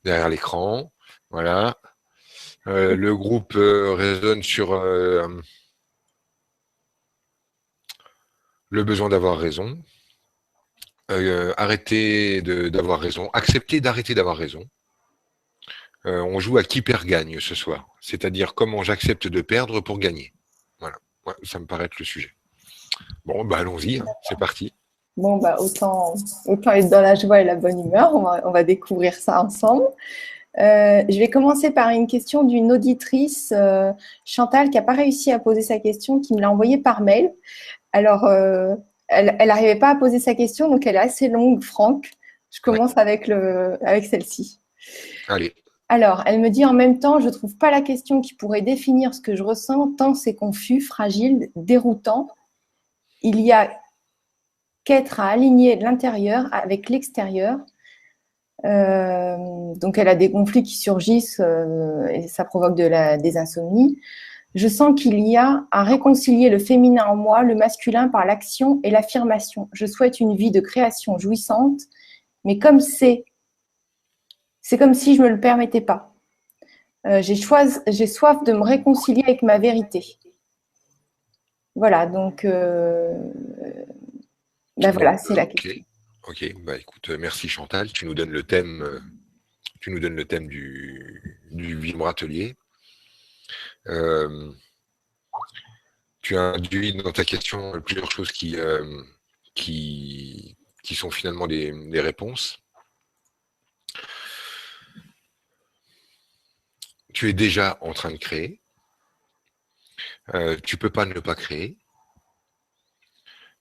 derrière l'écran. Voilà. Le groupe raisonne sur le besoin d'avoir raison. Arrêter d'avoir raison. Accepter d'arrêter d'avoir raison. On joue à qui perd gagne ce soir. C'est-à-dire comment j'accepte de perdre pour gagner. Voilà. Ouais, ça me paraît être le sujet. Bon, bah allons-y, hein. C'est parti. Bon, bah, autant être dans la joie et la bonne humeur. On va découvrir ça ensemble. Je vais commencer par une question d'une auditrice, Chantal, qui n'a pas réussi à poser sa question, qui me l'a envoyée par mail. Alors, elle n'arrivait pas à poser sa question, donc elle est assez longue, Franck. Je Ouais. commence avec celle-ci. Allez. Alors, elle me dit en même temps, je ne trouve pas la question qui pourrait définir ce que je ressens, tant c'est confus, fragile, déroutant. Il y a qu'être à aligner l'intérieur avec l'extérieur. Donc, elle a des conflits qui surgissent et ça provoque des insomnies. Je sens qu'il y a à réconcilier le féminin en moi, le masculin par l'action et l'affirmation. Je souhaite une vie de création jouissante, mais comme c'est comme si je ne me le permettais pas. J'ai soif de me réconcilier avec ma vérité. Voilà, donc voilà, c'est la question. Ok, bah écoute, merci Chantal, tu nous donnes le thème, du vibratelier. Tu as induit dans ta question plusieurs choses qui sont finalement des réponses. Tu es déjà en train de créer. Tu peux pas ne pas créer.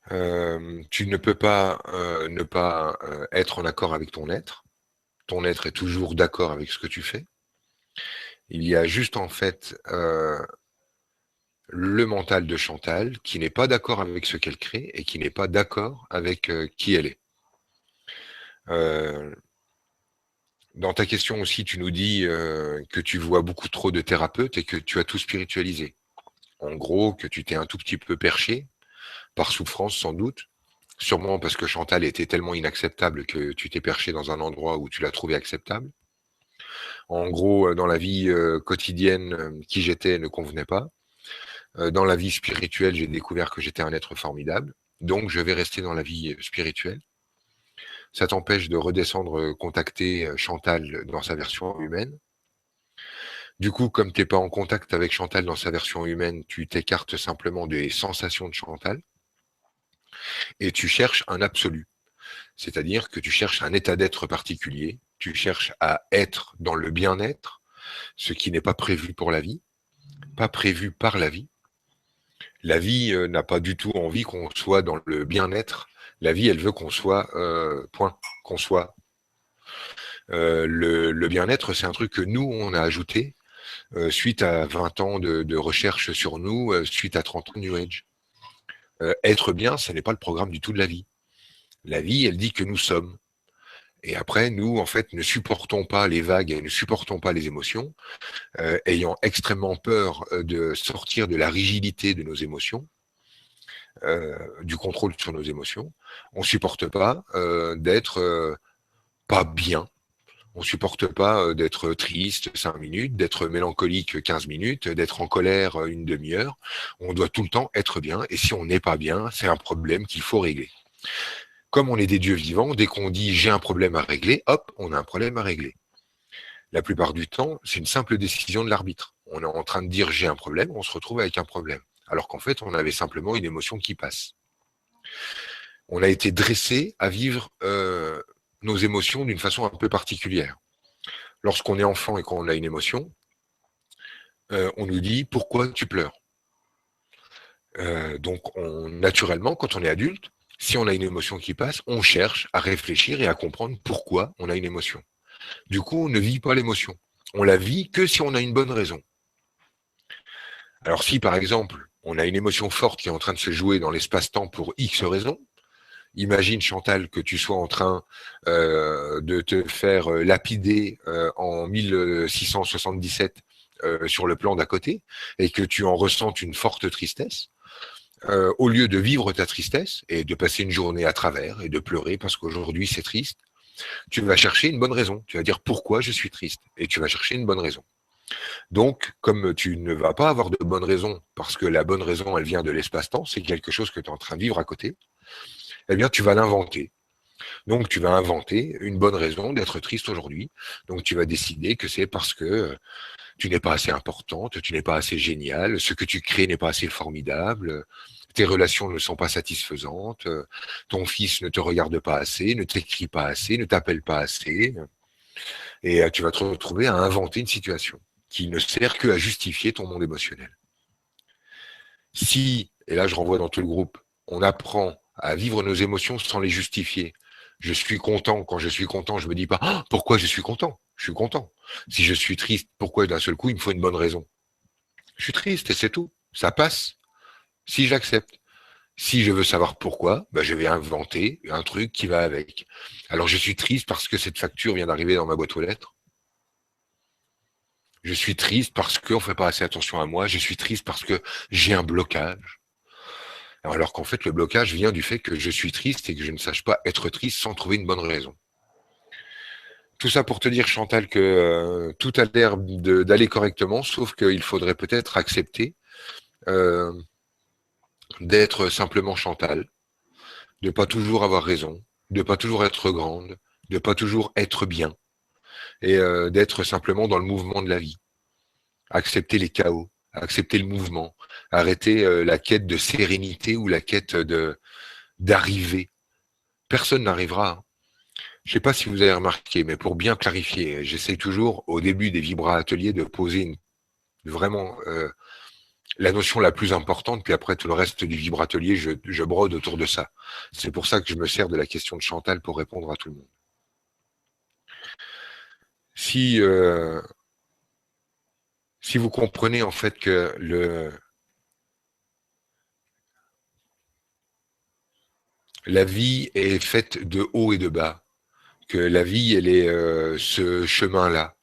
Tu ne peux pas ne pas être en accord avec ton être. Ton être est toujours d'accord avec ce que tu fais. Il y a juste en fait le mental de Chantal qui n'est pas d'accord avec ce qu'elle crée et qui n'est pas d'accord avec qui elle est. Dans ta question aussi, tu nous dis que tu vois beaucoup trop de thérapeutes et que tu as tout spiritualisé. En gros, que tu t'es un tout petit peu perché, par souffrance sans doute, sûrement parce que Chantal était tellement inacceptable que tu t'es perché dans un endroit où tu l'as trouvé acceptable. En gros, dans la vie quotidienne, qui j'étais ne convenait pas. Dans la vie spirituelle, j'ai découvert que j'étais un être formidable, donc je vais rester dans la vie spirituelle. Ça t'empêche de redescendre contacter Chantal dans sa version humaine. Du coup, comme tu n'es pas en contact avec Chantal dans sa version humaine, tu t'écartes simplement des sensations de Chantal et tu cherches un absolu. C'est-à-dire que tu cherches un état d'être particulier, tu cherches à être dans le bien-être, ce qui n'est pas prévu pour la vie, pas prévu par la vie. La vie n'a pas du tout envie qu'on soit dans le bien-être. La vie, elle veut qu'on soit point, qu'on soit. Le bien-être, c'est un truc que nous, on a ajouté suite à 20 ans de recherche sur nous, suite à 30 ans de New Age. Être bien, ce n'est pas le programme du tout de la vie. La vie, elle dit que nous sommes. Et après, nous, en fait, ne supportons pas les vagues et ne supportons pas les émotions, ayant extrêmement peur de sortir de la rigidité de nos émotions, du contrôle sur nos émotions. On supporte pas d'être pas bien. On supporte pas d'être triste 5 minutes, d'être mélancolique 15 minutes, d'être en colère une demi-heure. On doit tout le temps être bien. Et si on n'est pas bien, c'est un problème qu'il faut régler. Comme on est des dieux vivants, dès qu'on dit j'ai un problème à régler, hop, on a un problème à régler. La plupart du temps, c'est une simple décision de l'arbitre. On est en train de dire j'ai un problème, on se retrouve avec un problème. Alors qu'en fait, on avait simplement une émotion qui passe. On a été dressé à vivre nos émotions d'une façon un peu particulière. Lorsqu'on est enfant et qu'on a une émotion, on nous dit pourquoi tu pleures. Donc, naturellement, quand on est adulte, si on a une émotion qui passe, on cherche à réfléchir et à comprendre pourquoi on a une émotion. Du coup, on ne vit pas l'émotion. On la vit que si on a une bonne raison. Alors si, par exemple, on a une émotion forte qui est en train de se jouer dans l'espace-temps pour X raisons, imagine, Chantal, que tu sois en train de te faire lapider en 1677 sur le plan d'à côté et que tu en ressentes une forte tristesse. Au lieu de vivre ta tristesse et de passer une journée à travers et de pleurer parce qu'aujourd'hui c'est triste, Tu vas chercher une bonne raison. Tu vas dire pourquoi je suis triste. Et tu vas chercher une bonne raison. Donc, comme tu ne vas pas avoir de bonne raison, parce que la bonne raison, elle vient de l'espace-temps, c'est quelque chose que tu es en train de vivre à côté, eh bien, tu vas l'inventer. Donc, tu vas inventer une bonne raison d'être triste aujourd'hui. Donc, tu vas décider que c'est parce que tu n'es pas assez importante, tu n'es pas assez géniale, ce que tu crées n'est pas assez formidable, tes relations ne sont pas satisfaisantes, ton fils ne te regarde pas assez, ne t'écrit pas assez, ne t'appelle pas assez, et tu vas te retrouver à inventer une situation qui ne sert que à justifier ton monde émotionnel. Si, et là je renvoie dans tout le groupe, on apprend à vivre nos émotions sans les justifier. Je suis content, quand je suis content, je me dis pas ah, pourquoi je suis content. Je suis content. Si je suis triste, pourquoi d'un seul coup il me faut une bonne raison. Je suis triste et c'est tout. Ça passe. Si j'accepte. Si je veux savoir pourquoi, ben je vais inventer un truc qui va avec. Alors je suis triste parce que cette facture vient d'arriver dans ma boîte aux lettres. Je suis triste parce qu'on ne fait pas assez attention à moi. Je suis triste parce que j'ai un blocage. Alors qu'en fait, le blocage vient du fait que je suis triste et que je ne sache pas être triste sans trouver une bonne raison. Tout ça pour te dire, Chantal, que tout a l'air d'aller correctement, sauf qu'il faudrait peut-être accepter euh, d'être simplement Chantal, de pas toujours avoir raison, de pas toujours être grande, de pas toujours être bien, et d'être simplement dans le mouvement de la vie. Accepter les chaos, accepter le mouvement, arrêter la quête de sérénité ou la quête d'arriver. Personne n'arrivera. Hein. Je ne sais pas si vous avez remarqué, mais pour bien clarifier, j'essaie toujours au début des Vibra Ateliers de poser vraiment la notion la plus importante, puis après tout le reste du Vibra Atelier, je brode autour de ça. C'est pour ça que je me sers de la question de Chantal pour répondre à tout le monde. Si vous comprenez en fait que la vie est faite de haut et de bas, que la vie, elle est ce chemin-là.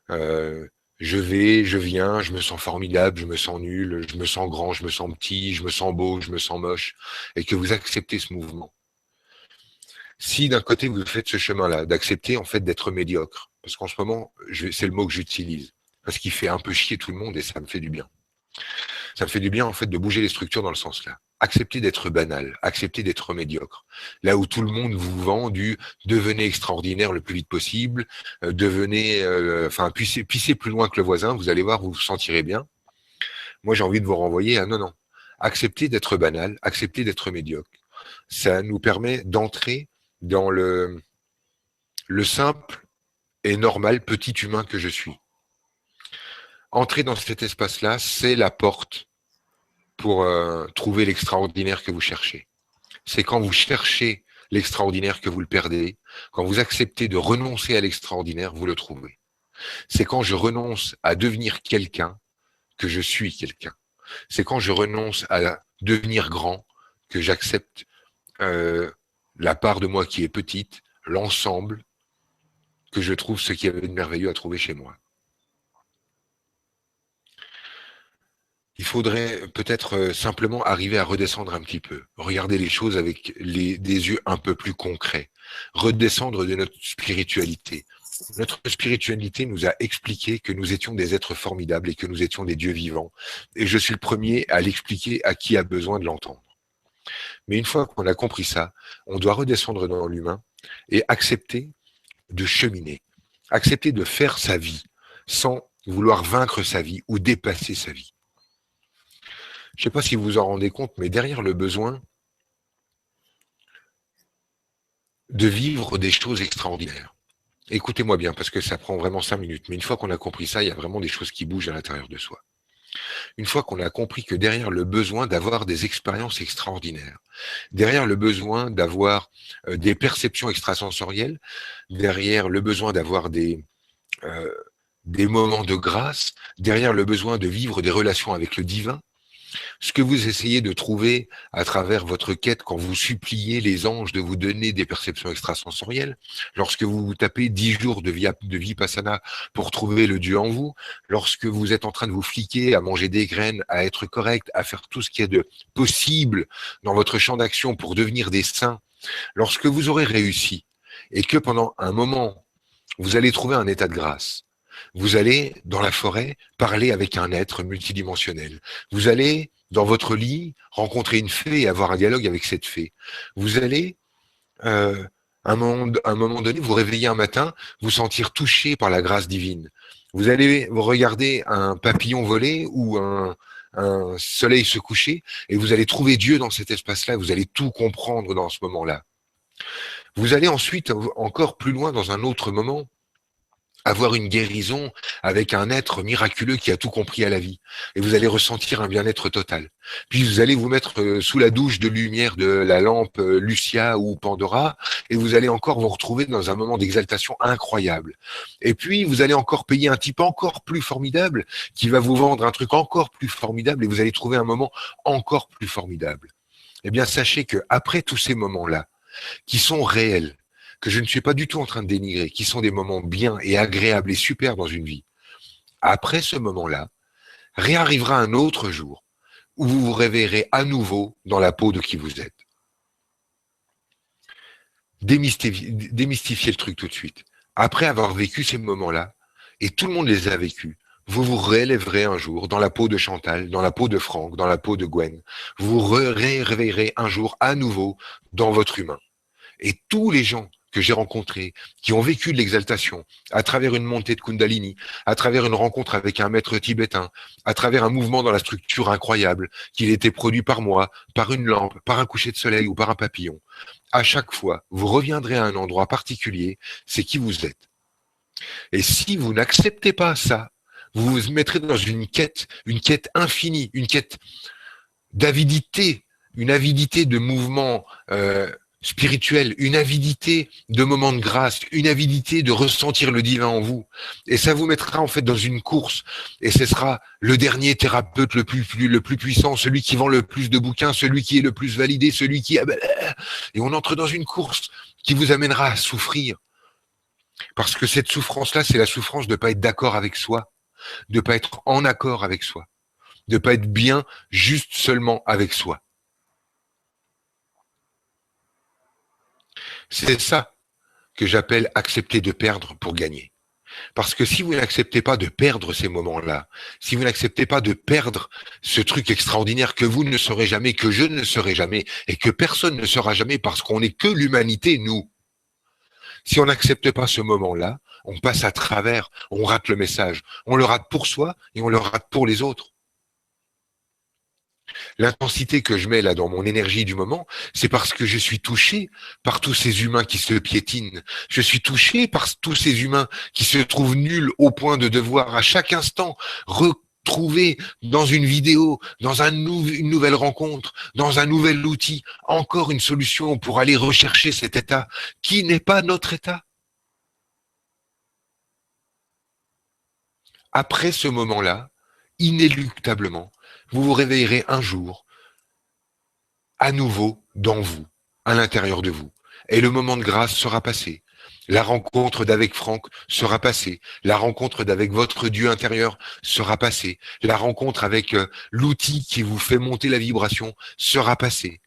Je vais, je viens, je me sens formidable, je me sens nul, je me sens grand, je me sens petit, je me sens beau, je me sens moche, et que vous acceptez ce mouvement. Si d'un côté vous faites ce chemin-là, d'accepter en fait d'être médiocre, parce qu'en ce moment, c'est le mot que j'utilise, parce qu'il fait un peu chier tout le monde et ça me fait du bien. Ça me fait du bien en fait de bouger les structures dans le sens là. Accepter d'être banal, accepter d'être médiocre. Là où tout le monde vous vend du devenez extraordinaire le plus vite possible, devenez, pissez plus loin que le voisin, vous allez voir, vous vous sentirez bien. Moi, j'ai envie de vous renvoyer à non, non. Accepter d'être banal, accepter d'être médiocre. Ça nous permet d'entrer dans le simple et normal petit humain que je suis. Entrer dans cet espace-là, c'est la porte pour trouver l'extraordinaire que vous cherchez. C'est quand vous cherchez l'extraordinaire que vous le perdez. Quand vous acceptez de renoncer à l'extraordinaire, vous le trouvez. C'est quand je renonce à devenir quelqu'un que je suis quelqu'un. C'est quand je renonce à devenir grand que j'accepte la part de moi qui est petite, l'ensemble, que je trouve ce qu'il y avait de merveilleux à trouver chez moi. Il faudrait peut-être simplement arriver à redescendre un petit peu, regarder les choses avec des yeux un peu plus concrets, redescendre de notre spiritualité. Notre spiritualité nous a expliqué que nous étions des êtres formidables et que nous étions des dieux vivants. Et je suis le premier à l'expliquer à qui a besoin de l'entendre. Mais une fois qu'on a compris ça, on doit redescendre dans l'humain et accepter de cheminer, accepter de faire sa vie sans vouloir vaincre sa vie ou dépasser sa vie. Je ne sais pas si vous vous en rendez compte, mais derrière le besoin de vivre des choses extraordinaires, écoutez-moi bien, parce que ça prend vraiment 5 minutes, mais une fois qu'on a compris ça, il y a vraiment des choses qui bougent à l'intérieur de soi. Une fois qu'on a compris que derrière le besoin d'avoir des expériences extraordinaires, derrière le besoin d'avoir des perceptions extrasensorielles, derrière le besoin d'avoir des moments de grâce, derrière le besoin de vivre des relations avec le divin, ce que vous essayez de trouver à travers votre quête quand vous suppliez les anges de vous donner des perceptions extrasensorielles, lorsque vous vous tapez 10 jours de Vipassana pour trouver le Dieu en vous, lorsque vous êtes en train de vous fliquer à manger des graines, à être correct, à faire tout ce qui est de possible dans votre champ d'action pour devenir des saints, lorsque vous aurez réussi, et que pendant un moment, vous allez trouver un état de grâce. Vous allez, dans la forêt, parler avec un être multidimensionnel. Vous allez, dans votre lit, rencontrer une fée et avoir un dialogue avec cette fée. Vous allez, à un moment donné, vous réveiller un matin, vous sentir touché par la grâce divine. Vous allez regarder un papillon voler ou un soleil se coucher et vous allez trouver Dieu dans cet espace-là. Vous allez tout comprendre dans ce moment-là. Vous allez ensuite, encore plus loin, dans un autre moment, avoir une guérison avec un être miraculeux qui a tout compris à la vie. Et vous allez ressentir un bien-être total. Puis vous allez vous mettre sous la douche de lumière de la lampe Lucia ou Pandora, et vous allez encore vous retrouver dans un moment d'exaltation incroyable. Et puis vous allez encore payer un type encore plus formidable, qui va vous vendre un truc encore plus formidable, et vous allez trouver un moment encore plus formidable. Eh bien, sachez que après tous ces moments-là, qui sont réels, que je ne suis pas du tout en train de dénigrer, qui sont des moments bien et agréables et super dans une vie. Après ce moment-là, réarrivera un autre jour où vous vous réveillerez à nouveau dans la peau de qui vous êtes. Démystifiez le truc tout de suite. Après avoir vécu ces moments-là, et tout le monde les a vécus, vous vous relèverez un jour dans la peau de Chantal, dans la peau de Franck, dans la peau de Gwen. Vous vous réveillerez un jour à nouveau dans votre humain. Et tous les gens que j'ai rencontrés, qui ont vécu de l'exaltation, à travers une montée de Kundalini, à travers une rencontre avec un maître tibétain, à travers un mouvement dans la structure incroyable, qu'il était produit par moi, par une lampe, par un coucher de soleil ou par un papillon, à chaque fois, vous reviendrez à un endroit particulier, c'est qui vous êtes. Et si vous n'acceptez pas ça, vous vous mettrez dans une quête infinie, une quête d'avidité, une avidité de mouvement spirituel, une avidité de moments de grâce, une avidité de ressentir le divin en vous. Et ça vous mettra en fait dans une course. Et ce sera le dernier thérapeute le plus puissant, celui qui vend le plus de bouquins, celui qui est le plus validé, celui qui... Et on entre dans une course qui vous amènera à souffrir. Parce que cette souffrance-là, c'est la souffrance de ne pas être d'accord avec soi, de ne pas être en accord avec soi, de ne pas être bien juste seulement avec soi. C'est ça que j'appelle accepter de perdre pour gagner. Parce que si vous n'acceptez pas de perdre ces moments-là, si vous n'acceptez pas de perdre ce truc extraordinaire que vous ne serez jamais, que je ne serai jamais, et que personne ne sera jamais parce qu'on n'est que l'humanité, nous. Si on n'accepte pas ce moment-là, on passe à travers, on rate le message. On le rate pour soi et on le rate pour les autres. L'intensité que je mets là dans mon énergie du moment, c'est parce que je suis touché par tous ces humains qui se piétinent. Je suis touché par tous ces humains qui se trouvent nuls au point de devoir à chaque instant retrouver dans une vidéo, dans une nouvelle rencontre, dans un nouvel outil, encore une solution pour aller rechercher cet état qui n'est pas notre état. Après ce moment-là, inéluctablement, vous vous réveillerez un jour, à nouveau, dans vous, à l'intérieur de vous. Et le moment de grâce sera passé. La rencontre d'avec Franck sera passée. La rencontre d'avec votre Dieu intérieur sera passée. La rencontre avec l'outil qui vous fait monter la vibration sera passée.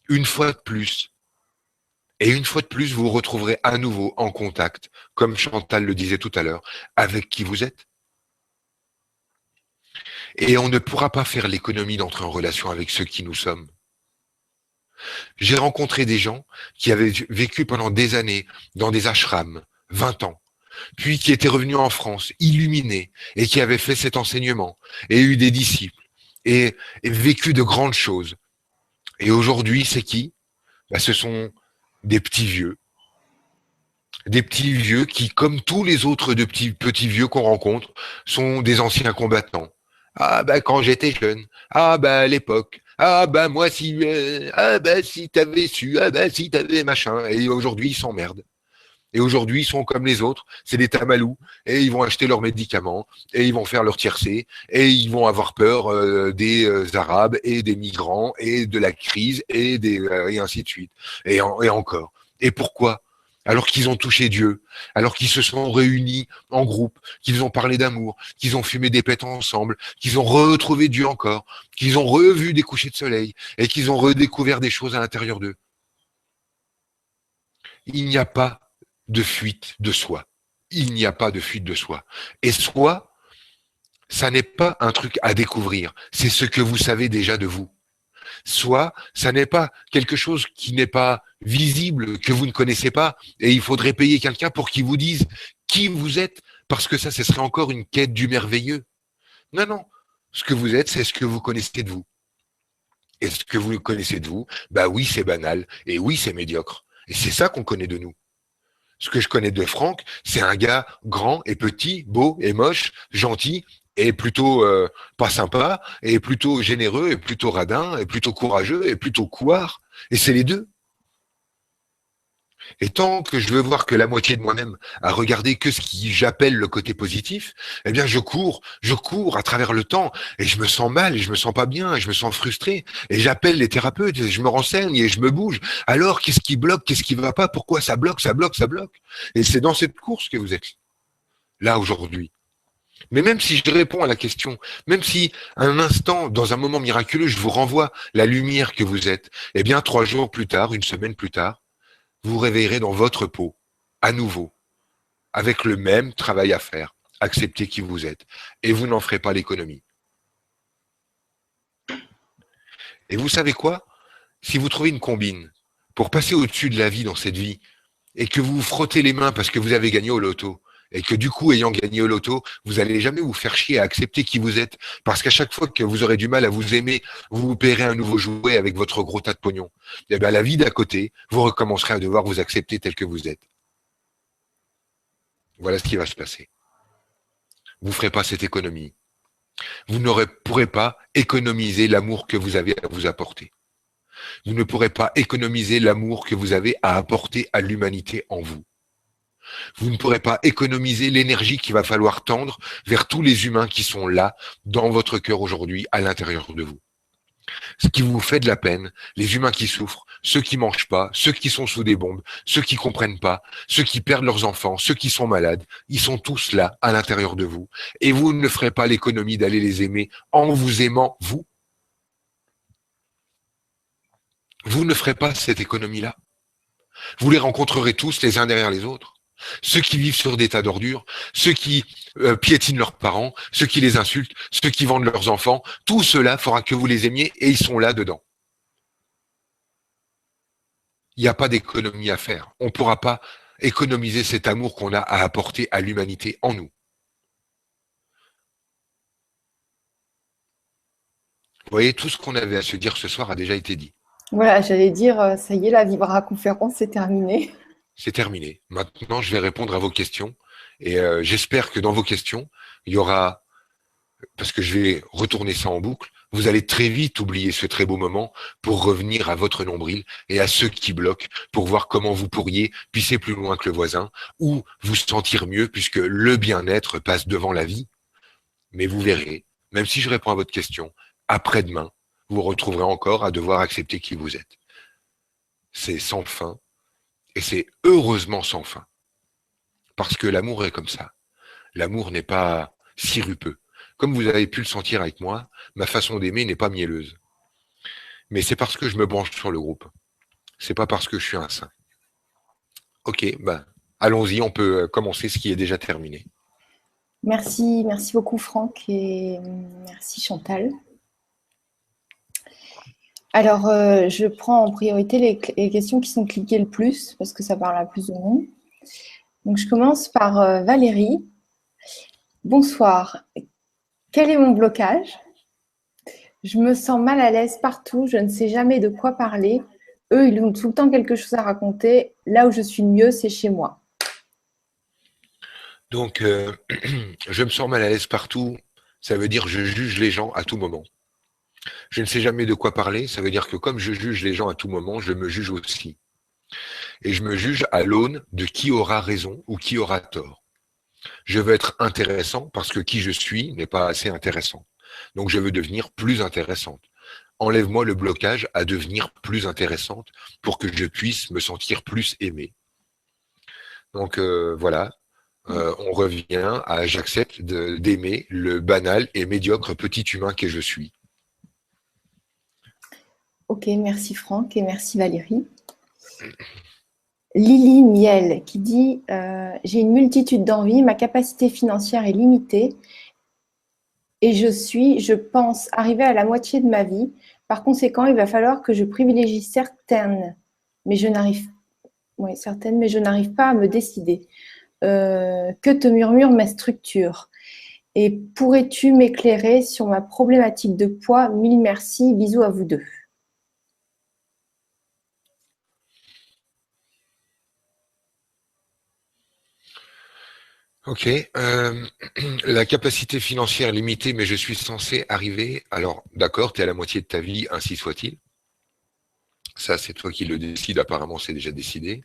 Une fois de plus. Et une fois de plus, vous vous retrouverez à nouveau en contact, comme Chantal le disait tout à l'heure, avec qui vous êtes. Et on ne pourra pas faire l'économie d'entrer en relation avec ceux qui nous sommes. J'ai rencontré des gens qui avaient vécu pendant des années dans des ashrams, 20 ans, puis qui étaient revenus en France, illuminés, et qui avaient fait cet enseignement, et eu des disciples, et vécu de grandes choses. Et aujourd'hui, c'est qui? Ce sont des petits vieux. Des petits vieux qui, comme tous les autres de petits vieux qu'on rencontre, sont des anciens combattants. Ah quand j'étais jeune, à l'époque, moi si si t'avais su, si t'avais machin, et aujourd'hui ils s'emmerdent. Et aujourd'hui ils sont comme les autres, c'est des tamalous, et ils vont acheter leurs médicaments, et ils vont faire leur tiercé, et ils vont avoir peur des Arabes et des migrants et de la crise et ainsi de suite. Et encore. Et pourquoi? Alors qu'ils ont touché Dieu, alors qu'ils se sont réunis en groupe, qu'ils ont parlé d'amour, qu'ils ont fumé des pètes ensemble, qu'ils ont retrouvé Dieu encore, qu'ils ont revu des couchers de soleil et qu'ils ont redécouvert des choses à l'intérieur d'eux. il n'y a pas de fuite de soi. Il n'y a pas de fuite de soi. Et soi, ça n'est pas un truc à découvrir, c'est ce que vous savez déjà de vous. Soit ça n'est pas quelque chose qui n'est pas visible, que vous ne connaissez pas, et il faudrait payer quelqu'un pour qu'il vous dise qui vous êtes, parce que ça, ce serait encore une quête du merveilleux. Non, non. Ce que vous êtes, c'est ce que vous connaissez de vous. Et ce que vous connaissez de vous, bah oui, c'est banal, et oui, c'est médiocre. Et c'est ça qu'on connaît de nous. Ce que je connais de Franck, c'est un gars grand et petit, beau et moche, gentil, et plutôt pas sympa, et plutôt généreux, et plutôt radin, et plutôt courageux, et plutôt couard. Et c'est les deux. Et tant que je veux voir que la moitié de moi-même à regarder que ce qui j'appelle le côté positif, eh bien je cours à travers le temps, et je me sens mal, et je me sens pas bien, et je me sens frustré, et j'appelle les thérapeutes, et je me renseigne, et je me bouge. Alors, qu'est-ce qui bloque, qu'est-ce qui va pas, pourquoi ça bloque, ça bloque, ça bloque? Et c'est dans cette course que vous êtes là aujourd'hui. Mais même si je réponds à la question, même si un instant, dans un moment miraculeux, je vous renvoie la lumière que vous êtes, eh bien 3 jours plus tard, une semaine plus tard, vous vous réveillerez dans votre peau, à nouveau, avec le même travail à faire. Acceptez qui vous êtes. Et vous n'en ferez pas l'économie. Et vous savez quoi? Si vous trouvez une combine pour passer au-dessus de la vie dans cette vie, et que vous vous frottez les mains parce que vous avez gagné au loto, et que du coup, ayant gagné au loto, vous n'allez jamais vous faire chier à accepter qui vous êtes, parce qu'à chaque fois que vous aurez du mal à vous aimer, vous vous paierez un nouveau jouet avec votre gros tas de pognon. Et bien, la vie d'à côté, vous recommencerez à devoir vous accepter tel que vous êtes. Voilà ce qui va se passer. Vous ne ferez pas cette économie. Vous ne pourrez pas économiser l'amour que vous avez à vous apporter. Vous ne pourrez pas économiser l'amour que vous avez à apporter à l'humanité en vous. Vous ne pourrez pas économiser l'énergie qu'il va falloir tendre vers tous les humains qui sont là, dans votre cœur aujourd'hui, à l'intérieur de vous. Ce qui vous fait de la peine, les humains qui souffrent, ceux qui mangent pas, ceux qui sont sous des bombes, ceux qui comprennent pas, ceux qui perdent leurs enfants, ceux qui sont malades, ils sont tous là, à l'intérieur de vous. Et vous ne ferez pas l'économie d'aller les aimer en vous aimant, vous. Vous ne ferez pas cette économie-là. Vous les rencontrerez tous les uns derrière les autres. Ceux qui vivent sur des tas d'ordures, ceux qui piétinent leurs parents, ceux qui les insultent, ceux qui vendent leurs enfants, tout cela fera que vous les aimiez et ils sont là dedans. Il n'y a pas d'économie à faire. On ne pourra pas économiser cet amour qu'on a à apporter à l'humanité en nous. Vous voyez, tout ce qu'on avait à se dire ce soir a déjà été dit. Voilà, j'allais dire, ça y est, la Vibra conférence, c'est terminé. C'est terminé. Maintenant, je vais répondre à vos questions. Et j'espère que dans vos questions, il y aura, parce que je vais retourner ça en boucle, vous allez très vite oublier ce très beau moment pour revenir à votre nombril et à ceux qui bloquent, pour voir comment vous pourriez pisser plus loin que le voisin ou vous sentir mieux, puisque le bien-être passe devant la vie. Mais vous verrez, même si je réponds à votre question, après-demain, vous retrouverez encore à devoir accepter qui vous êtes. C'est sans fin, et c'est heureusement sans fin. Parce que l'amour est comme ça. L'amour n'est pas sirupeux. Comme vous avez pu le sentir avec moi, ma façon d'aimer n'est pas mielleuse. Mais c'est parce que je me branche sur le groupe. C'est pas parce que je suis un saint. Ok, ben, allons-y, on peut commencer ce qui est déjà terminé. Merci, merci beaucoup Franck et merci Chantal. Alors, je prends en priorité les questions qui sont cliquées le plus parce que ça parle à plus de monde. Donc, je commence par Valérie. Bonsoir. Quel est mon blocage? Je me sens mal à l'aise partout. Je ne sais jamais de quoi parler. Eux, ils ont tout le temps quelque chose à raconter. Là où je suis mieux, c'est chez moi. Donc, je me sens mal à l'aise partout. Ça veut dire que je juge les gens à tout moment. Je ne sais jamais de quoi parler. Ça veut dire que comme je juge les gens à tout moment, je me juge aussi. Et je me juge à l'aune de qui aura raison ou qui aura tort. Je veux être intéressant parce que qui je suis n'est pas assez intéressant. Donc je veux devenir plus intéressante. Enlève-moi le blocage à devenir plus intéressante pour que je puisse me sentir plus aimée. Donc voilà, on revient à j'accepte d'aimer le banal et médiocre petit humain que je suis. Ok, merci Franck et merci Valérie. Lily Miel qui dit j'ai une multitude d'envies, ma capacité financière est limitée et je pense, arriver à la moitié de ma vie. Par conséquent, il va falloir que je privilégie certaines, mais je n'arrive pas à me décider. Que te murmure ma structure? Et pourrais-tu m'éclairer sur ma problématique de poids? Mille merci, bisous à vous deux. Ok. La capacité financière limitée, mais je suis censé arriver. Alors, d'accord, tu es à la moitié de ta vie, ainsi soit-il. Ça, c'est toi qui le décides. Apparemment, c'est déjà décidé.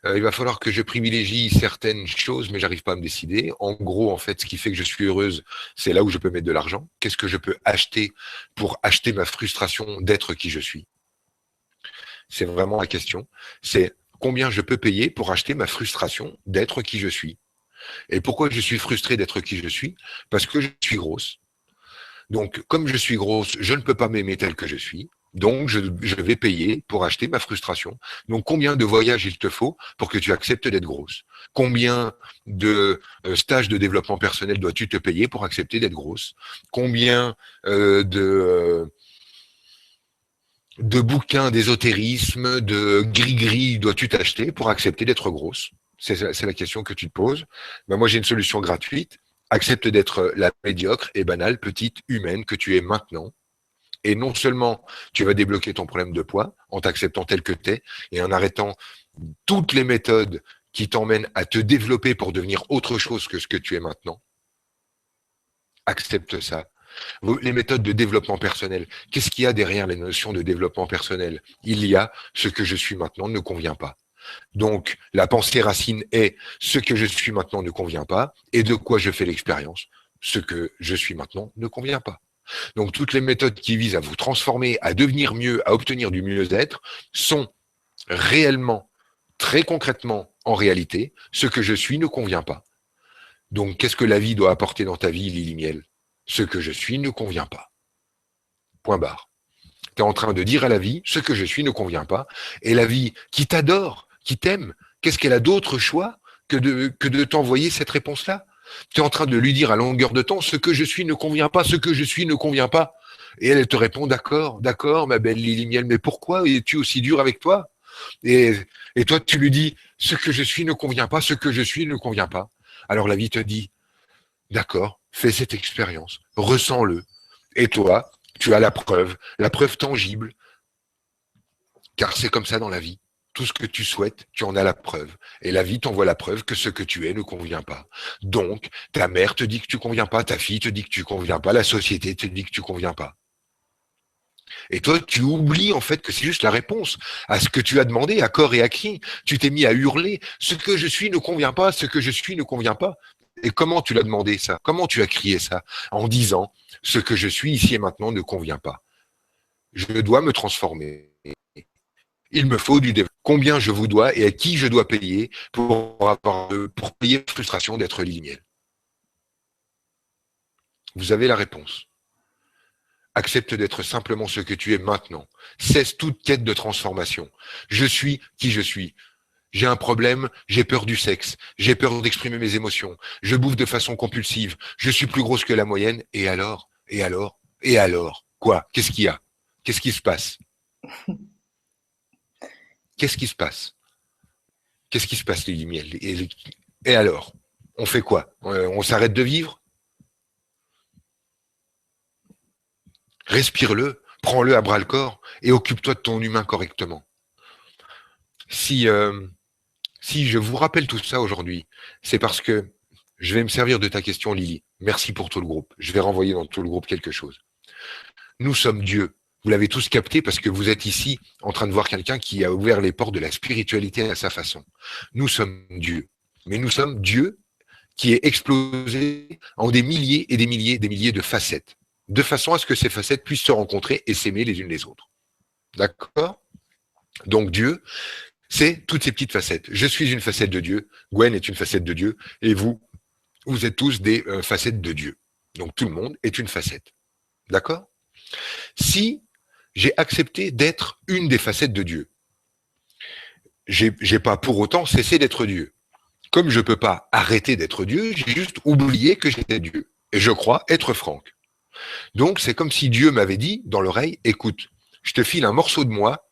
Il va falloir que je privilégie certaines choses, mais j'arrive pas à me décider. En gros, en fait, ce qui fait que je suis heureuse, c'est là où je peux mettre de l'argent. Qu'est-ce que je peux acheter pour acheter ma frustration d'être qui je suis? C'est vraiment la question. C'est combien je peux payer pour acheter ma frustration d'être qui je suis. Et pourquoi je suis frustré d'être qui je suis? Parce que je suis grosse. Donc, comme je suis grosse, je ne peux pas m'aimer tel que je suis. Donc, je vais payer pour acheter ma frustration. Donc, combien de voyages il te faut pour que tu acceptes d'être grosse? Combien de stages de développement personnel dois-tu te payer pour accepter d'être grosse? Combien de bouquins d'ésotérisme, de gris-gris dois-tu t'acheter pour accepter d'être grosse? C'est la question que tu te poses. Ben moi, j'ai une solution gratuite. Accepte d'être la médiocre et banale petite humaine que tu es maintenant. Et non seulement tu vas débloquer ton problème de poids en t'acceptant tel que tu es et en arrêtant toutes les méthodes qui t'emmènent à te développer pour devenir autre chose que ce que tu es maintenant. Accepte ça. Les méthodes de développement personnel. Qu'est-ce qu'il y a derrière les notions de développement personnel? Il y a ce que je suis maintenant ne convient pas. Donc, la pensée racine est ce que je suis maintenant ne convient pas et de quoi je fais l'expérience. Ce que je suis maintenant ne convient pas. Donc, toutes les méthodes qui visent à vous transformer, à devenir mieux, à obtenir du mieux-être sont réellement, très concrètement, en réalité, ce que je suis ne convient pas. Donc, qu'est-ce que la vie doit apporter dans ta vie, Lily Miel? Ce que je suis ne convient pas. Point barre. Tu es en train de dire à la vie, ce que je suis ne convient pas. Et la vie, qui t'adore, qui t'aime, qu'est-ce qu'elle a d'autre choix que de t'envoyer cette réponse-là? Tu es en train de lui dire à longueur de temps, ce que je suis ne convient pas, ce que je suis ne convient pas. Et elle te répond, d'accord, d'accord, ma belle Lily Miel, mais pourquoi es-tu aussi dur avec toi? et, et toi, tu lui dis, ce que je suis ne convient pas, ce que je suis ne convient pas. Alors la vie te dit, d'accord, fais cette expérience, ressens-le. Et toi, tu as la preuve tangible, car c'est comme ça dans la vie. Tout ce que tu souhaites, tu en as la preuve. Et la vie t'envoie la preuve que ce que tu es ne convient pas. Donc, ta mère te dit que tu conviens pas, ta fille te dit que tu conviens pas, la société te dit que tu conviens pas. Et toi, tu oublies en fait que c'est juste la réponse à ce que tu as demandé, à corps et à cri. Tu t'es mis à hurler, ce que je suis ne convient pas, ce que je suis ne convient pas. Et comment tu l'as demandé ça? Comment tu as crié ça? En disant, ce que je suis ici et maintenant ne convient pas. Je dois me transformer. Il me faut du développement. Combien je vous dois et à qui je dois payer pour payer la frustration d'être Lily. Vous avez la réponse. Accepte d'être simplement ce que tu es maintenant. Cesse toute quête de transformation. Je suis qui je suis. J'ai un problème, j'ai peur du sexe, j'ai peur d'exprimer mes émotions, je bouffe de façon compulsive, je suis plus grosse que la moyenne, et alors? Et alors? Et alors? Quoi? Qu'est-ce qu'il y a? Qu'est-ce qui se passe? Qu'est-ce qui se passe? Qu'est-ce qui se passe, Lily Miel? Et alors? On fait quoi? On s'arrête de vivre? Respire-le, prends-le à bras le corps et occupe-toi de ton humain correctement. Si je vous rappelle tout ça aujourd'hui, c'est parce que je vais me servir de ta question, Lily. Merci pour tout le groupe. Je vais renvoyer dans tout le groupe quelque chose. Nous sommes Dieu. Vous l'avez tous capté parce que vous êtes ici en train de voir quelqu'un qui a ouvert les portes de la spiritualité à sa façon. Nous sommes Dieu. Mais nous sommes Dieu qui est explosé en des milliers et des milliers de facettes, de façon à ce que ces facettes puissent se rencontrer et s'aimer les unes les autres. D'accord? Donc Dieu, c'est toutes ces petites facettes. Je suis une facette de Dieu, Gwen est une facette de Dieu, et vous êtes tous des facettes de Dieu. Donc tout le monde est une facette. D'accord? Si j'ai accepté d'être une des facettes de Dieu, j'ai pas pour autant cessé d'être Dieu. Comme je peux pas arrêter d'être Dieu, j'ai juste oublié que j'étais Dieu. Et je crois être Franck. Donc, c'est comme si Dieu m'avait dit dans l'oreille, écoute, je te file un morceau de moi,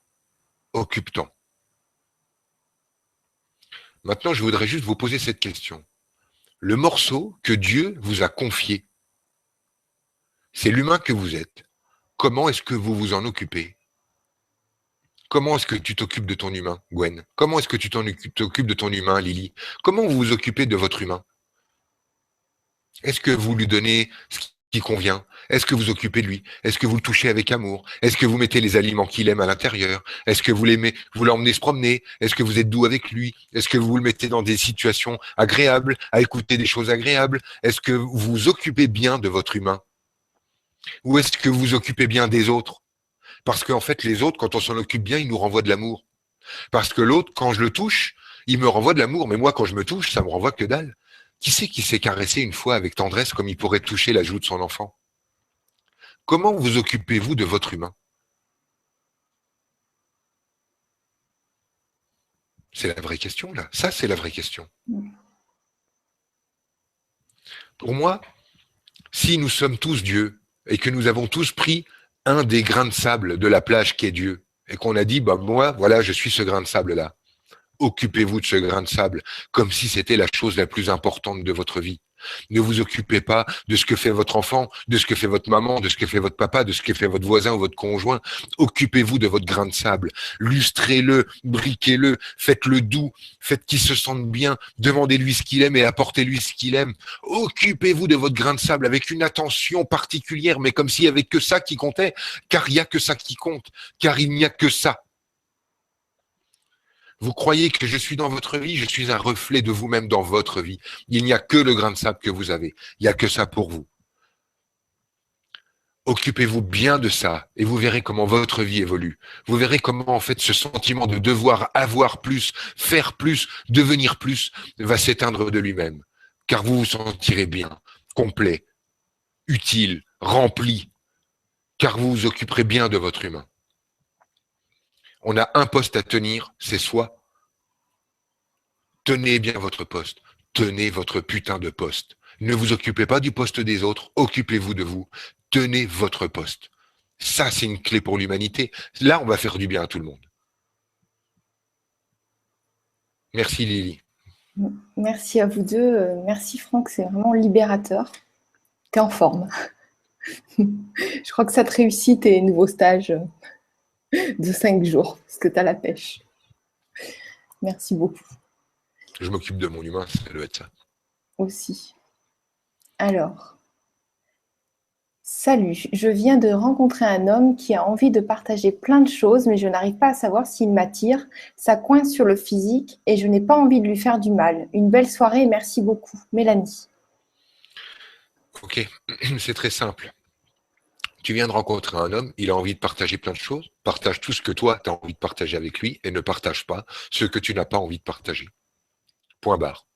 occupe-t'en. Maintenant, je voudrais juste vous poser cette question. Le morceau que Dieu vous a confié, c'est l'humain que vous êtes. Comment est-ce que vous vous en occupez? Comment est-ce que tu t'occupes de ton humain, Gwen? Comment est-ce que tu t'occupes de ton humain, Lily? Comment vous vous occupez de votre humain? Est-ce que vous lui donnez ce qui convient? Est-ce que vous occupez de lui? Est-ce que vous le touchez avec amour? Est-ce que vous mettez les aliments qu'il aime à l'intérieur? Est-ce que vous l'aimez, vous l'emmenez se promener? Est-ce que vous êtes doux avec lui? Est-ce que vous le mettez dans des situations agréables, à écouter des choses agréables? Est-ce que vous vous occupez bien de votre humain? Ou est-ce que vous vous occupez bien des autres? Parce qu'en fait, les autres, quand on s'en occupe bien, ils nous renvoient de l'amour. Parce que l'autre, quand je le touche, il me renvoie de l'amour. Mais moi, quand je me touche, ça me renvoie que dalle. Qui c'est qui s'est caressé une fois avec tendresse comme il pourrait toucher la joue de son enfant? Comment vous occupez-vous de votre humain? C'est la vraie question, là. Ça, c'est la vraie question. Pour moi, si nous sommes tous Dieu et que nous avons tous pris un des grains de sable de la plage qui est Dieu et qu'on a dit, bah, moi, voilà, je suis ce grain de sable-là. Occupez-vous de ce grain de sable comme si c'était la chose la plus importante de votre vie. Ne vous occupez pas de ce que fait votre enfant, de ce que fait votre maman, de ce que fait votre papa, de ce que fait votre voisin ou votre conjoint. Occupez-vous de votre grain de sable. Lustrez-le, briquez-le, faites-le doux, faites qu'il se sente bien, demandez-lui ce qu'il aime et apportez-lui ce qu'il aime. Occupez-vous de votre grain de sable avec une attention particulière, mais comme s'il n'y avait que ça qui comptait, car il n'y a que ça qui compte, car il n'y a que ça. Vous croyez que je suis dans votre vie, je suis un reflet de vous-même dans votre vie. Il n'y a que le grain de sable que vous avez. Il n'y a que ça pour vous. Occupez-vous bien de ça et vous verrez comment votre vie évolue. Vous verrez comment en fait ce sentiment de devoir avoir plus, faire plus, devenir plus va s'éteindre de lui-même. Car vous vous sentirez bien, complet, utile, rempli, car vous vous occuperez bien de votre humain. On a un poste à tenir, c'est soi. Tenez bien votre poste. Tenez votre putain de poste. Ne vous occupez pas du poste des autres. Occupez-vous de vous. Tenez votre poste. Ça, c'est une clé pour l'humanité. Là, on va faire du bien à tout le monde. Merci Lily. Merci à vous deux. Merci Franck, c'est vraiment libérateur. T'es en forme. Je crois que ça te réussit tes nouveaux stages de 5 jours, parce que tu as la pêche. Merci beaucoup. Je m'occupe de mon humain, ça doit être ça. Aussi. Alors, salut, je viens de rencontrer un homme qui a envie de partager plein de choses, mais je n'arrive pas à savoir s'il m'attire. Ça coince sur le physique et je n'ai pas envie de lui faire du mal. Une belle soirée et merci beaucoup. Mélanie. Ok, c'est très simple. Tu viens de rencontrer un homme, il a envie de partager plein de choses. Partage tout ce que toi, tu as envie de partager avec lui et ne partage pas ce que tu n'as pas envie de partager. Point barre.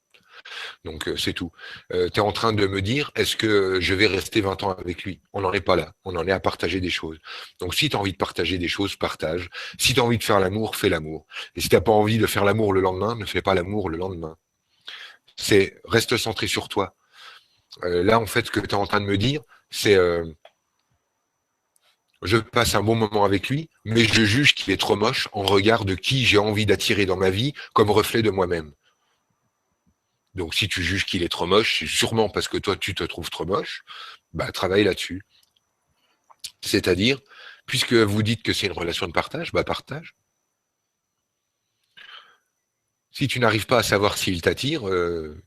Donc c'est tout. Tu es en train de me dire, est-ce que je vais rester 20 ans avec lui? On n'en est pas là. On en est à partager des choses. Donc si tu as envie de partager des choses, partage. Si tu as envie de faire l'amour, fais l'amour. Et si tu n'as pas envie de faire l'amour le lendemain, ne fais pas l'amour le lendemain. Reste centré sur toi. Là, en fait, ce que tu es en train de me dire, c'est je passe un bon moment avec lui, mais je juge qu'il est trop moche en regard de qui j'ai envie d'attirer dans ma vie comme reflet de moi-même. Donc si tu juges qu'il est trop moche, c'est sûrement parce que toi tu te trouves trop moche, bah travaille là-dessus. C'est-à-dire, puisque vous dites que c'est une relation de partage, bah partage. Si tu n'arrives pas à savoir s'il t'attire,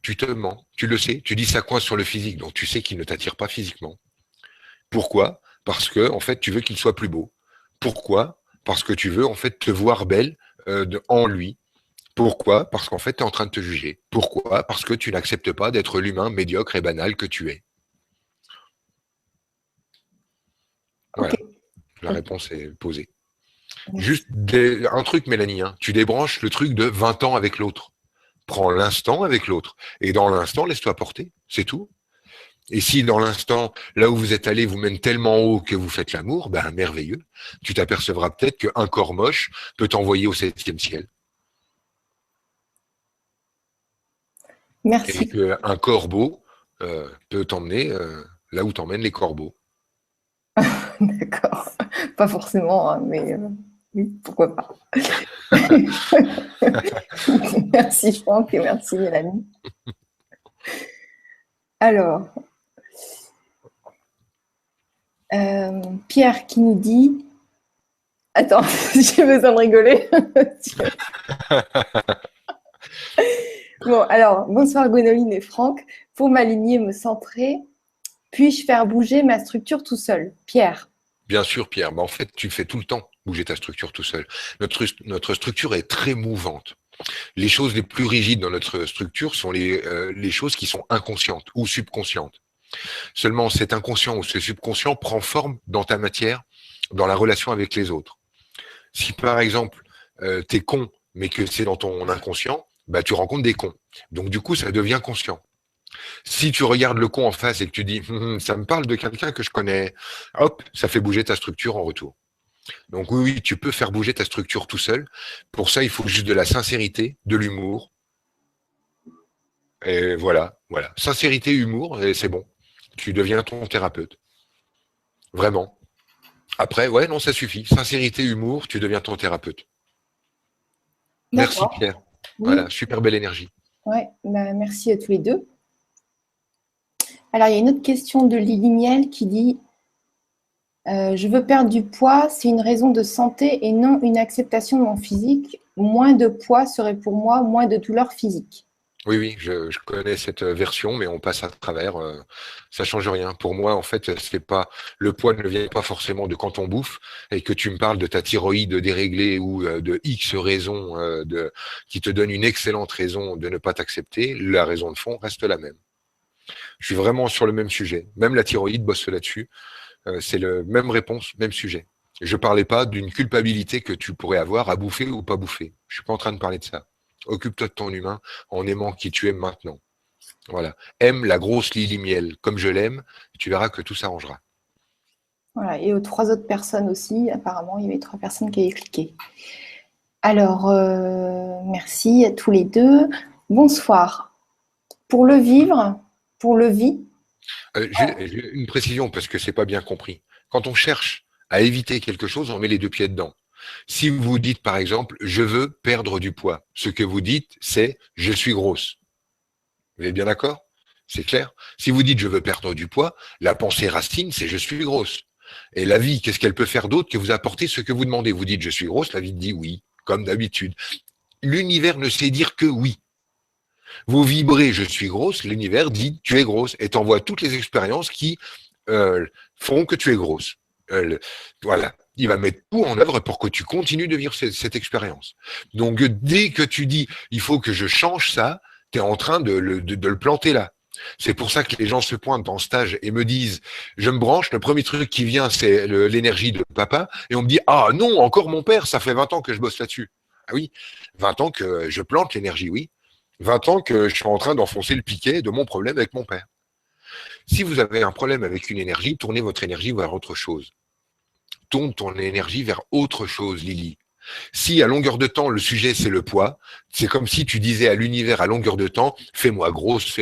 tu te mens, tu le sais, tu dis ça coince sur le physique, donc tu sais qu'il ne t'attire pas physiquement. Pourquoi? Parce que en fait tu veux qu'il soit plus beau. Pourquoi? Parce que tu veux en fait te voir belle en lui. Pourquoi? Parce qu'en fait, tu es en train de te juger. Pourquoi? Parce que tu n'acceptes pas d'être l'humain médiocre et banal que tu es. Voilà, Okay. la réponse est posée. Juste un truc, Mélanie, hein. Tu débranches le truc de 20 ans avec l'autre. Prends l'instant avec l'autre. Et dans l'instant, laisse-toi porter. C'est tout. Et si dans l'instant, là où vous êtes allé, vous mène tellement haut que vous faites l'amour, ben merveilleux. Tu t'apercevras peut-être qu'un corps moche peut t'envoyer au 7e ciel. Et Merci. qu'un corbeau peut t'emmener là où t'emmènent les corbeaux. D'accord. Pas forcément, hein, mais oui, pourquoi pas. Merci Franck et merci Mélanie. Alors, Pierre qui nous dit... Attends, j'ai besoin de rigoler. Bon, alors, bonsoir Gwénoline et Franck. Pour m'aligner, me centrer, puis-je faire bouger ma structure tout seul? Pierre. Bien sûr, Pierre. En fait, tu fais tout le temps bouger ta structure tout seul. Notre structure est très mouvante. Les choses les plus rigides dans notre structure sont les choses qui sont inconscientes ou subconscientes. Seulement, cet inconscient ou ce subconscient prend forme dans ta matière, dans la relation avec les autres. Si par exemple, t'es con, mais que c'est dans ton inconscient, bah tu rencontres des cons. Donc du coup, ça devient conscient. Si tu regardes le con en face et que tu dis ça me parle de quelqu'un que je connais, hop, ça fait bouger ta structure en retour. Donc oui, tu peux faire bouger ta structure tout seul. Pour ça, il faut juste de la sincérité, de l'humour. Et voilà, voilà. Sincérité, humour, et c'est bon. Tu deviens ton thérapeute. Vraiment. Après, ouais, non, ça suffit. Sincérité, humour, tu deviens ton thérapeute. Merci D'accord. Pierre. Oui, Voilà, super belle énergie. ouais, bah, merci à tous les deux. Alors, il y a une autre question de Lily Miel qui dit je veux perdre du poids, c'est une raison de santé et non une acceptation de mon physique. Moins de poids serait pour moi moins de douleur physique. Oui, oui, je connais cette version, mais on passe à travers. Ça change rien. Pour moi, en fait, c'est pas le poids ne vient pas forcément de quand on bouffe et que tu me parles de ta thyroïde déréglée ou de X raison qui te donne une excellente raison de ne pas t'accepter. La raison de fond reste la même. Je suis vraiment sur le même sujet. Même la thyroïde bosse là-dessus. C'est le même réponse, même sujet. Je parlais pas d'une culpabilité que tu pourrais avoir à bouffer ou pas bouffer. Je suis pas en train de parler de ça. Occupe-toi de ton humain en aimant qui tu aimes maintenant. Voilà. Aime la grosse Lily Miel comme je l'aime. Tu verras que tout s'arrangera. Voilà. Et aux trois autres personnes aussi, apparemment, il y avait trois personnes qui avaient cliqué. Alors, merci à tous les deux. Bonsoir. Pour le vivre, pour le vie, J'ai une précision parce que c'est pas bien compris. Quand on cherche à éviter quelque chose, on met les deux pieds dedans. Si vous dites par exemple, je veux perdre du poids, ce que vous dites, c'est je suis grosse. Vous êtes bien d'accord? C'est clair? Si vous dites je veux perdre du poids, la pensée racine, c'est je suis grosse. Et la vie, qu'est-ce qu'elle peut faire d'autre que vous apporter ce que vous demandez? Vous dites je suis grosse, la vie dit oui, comme d'habitude. L'univers ne sait dire que oui. Vous vibrez je suis grosse, l'univers dit tu es grosse et t'envoie toutes les expériences qui font que tu es grosse. Voilà. Il va mettre tout en œuvre pour que tu continues de vivre cette expérience. Donc, dès que tu dis, il faut que je change ça, tu es en train de le planter là. C'est pour ça que les gens se pointent en stage et me disent, je me branche, le premier truc qui vient, c'est l'énergie de papa, et on me dit, ah non, encore mon père, ça fait 20 ans que je bosse là-dessus. Ah oui, 20 ans que je plante l'énergie, oui. 20 ans que je suis en train d'enfoncer le piquet de mon problème avec mon père. Si vous avez un problème avec une énergie, tournez votre énergie vers autre chose. Tourne ton énergie vers autre chose, Lily. Si à longueur de temps, le sujet, c'est le poids, c'est comme si tu disais à l'univers à longueur de temps, fais-moi grosse,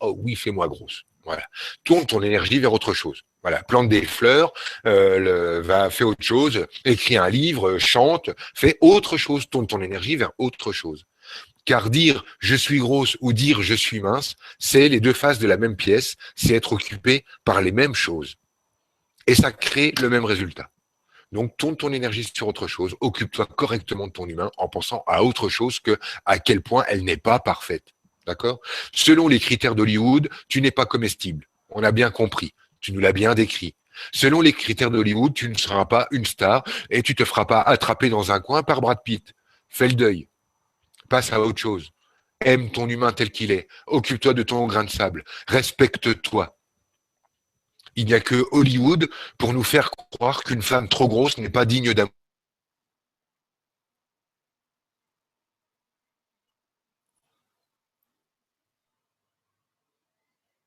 oh oui, fais-moi grosse. Voilà. Tourne ton énergie vers autre chose. Voilà. Plante des fleurs, fais autre chose, écris un livre, chante, fais autre chose, tourne ton énergie vers autre chose. Car dire je suis grosse ou dire je suis mince, c'est les deux faces de la même pièce, c'est être occupé par les mêmes choses. Et ça crée le même résultat. Donc, tourne ton énergie sur autre chose, occupe-toi correctement de ton humain en pensant à autre chose que à quel point elle n'est pas parfaite. D'accord? Selon les critères d'Hollywood, tu n'es pas comestible. On a bien compris. Tu nous l'as bien décrit. Selon les critères d'Hollywood, tu ne seras pas une star et tu te feras pas attraper dans un coin par Brad Pitt. Fais le deuil. Passe à autre chose. Aime ton humain tel qu'il est. Occupe-toi de ton grain de sable. Respecte-toi. Il n'y a que Hollywood pour nous faire croire qu'une femme trop grosse n'est pas digne d'amour.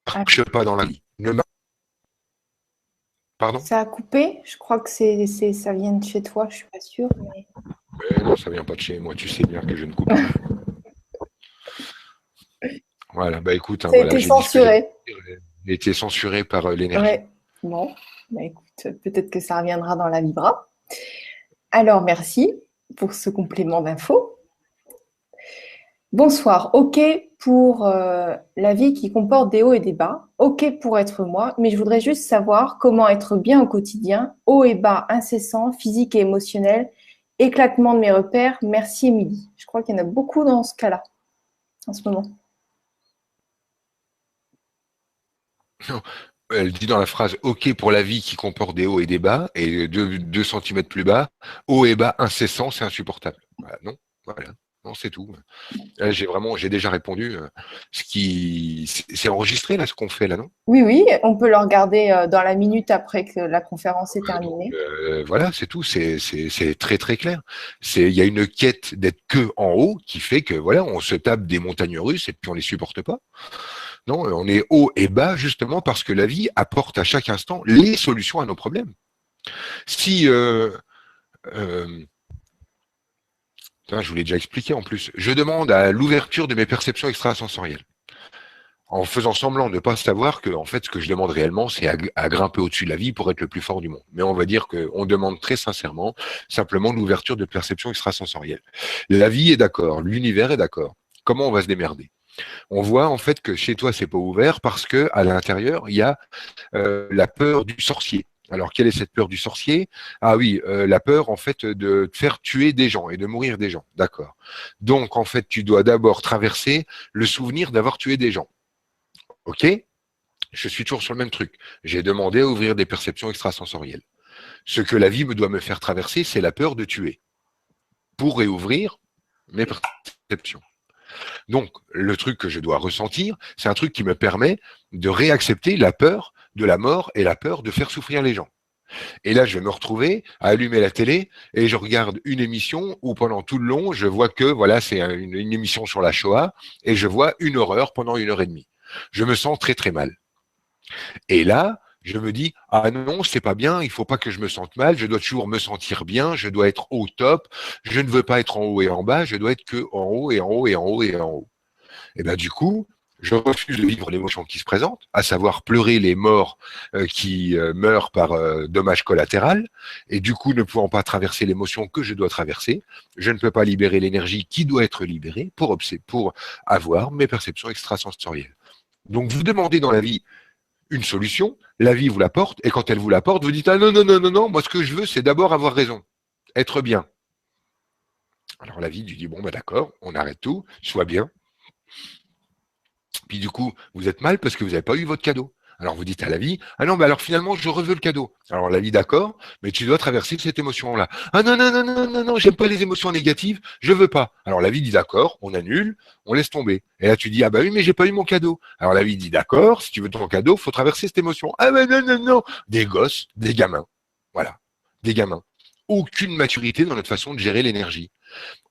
Ne ah, marche pas dans la vie. Pardon? ça a coupé. Je crois que ça vient de chez toi, je suis pas sûre. Mais... Non, ça vient pas de chez moi. Tu sais bien que je ne coupe pas. Voilà, bah écoute, hein, Ça a voilà, été j'ai dit ce que j'avais à censuré. dire. Il a été censuré par l'énergie. Ouais. Bon, bah écoute, peut-être que ça reviendra dans la Vibra. Alors, merci pour ce complément d'info. Bonsoir. OK pour la vie qui comporte des hauts et des bas. OK pour être moi, mais je voudrais juste savoir comment être bien au quotidien, hauts et bas incessants, physiques et émotionnels, éclatement de mes repères. Merci, Émilie. Je crois qu'il y en a beaucoup dans ce cas-là, en ce moment. Non, elle dit dans la phrase OK pour la vie qui comporte des hauts et des bas, et 2 centimètres plus bas, hauts et bas incessants, c'est insupportable. Voilà, non, voilà, non, c'est tout. Là, j'ai déjà répondu. C'est enregistré là ce qu'on fait là, non? Oui, oui, on peut le regarder dans la minute après que la conférence est terminée. Voilà, c'est tout. C'est très très clair. Il y a une quête d'être que en haut qui fait que voilà, on se tape des montagnes russes et puis on les supporte pas. Non, on est haut et bas justement parce que la vie apporte à chaque instant les solutions à nos problèmes. Si euh, je vous l'ai déjà expliqué en plus, je demande à l'ouverture de mes perceptions extrasensorielles, en faisant semblant de ne pas savoir que, en fait, ce que je demande réellement, c'est à grimper au-dessus de la vie pour être le plus fort du monde. Mais on va dire qu'on demande très sincèrement simplement l'ouverture de perceptions extrasensorielles. La vie est d'accord, l'univers est d'accord. Comment on va se démerder? On voit en fait que chez toi c'est pas ouvert parce que à l'intérieur il y a la peur du sorcier. Alors quelle est cette peur du sorcier? Ah oui, la peur en fait de te faire tuer des gens et de mourir des gens. D'accord. Donc en fait tu dois d'abord traverser le souvenir d'avoir tué des gens. Ok? Je suis toujours sur le même truc. J'ai demandé à ouvrir des perceptions extrasensorielles. Ce que la vie me doit me faire traverser, c'est la peur de tuer pour réouvrir mes perceptions. Donc, le truc que je dois ressentir, c'est un truc qui me permet de réaccepter la peur de la mort et la peur de faire souffrir les gens. Et là, je vais me retrouver à allumer la télé et je regarde une émission où pendant tout le long, je vois que voilà, c'est une émission sur la Shoah et je vois une horreur pendant 1 heure et demie. Je me sens très très mal. Et là, je me dis, ah non, c'est pas bien, il faut pas que je me sente mal, je dois toujours me sentir bien, je dois être au top, je ne veux pas être en haut et en bas, je dois être que en haut et en haut et en haut et en haut. Et ben du coup, je refuse de vivre l'émotion qui se présente, à savoir pleurer les morts qui meurent par dommage collatéral, et du coup, ne pouvant pas traverser l'émotion que je dois traverser, je ne peux pas libérer l'énergie qui doit être libérée pour avoir mes perceptions extrasensorielles. Donc, vous demandez dans la vie une solution, la vie vous l'apporte, et quand elle vous l'apporte, vous dites ah non, non, non, non, non, moi ce que je veux, c'est d'abord avoir raison, être bien. Alors la vie lui dit bon bah d'accord, on arrête tout, sois bien. Puis du coup, vous êtes mal parce que vous n'avez pas eu votre cadeau. Alors vous dites à la vie, ah non, mais alors finalement, je reveux le cadeau. Alors la vie, d'accord, mais tu dois traverser cette émotion-là. Ah non, non, non, non, non, non, j'aime pas les émotions négatives, je veux pas. Alors la vie dit d'accord, on annule, on laisse tomber. Et là tu dis, ah bah oui, mais j'ai pas eu mon cadeau. Alors la vie dit d'accord, si tu veux ton cadeau, faut traverser cette émotion. Ah bah non, non, non. Des gosses, des gamins. Voilà. Des gamins. Aucune maturité dans notre façon de gérer l'énergie.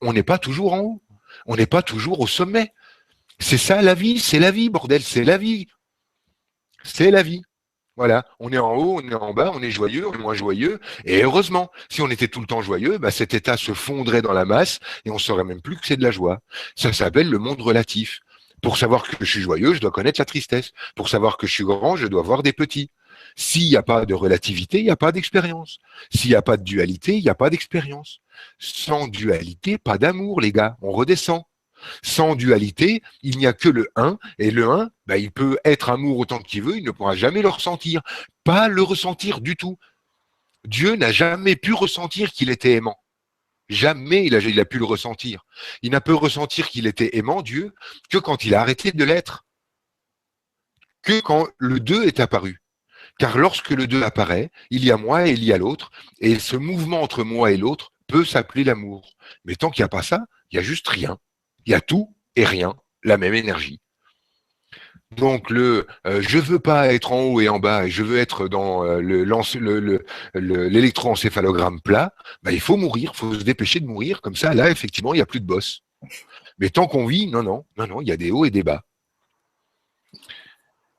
On n'est pas toujours en haut. On n'est pas toujours au sommet. C'est ça la vie, c'est la vie, bordel, c'est la vie. C'est la vie. Voilà, on est en haut, on est en bas, on est joyeux, on est moins joyeux. Et heureusement, si on était tout le temps joyeux, bah cet état se fondrait dans la masse et on saurait même plus que c'est de la joie. Ça s'appelle le monde relatif. Pour savoir que je suis joyeux, je dois connaître la tristesse. Pour savoir que je suis grand, je dois voir des petits. S'il n'y a pas de relativité, il n'y a pas d'expérience. S'il n'y a pas de dualité, il n'y a pas d'expérience. Sans dualité, pas d'amour, les gars. On redescend. Sans dualité, il n'y a que le un, et le un, bah, il peut être amour autant qu'il veut, il ne pourra jamais le ressentir. Pas le ressentir du tout. Dieu n'a jamais pu ressentir qu'il était aimant. Jamais il a pu le ressentir. Il n'a pu ressentir qu'il était aimant, Dieu, que quand il a arrêté de l'être. Que quand le deux est apparu. Car lorsque le deux apparaît, il y a moi et il y a l'autre, et ce mouvement entre moi et l'autre peut s'appeler l'amour. Mais tant qu'il n'y a pas ça, il y a juste rien. Il y a tout et rien, la même énergie. Donc je veux pas être en haut et en bas et je veux être dans l'électroencéphalogramme plat, bah, il faut mourir, il faut se dépêcher de mourir, comme ça là effectivement il n'y a plus de boss. Mais tant qu'on vit, non, non, non, non, il y a des hauts et des bas.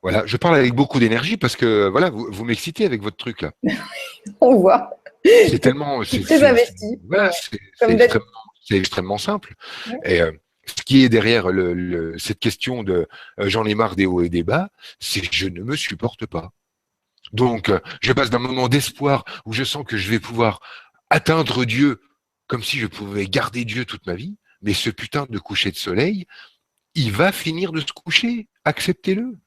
Voilà, je parle avec beaucoup d'énergie parce que voilà, vous m'excitez avec votre truc là. On voit. C'est tellement, C'est très investi. voilà, Comme c'est extrêmement simple. ouais. Et ce qui est derrière cette question de j'en ai marre des hauts et des bas, c'est que je ne me supporte pas. Donc, je passe d'un moment d'espoir où je sens que je vais pouvoir atteindre Dieu comme si je pouvais garder Dieu toute ma vie, mais ce putain de coucher de soleil, il va finir de se coucher. Acceptez-le.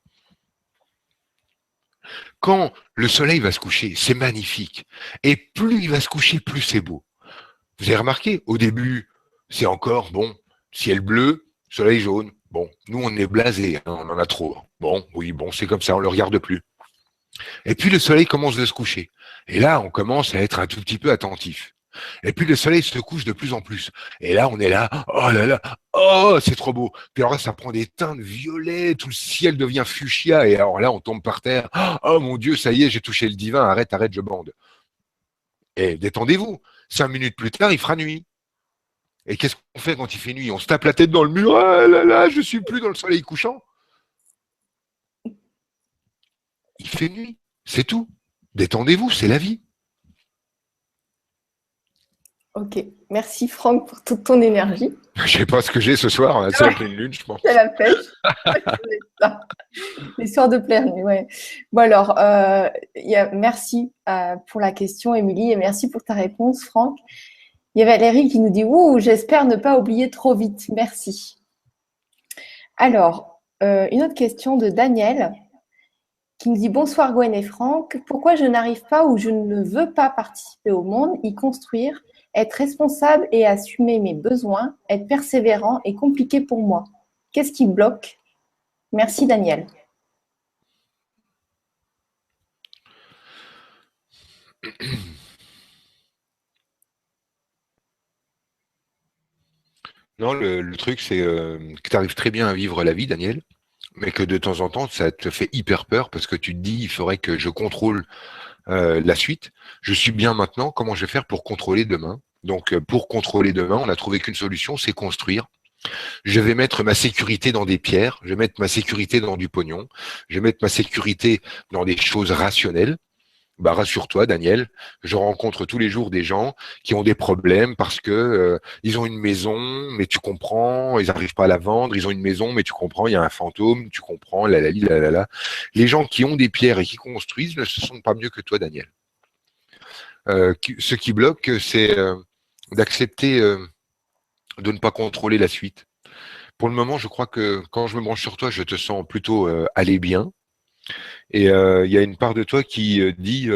Quand le soleil va se coucher, c'est magnifique. Et plus il va se coucher, plus c'est beau. Vous avez remarqué, au début, c'est encore, bon, ciel bleu, soleil jaune. Bon, nous, on est blasés, hein, on en a trop. Bon, oui, bon, c'est comme ça, on le regarde plus. Et puis le soleil commence de se coucher. Et là, on commence à être un tout petit peu attentif. Et puis le soleil se couche de plus en plus. Et là, on est là, oh là là, oh, c'est trop beau. Puis alors là, ça prend des teintes violets, tout le ciel devient fuchsia. Et alors là, on tombe par terre. Oh mon Dieu, ça y est, j'ai touché le divin. Arrête, arrête, je bande. Et détendez-vous. 5 minutes plus tard, il fera nuit. Et qu'est-ce qu'on fait quand il fait nuit? On se tape la tête dans le mur. Ah là là, je suis plus dans le soleil couchant. Il fait nuit. C'est tout. Détendez-vous, c'est la vie. Ok, merci Franck pour toute ton énergie. Je sais pas ce que j'ai ce soir, c'est la pleine lune, je pense. C'est la pêche. Les soirs de pleine lune, ouais. Bon alors, merci pour la question, Émilie, et merci pour ta réponse, Franck. Il y a Valérie qui nous dit « Ouh, j'espère ne pas oublier trop vite. Merci. » Alors, une autre question de Daniel qui nous dit « Bonsoir Gwen et Franck. Pourquoi je n'arrive pas ou je ne veux pas participer au monde, y construire, être responsable et assumer mes besoins, être persévérant est compliqué pour moi. Qu'est-ce qui bloque? Merci Daniel. » Non, le truc, c'est que tu arrives très bien à vivre la vie, Daniel, mais que de temps en temps, ça te fait hyper peur parce que tu te dis, il faudrait que je contrôle la suite. Je suis bien maintenant, comment je vais faire pour contrôler demain? Donc, pour contrôler demain, on n'a trouvé qu'une solution, c'est construire. Je vais mettre ma sécurité dans des pierres, je vais mettre ma sécurité dans du pognon, je vais mettre ma sécurité dans des choses rationnelles. Bah, rassure-toi, Daniel, je rencontre tous les jours des gens qui ont des problèmes parce que ils ont une maison, mais tu comprends, ils n'arrivent pas à la vendre. Ils ont une maison, mais tu comprends, il y a un fantôme, tu comprends, la la li, la la la. Les gens qui ont des pierres et qui construisent ne se sentent pas mieux que toi, Daniel. Ce qui bloque, c'est d'accepter de ne pas contrôler la suite. Pour le moment, je crois que quand je me branche sur toi, je te sens plutôt aller bien. Et il y a une part de toi qui dit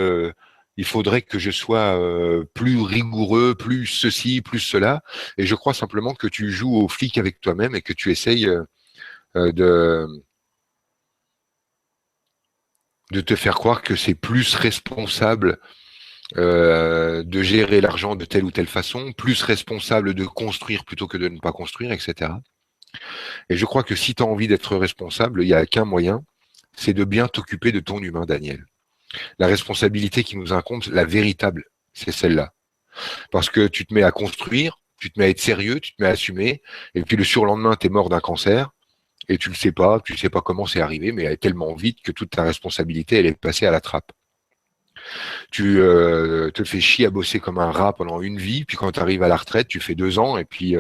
il faudrait que je sois plus rigoureux, plus ceci, plus cela. Et je crois simplement que tu joues au flic avec toi-même et que tu essayes de te faire croire que c'est plus responsable de gérer l'argent de telle ou telle façon, plus responsable de construire plutôt que de ne pas construire, etc. Et je crois que si tu as envie d'être responsable, il n'y a qu'un moyen, c'est de bien t'occuper de ton humain, Daniel. La responsabilité qui nous incombe, la véritable, c'est celle-là. Parce que tu te mets à construire, tu te mets à être sérieux, tu te mets à assumer, et puis le surlendemain, tu es mort d'un cancer, et tu sais pas comment c'est arrivé, mais elle est tellement vite que toute ta responsabilité, elle est passée à la trappe. Tu te fais chier à bosser comme un rat pendant une vie, puis quand tu arrives à la retraite, tu fais 2 ans, et puis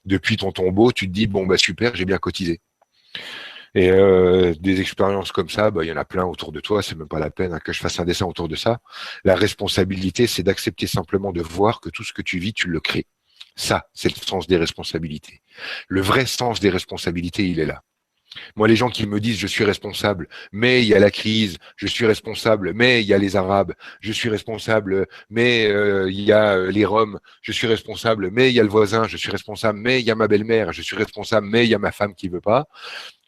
depuis ton tombeau, tu te dis, bon, bah super, j'ai bien cotisé. Et des expériences comme ça, bah, il y en a plein autour de toi, c'est même pas la peine que je fasse un dessin autour de ça. La responsabilité, c'est d'accepter simplement de voir que tout ce que tu vis, tu le crées. Ça, c'est le sens des responsabilités. Le vrai sens des responsabilités, il est là. Moi, les gens qui me disent je suis responsable, mais il y a la crise, je suis responsable, mais il y a les Arabes, je suis responsable, mais il y a les Roms, je suis responsable, mais il y a le voisin, je suis responsable, mais il y a ma belle-mère, je suis responsable, mais il y a ma femme qui veut pas.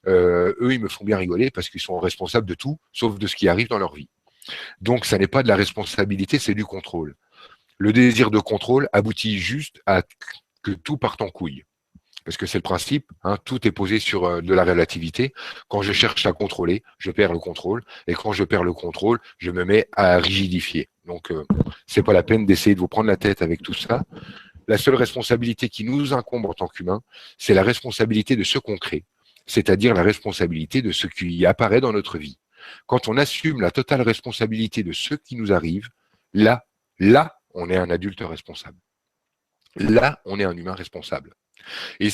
Eux, ils me font bien rigoler parce qu'ils sont responsables de tout, sauf de ce qui arrive dans leur vie. Donc, ça n'est pas de la responsabilité, c'est du contrôle. Le désir de contrôle aboutit juste à que tout parte en couille. Parce que c'est le principe, hein, tout est posé sur de la relativité. Quand je cherche à contrôler, je perds le contrôle. Et quand je perds le contrôle, je me mets à rigidifier. Donc, c'est pas la peine d'essayer de vous prendre la tête avec tout ça. La seule responsabilité qui nous incombe en tant qu'humains, c'est la responsabilité de ce qu'on crée, c'est-à-dire la responsabilité de ce qui apparaît dans notre vie. Quand on assume la totale responsabilité de ce qui nous arrive, là, on est un adulte responsable. Là, on est un humain responsable. Et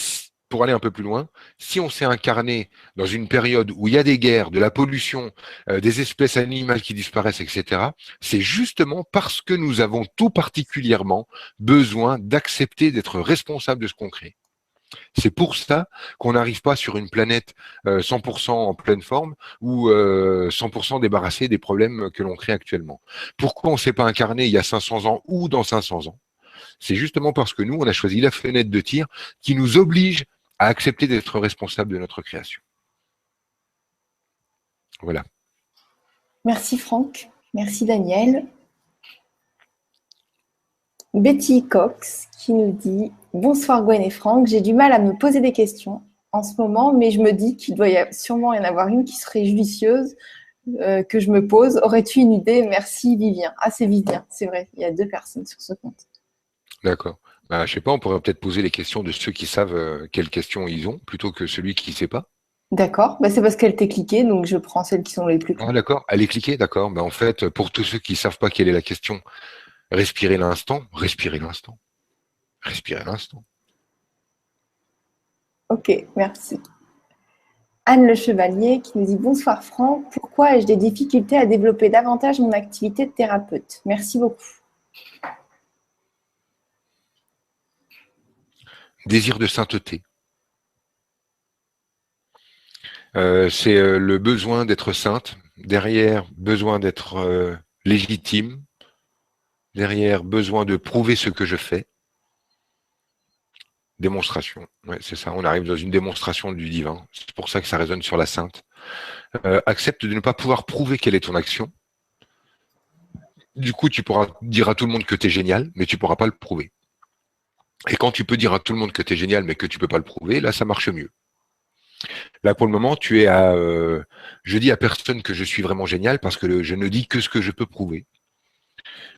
pour aller un peu plus loin, si on s'est incarné dans une période où il y a des guerres, de la pollution, des espèces animales qui disparaissent, etc., c'est justement parce que nous avons tout particulièrement besoin d'accepter d'être responsables de ce qu'on crée. C'est pour ça qu'on n'arrive pas sur une planète 100% en pleine forme ou 100% débarrassé des problèmes que l'on crée actuellement. Pourquoi on ne s'est pas incarné il y a 500 ans ou dans 500 ans? C'est justement parce que nous, on a choisi la fenêtre de tir qui nous oblige à accepter d'être responsable de notre création. Voilà. Merci Franck, merci Daniel. Betty Cox qui nous dit « Bonsoir Gwen et Franck, j'ai du mal à me poser des questions en ce moment, mais je me dis qu'il doit sûrement y en avoir une qui serait judicieuse que je me pose. Aurais-tu une idée? Merci Vivien. » Ah, c'est Vivien, c'est vrai, il y a 2 personnes sur ce compte. D'accord. Je sais pas, on pourrait peut-être poser les questions de ceux qui savent quelles questions ils ont, plutôt que celui qui ne sait pas. D'accord, c'est parce qu'elle t'est cliquée, donc je prends celles qui sont les plus Ah, d'accord, allez cliquer, d'accord. En fait, pour tous ceux qui ne savent pas quelle est la question, respirez l'instant, respirez l'instant, respirez l'instant. Ok, merci. Anne Le Chevalier qui nous dit « Bonsoir Franck, pourquoi ai-je des difficultés à développer davantage mon activité de thérapeute? Merci beaucoup. » Désir de sainteté. C'est le besoin d'être sainte, derrière besoin d'être légitime, derrière besoin de prouver ce que je fais. Démonstration, ouais, c'est ça, on arrive dans une démonstration du divin, c'est pour ça que ça résonne sur la sainte. Accepte de ne pas pouvoir prouver quelle est ton action. Du coup, tu pourras dire à tout le monde que tu es génial, mais tu ne pourras pas le prouver. Et quand tu peux dire à tout le monde que tu es génial, mais que tu ne peux pas le prouver, là, ça marche mieux. Là, pour le moment, tu es à... je dis à personne que je suis vraiment génial parce que je ne dis que ce que je peux prouver.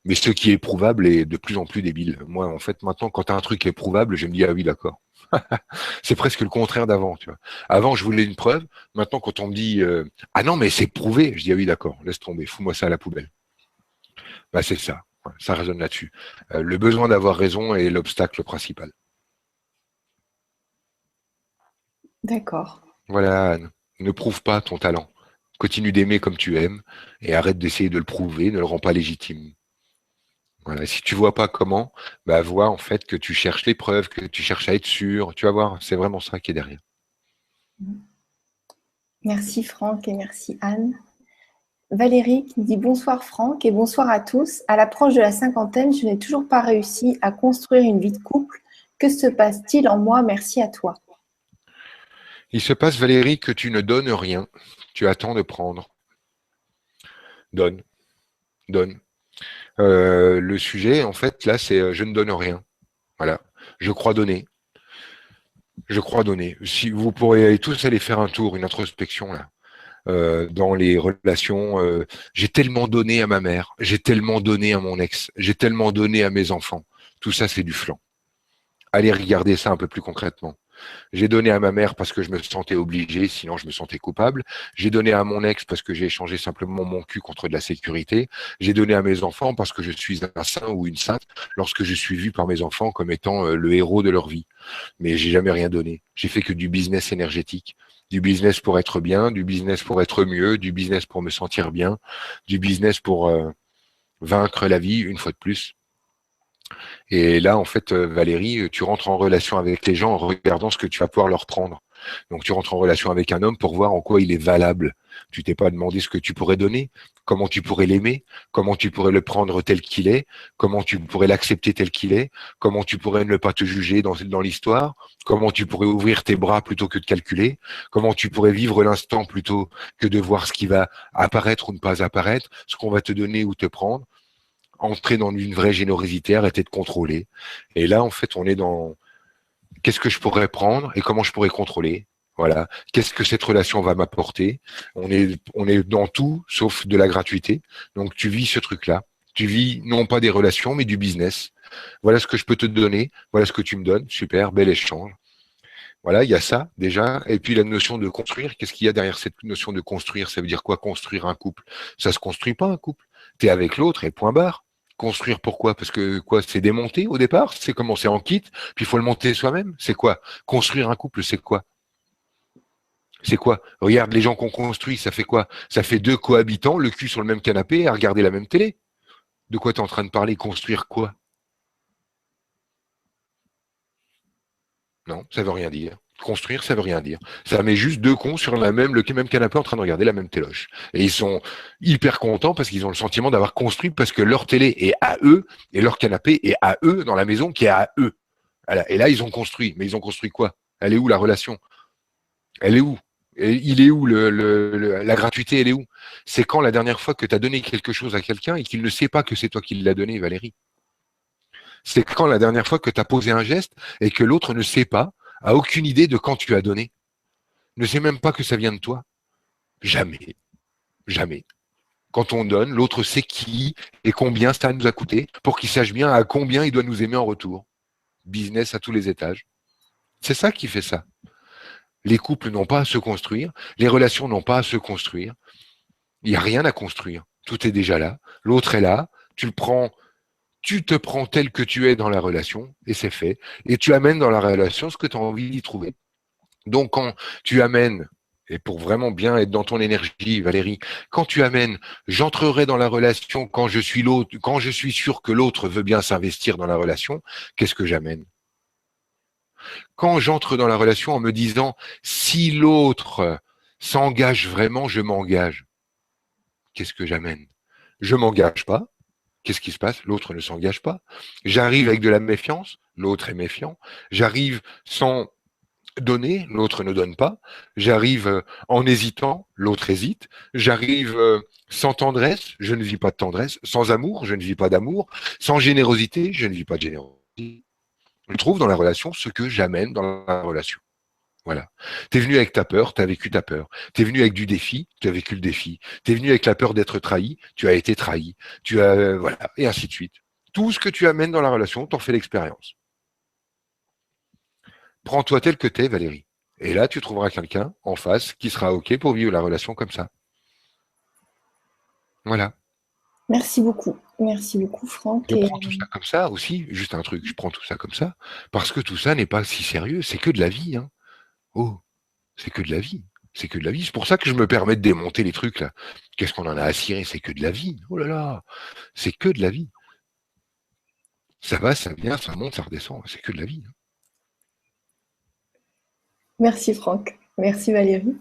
Mais ce qui est prouvable est de plus en plus débile. Moi, en fait, maintenant, quand un truc est prouvable, je me dis, ah oui, d'accord. C'est presque le contraire d'avant, tu vois. Avant, je voulais une preuve. Maintenant, quand on me dit, ah non, mais c'est prouvé, je dis, ah oui, d'accord, laisse tomber, fous-moi ça à la poubelle. C'est ça. Ça résonne là-dessus. Le besoin d'avoir raison est l'obstacle principal. D'accord. Voilà, Anne. Ne prouve pas ton talent. Continue d'aimer comme tu aimes et arrête d'essayer de le prouver, ne le rends pas légitime. Voilà. Si tu vois pas comment, vois en fait que tu cherches les preuves, que tu cherches à être sûr. Tu vas voir, c'est vraiment ça qui est derrière. Merci Franck et merci Anne. Valérie qui dit « Bonsoir Franck et bonsoir à tous. À l'approche de la cinquantaine, je n'ai toujours pas réussi à construire une vie de couple. Que se passe-t-il en moi? Merci à toi. » Il se passe, Valérie, que tu ne donnes rien. Tu attends de prendre. Donne. Donne. Le sujet, en fait, là, c'est je ne donne rien. Voilà. Je crois donner. Je crois donner. Si vous pourrez tous aller faire un tour, une introspection, là. Dans les relations, j'ai tellement donné à ma mère, j'ai tellement donné à mon ex, j'ai tellement donné à mes enfants. Tout ça, c'est du flanc. Allez regarder ça un peu plus concrètement. J'ai donné à ma mère parce que je me sentais obligé, sinon je me sentais coupable. J'ai donné à mon ex parce que j'ai échangé simplement mon cul contre de la sécurité. J'ai donné à mes enfants parce que je suis un saint ou une sainte lorsque je suis vu par mes enfants comme étant le héros de leur vie. Mais j'ai jamais rien donné. J'ai fait que du business énergétique. Du business pour être bien, du business pour être mieux, du business pour me sentir bien, du business pour vaincre la vie une fois de plus. Et là, en fait, Valérie, tu rentres en relation avec les gens en regardant ce que tu vas pouvoir leur prendre. Donc, tu rentres en relation avec un homme pour voir en quoi il est valable. Tu t'es pas demandé ce que tu pourrais donner, comment tu pourrais l'aimer, comment tu pourrais le prendre tel qu'il est, comment tu pourrais l'accepter tel qu'il est, comment tu pourrais ne pas te juger dans l'histoire, comment tu pourrais ouvrir tes bras plutôt que de calculer, comment tu pourrais vivre l'instant plutôt que de voir ce qui va apparaître ou ne pas apparaître, ce qu'on va te donner ou te prendre. Entrer dans une vraie générosité, arrêter de contrôler. Et là, en fait, on est dans qu'est-ce que je pourrais prendre et comment je pourrais contrôler. Voilà. Qu'est-ce que cette relation va m'apporter? On est dans tout sauf de la gratuité. Donc, tu vis ce truc-là. Tu vis non pas des relations, mais du business. Voilà ce que je peux te donner. Voilà ce que tu me donnes. Super, bel échange. Voilà, il y a ça déjà. Et puis la notion de construire. Qu'est-ce qu'il y a derrière cette notion de construire? Ça veut dire quoi construire un couple? Ça se construit pas un couple. Tu es avec l'autre et point barre. Construire pourquoi? Parce que quoi, c'est démonter au départ, c'est commencer en kit, puis il faut le monter soi-même. C'est quoi? Construire un couple, c'est quoi? C'est quoi? Regarde les gens qu'on construit, ça fait quoi? Ça fait deux cohabitants, le cul sur le même canapé, à regarder la même télé. De quoi tu es en train de parler? Construire quoi? Non, ça veut rien dire. Construire, ça veut rien dire. Ça met juste deux cons sur le même canapé en train de regarder la même téloche. Et ils sont hyper contents parce qu'ils ont le sentiment d'avoir construit parce que leur télé est à eux et leur canapé est à eux dans la maison qui est à eux. Voilà. Et là, ils ont construit. Mais ils ont construit quoi? Elle est où la relation? Elle est où? Et il est où la gratuité? Elle est où? C'est quand la dernière fois que tu as donné quelque chose à quelqu'un et qu'il ne sait pas que c'est toi qui l'as donné, Valérie? C'est quand la dernière fois que tu as posé un geste et que l'autre ne sait pas, a aucune idée de quand tu as donné, ne sait même pas que ça vient de toi? Jamais, jamais. Quand on donne, l'autre sait qui et combien ça nous a coûté pour qu'il sache bien à combien il doit nous aimer en retour. Business à tous les étages. C'est ça qui fait ça. Les couples n'ont pas à se construire, les relations n'ont pas à se construire. Il n'y a rien à construire. Tout est déjà là. L'autre est là. Tu te prends tel que tu es dans la relation et c'est fait. Et tu amènes dans la relation ce que tu as envie d'y trouver. Donc, quand tu amènes, et pour vraiment bien être dans ton énergie, Valérie, quand tu amènes, j'entrerai dans la relation quand je suis sûr que l'autre veut bien s'investir dans la relation, qu'est-ce que j'amène? Quand j'entre dans la relation en me disant, si l'autre s'engage vraiment, je m'engage, qu'est-ce que j'amène? Je m'engage pas. Qu'est-ce qui se passe? L'autre ne s'engage pas. J'arrive avec de la méfiance, l'autre est méfiant. J'arrive sans donner, l'autre ne donne pas. J'arrive en hésitant, l'autre hésite. J'arrive sans tendresse, je ne vis pas de tendresse. Sans amour, je ne vis pas d'amour. Sans générosité, je ne vis pas de générosité. Je trouve dans la relation ce que j'amène dans la relation. Voilà. T'es venu avec ta peur, t'as vécu ta peur. T'es venu avec du défi, tu as vécu le défi. T'es venu avec la peur d'être trahi, tu as été trahi. Tu as voilà, et ainsi de suite. Tout ce que tu amènes dans la relation, t'en fais l'expérience. Prends-toi tel que t'es, Valérie. Et là, tu trouveras quelqu'un en face qui sera OK pour vivre la relation comme ça. Voilà. Merci beaucoup. Merci beaucoup, Franck. Je prends tout ça comme ça aussi, juste un truc, je prends tout ça comme ça, parce que tout ça n'est pas si sérieux, c'est que de la vie. Hein. Oh, c'est que de la vie. C'est que de la vie. C'est pour ça que je me permets de démonter les trucs là. Qu'est-ce qu'on en a à cirer? C'est que de la vie. Oh là là, c'est que de la vie. Ça va, ça vient, ça monte, ça redescend. C'est que de la vie. Merci, Franck. Merci, Valérie.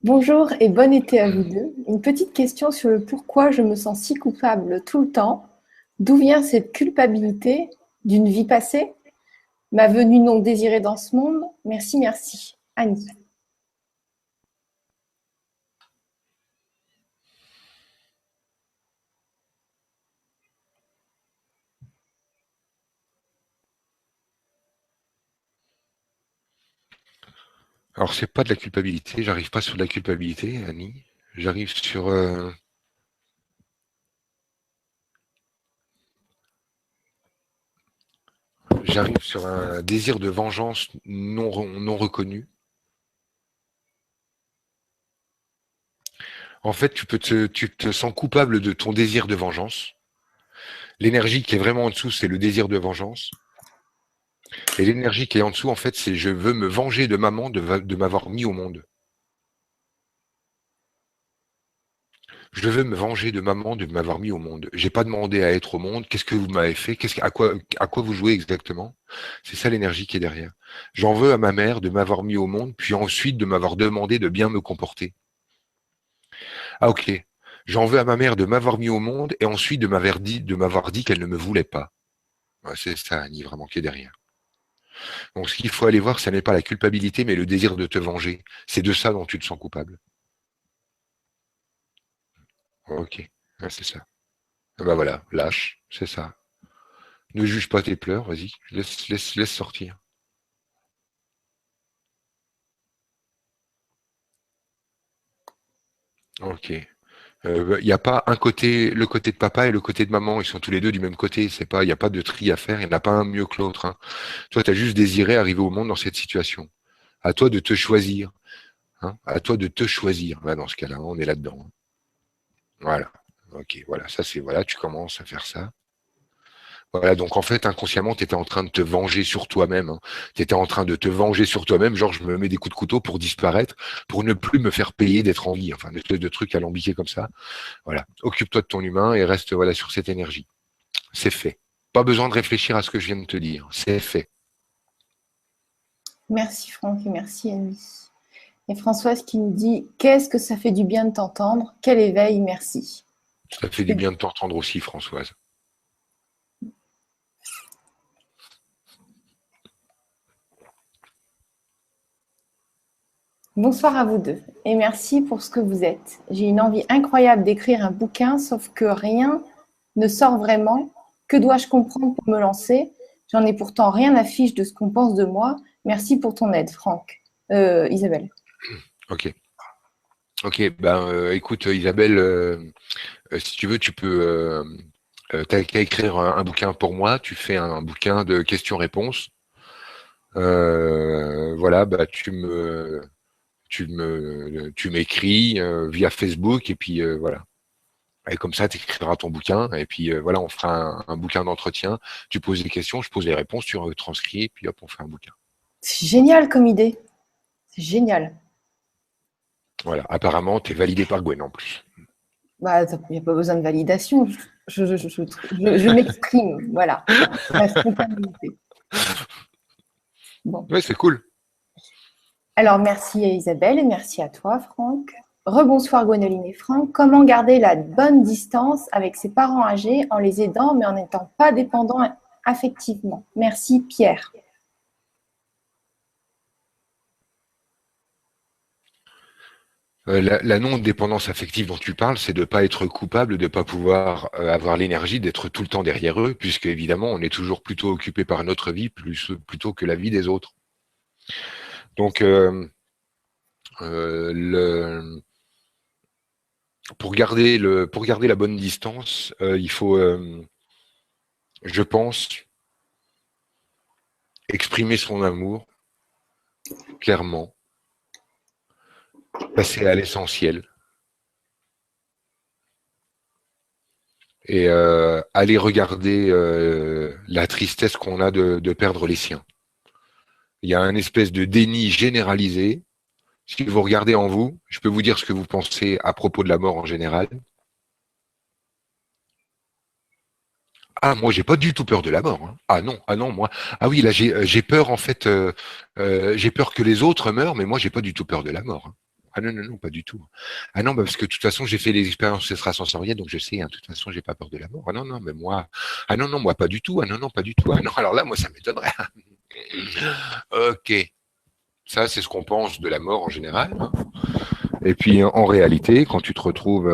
Bonjour et bon été à vous deux. Une petite question sur le pourquoi je me sens si coupable tout le temps. D'où vient cette culpabilité d'une vie passée? Ma venue non désirée dans ce monde? Merci, merci. Annie. Alors, c'est pas de la culpabilité. J'arrive pas sur de la culpabilité, Annie. J'arrive sur. J'arrive sur un désir de vengeance non reconnu. En fait, tu te sens coupable de ton désir de vengeance. L'énergie qui est vraiment en dessous, c'est le désir de vengeance. Et l'énergie qui est en dessous, en fait, c'est je veux me venger de maman de m'avoir mis au monde. Je veux me venger de maman de m'avoir mis au monde. J'ai pas demandé à être au monde. Qu'est-ce que vous m'avez fait? À quoi vous jouez exactement? C'est ça l'énergie qui est derrière. J'en veux à ma mère de m'avoir mis au monde, puis ensuite de m'avoir demandé de bien me comporter. Ah ok. J'en veux à ma mère de m'avoir mis au monde et ensuite de m'avoir dit qu'elle ne me voulait pas. Ouais, c'est ça, Annie, vraiment qui est derrière. Donc ce qu'il faut aller voir, ce n'est pas la culpabilité, mais le désir de te venger. C'est de ça dont tu te sens coupable. Ok, ouais, c'est ça. Ah bah voilà, lâche, c'est ça. Ne juge pas tes pleurs, vas-y, laisse sortir. Ok. Il n'y a pas un côté, le côté de papa et le côté de maman, ils sont tous les deux du même côté. C'est pas, il n'y a pas de tri à faire, il n'y en a pas un mieux que l'autre. Hein. Toi, tu as juste désiré arriver au monde dans cette situation. À toi de te choisir. Hein. À toi de te choisir. Là, dans ce cas-là, on est là-dedans. Hein. Voilà. Ok, voilà, ça c'est, voilà, tu commences à faire ça. Voilà, donc en fait, inconsciemment, tu étais en train de te venger sur toi-même. Hein. Tu étais en train de te venger sur toi-même, genre je me mets des coups de couteau pour disparaître, pour ne plus me faire payer d'être en vie. Enfin, une espèce de truc alambiqué comme ça. Voilà, occupe-toi de ton humain et reste voilà sur cette énergie. C'est fait. Pas besoin de réfléchir à ce que je viens de te dire. C'est fait. Merci Franck et merci Annie. Et Françoise qui nous dit « Qu'est-ce que ça fait du bien de t'entendre? Quel éveil, merci. » Ça fait du bien de t'entendre aussi, Françoise. Bonsoir à vous deux et merci pour ce que vous êtes. J'ai une envie incroyable d'écrire un bouquin, sauf que rien ne sort vraiment. Que dois-je comprendre pour me lancer? J'en ai pourtant rien à fiche de ce qu'on pense de moi. Merci pour ton aide, Franck. Isabelle. Ok. Ok, ben écoute, Isabelle, si tu veux, tu peux. T'as qu'à écrire un bouquin pour moi. Tu fais un bouquin de questions-réponses. Voilà, bah tu m'écris via Facebook et puis voilà. Et comme ça, tu écriras ton bouquin et puis voilà, on fera un bouquin d'entretien. Tu poses des questions, je pose les réponses, tu retranscris et puis hop, on fait un bouquin. C'est génial comme idée. C'est génial. Voilà. Apparemment, tu es validé par Gwen en plus. Bah, il n'y a pas besoin de validation. Je m'exprime. Voilà. La spontanéité. Bon. Ouais, c'est cool. Alors, merci à Isabelle et merci à toi, Franck. Rebonsoir Gwénoline et Franck. Comment garder la bonne distance avec ses parents âgés en les aidant mais en n'étant pas dépendant affectivement? Merci Pierre. La non-dépendance affective dont tu parles, c'est de ne pas être coupable, de ne pas pouvoir avoir l'énergie d'être tout le temps derrière eux, puisque évidemment, on est toujours plutôt occupé par notre vie plutôt que la vie des autres. Donc, pour garder la bonne distance, il faut, je pense, exprimer son amour clairement, passer à l'essentiel et aller regarder la tristesse qu'on a de perdre les siens. Il y a un espèce de déni généralisé. Si vous regardez en vous, je peux vous dire ce que vous pensez à propos de la mort en général. Ah, moi, j'ai pas du tout peur de la mort. Hein. Ah non, moi. Ah oui, là, j'ai peur en fait. J'ai peur que les autres meurent, mais moi, j'ai pas du tout peur de la mort. Hein. Ah non, non, non, pas du tout. Ah non, bah, parce que de toute façon, j'ai fait les expériences extrasensorielles, donc je sais. Hein, de toute façon, j'ai pas peur de la mort. Ah non, non, mais moi. Ah non, non, moi, pas du tout. Ah non, non, pas du tout. Ah non, alors là, moi, ça m'étonnerait. Ok. Ça, c'est ce qu'on pense de la mort en général. Hein. Et puis, en réalité, quand tu te retrouves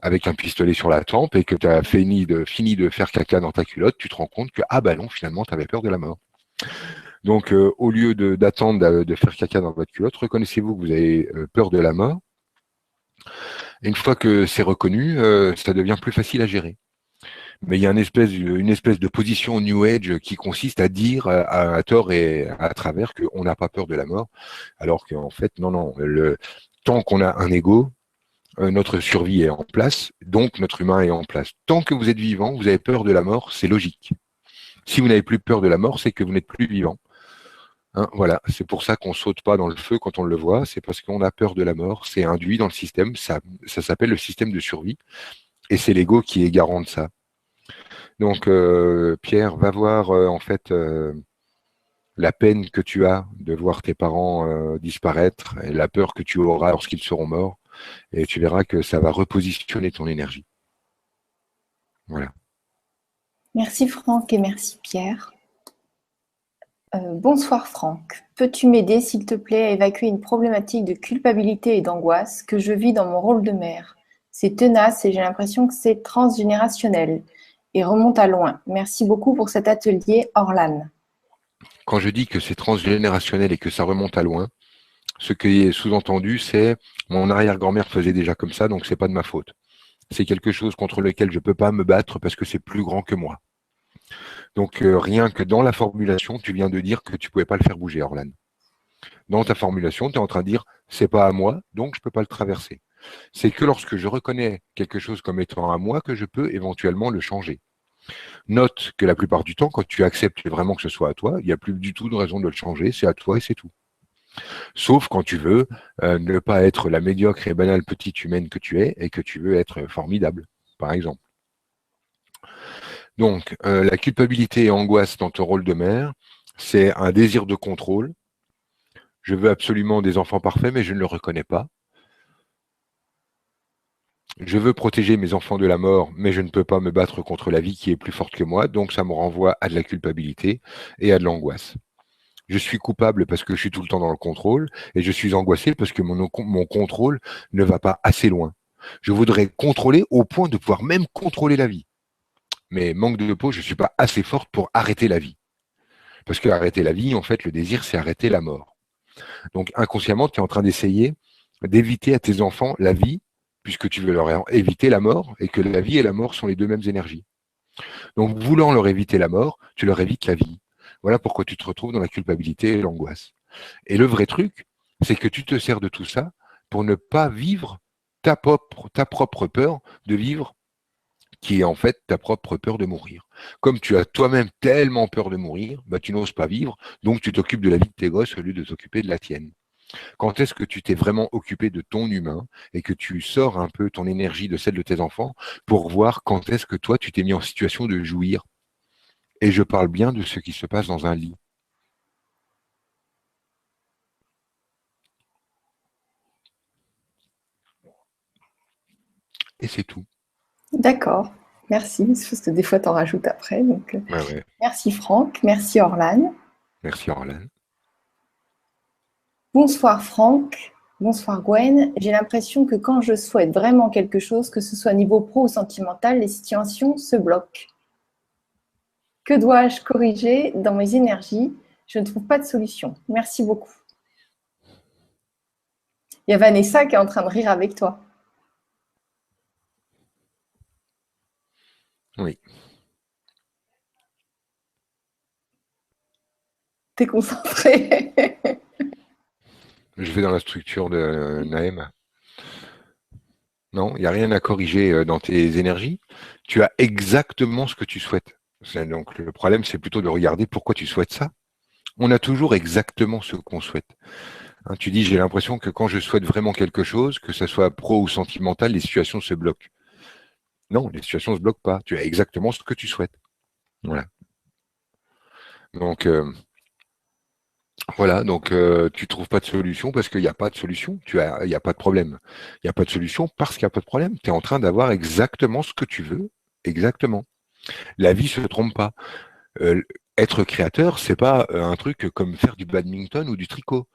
avec un pistolet sur la tempe et que tu as fini de faire caca dans ta culotte, tu te rends compte que, ah bah non, finalement, tu avais peur de la mort. Donc, au lieu d'attendre de faire caca dans votre culotte, reconnaissez-vous que vous avez peur de la mort. Et une fois que c'est reconnu, ça devient plus facile à gérer. Mais il y a une espèce de position New Age qui consiste à dire à tort et à travers qu'on n'a pas peur de la mort, alors qu'en fait, non, non. Tant qu'on a un ego, notre survie est en place, donc notre humain est en place. Tant que vous êtes vivant, vous avez peur de la mort, c'est logique. Si vous n'avez plus peur de la mort, c'est que vous n'êtes plus vivant. Hein, voilà, c'est pour ça qu'on saute pas dans le feu quand on le voit, c'est parce qu'on a peur de la mort, c'est induit dans le système, ça s'appelle le système de survie, et c'est l'ego qui est garant de ça. Donc Pierre, va voir en fait la peine que tu as de voir tes parents disparaître, et la peur que tu auras lorsqu'ils seront morts, et tu verras que ça va repositionner ton énergie. Voilà. Merci Franck et merci Pierre. Bonsoir Franck. Peux-tu m'aider s'il te plaît à évacuer une problématique de culpabilité et d'angoisse que je vis dans mon rôle de mère? C'est tenace et j'ai l'impression que c'est transgénérationnel et remonte à loin. Merci beaucoup pour cet atelier, Orlan. Quand je dis que c'est transgénérationnel et que ça remonte à loin, ce qui est sous-entendu, c'est mon arrière-grand-mère faisait déjà comme ça, donc c'est pas de ma faute. C'est quelque chose contre lequel je peux pas me battre parce que c'est plus grand que moi. Donc rien que dans la formulation, tu viens de dire que tu pouvais pas le faire bouger, Orlan. Dans ta formulation, tu es en train de dire c'est pas à moi, donc je peux pas le traverser. C'est que lorsque je reconnais quelque chose comme étant à moi que je peux éventuellement le changer. Note que la plupart du temps, quand tu acceptes vraiment que ce soit à toi, il n'y a plus du tout de raison de le changer, c'est à toi et c'est tout. Sauf quand tu veux ne pas être la médiocre et banale petite humaine que tu es et que tu veux être formidable, par exemple. Donc, la culpabilité et angoisse dans ton rôle de mère, c'est un désir de contrôle. Je veux absolument des enfants parfaits, mais je ne le reconnais pas. Je veux protéger mes enfants de la mort, mais je ne peux pas me battre contre la vie qui est plus forte que moi, donc ça me renvoie à de la culpabilité et à de l'angoisse. Je suis coupable parce que je suis tout le temps dans le contrôle, et je suis angoissé parce que mon contrôle ne va pas assez loin. Je voudrais contrôler au point de pouvoir même contrôler la vie. Mais manque de peau, je ne suis pas assez forte pour arrêter la vie. Parce que arrêter la vie, en fait, le désir, c'est arrêter la mort. Donc inconsciemment, tu es en train d'essayer d'éviter à tes enfants la vie, puisque tu veux leur éviter la mort, et que la vie et la mort sont les deux mêmes énergies. Donc voulant leur éviter la mort, tu leur évites la vie. Voilà pourquoi tu te retrouves dans la culpabilité et l'angoisse. Et le vrai truc, c'est que tu te sers de tout ça pour ne pas vivre ta propre peur de vivre, qui est en fait ta propre peur de mourir. Comme tu as toi-même tellement peur de mourir, bah, tu n'oses pas vivre, donc tu t'occupes de la vie de tes gosses au lieu de t'occuper de la tienne. Quand est-ce que tu t'es vraiment occupé de ton humain et que tu sors un peu ton énergie de celle de tes enfants pour voir quand est-ce que toi tu t'es mis en situation de jouir? Et je parle bien de ce qui se passe dans un lit. Et c'est tout. D'accord. Merci, parce que des fois, tu en rajoutes après. Donc, Ouais, ouais. merci Franck, merci Orlane. Merci Orlan. Bonsoir Franck, bonsoir Gwen. J'ai l'impression que quand je souhaite vraiment quelque chose, que ce soit niveau pro ou sentimental, les situations se bloquent. Que dois-je corriger dans mes énergies? Je ne trouve pas de solution. Merci beaucoup. Il y a Vanessa qui est en train de rire avec toi. Oui. T'es concentré. Je vais dans la structure de Naëm. Non, il n'y a rien à corriger dans tes énergies. Tu as exactement ce que tu souhaites. Donc le problème, c'est plutôt de regarder pourquoi tu souhaites ça. On a toujours exactement ce qu'on souhaite. Hein, tu dis, j'ai l'impression que quand je souhaite vraiment quelque chose, que ce soit pro ou sentimental, les situations se bloquent. Non, les situations ne se bloquent pas. Tu as exactement ce que tu souhaites. Voilà. Donc, voilà, donc tu trouves pas de solution parce qu'il n'y a pas de solution. Il n'y a pas de problème. Il n'y a pas de solution parce qu'il n'y a pas de problème. Tu es en train d'avoir exactement ce que tu veux. Exactement. La vie se trompe pas. Euh, Être créateur, c'est pas un truc comme faire du badminton ou du tricot.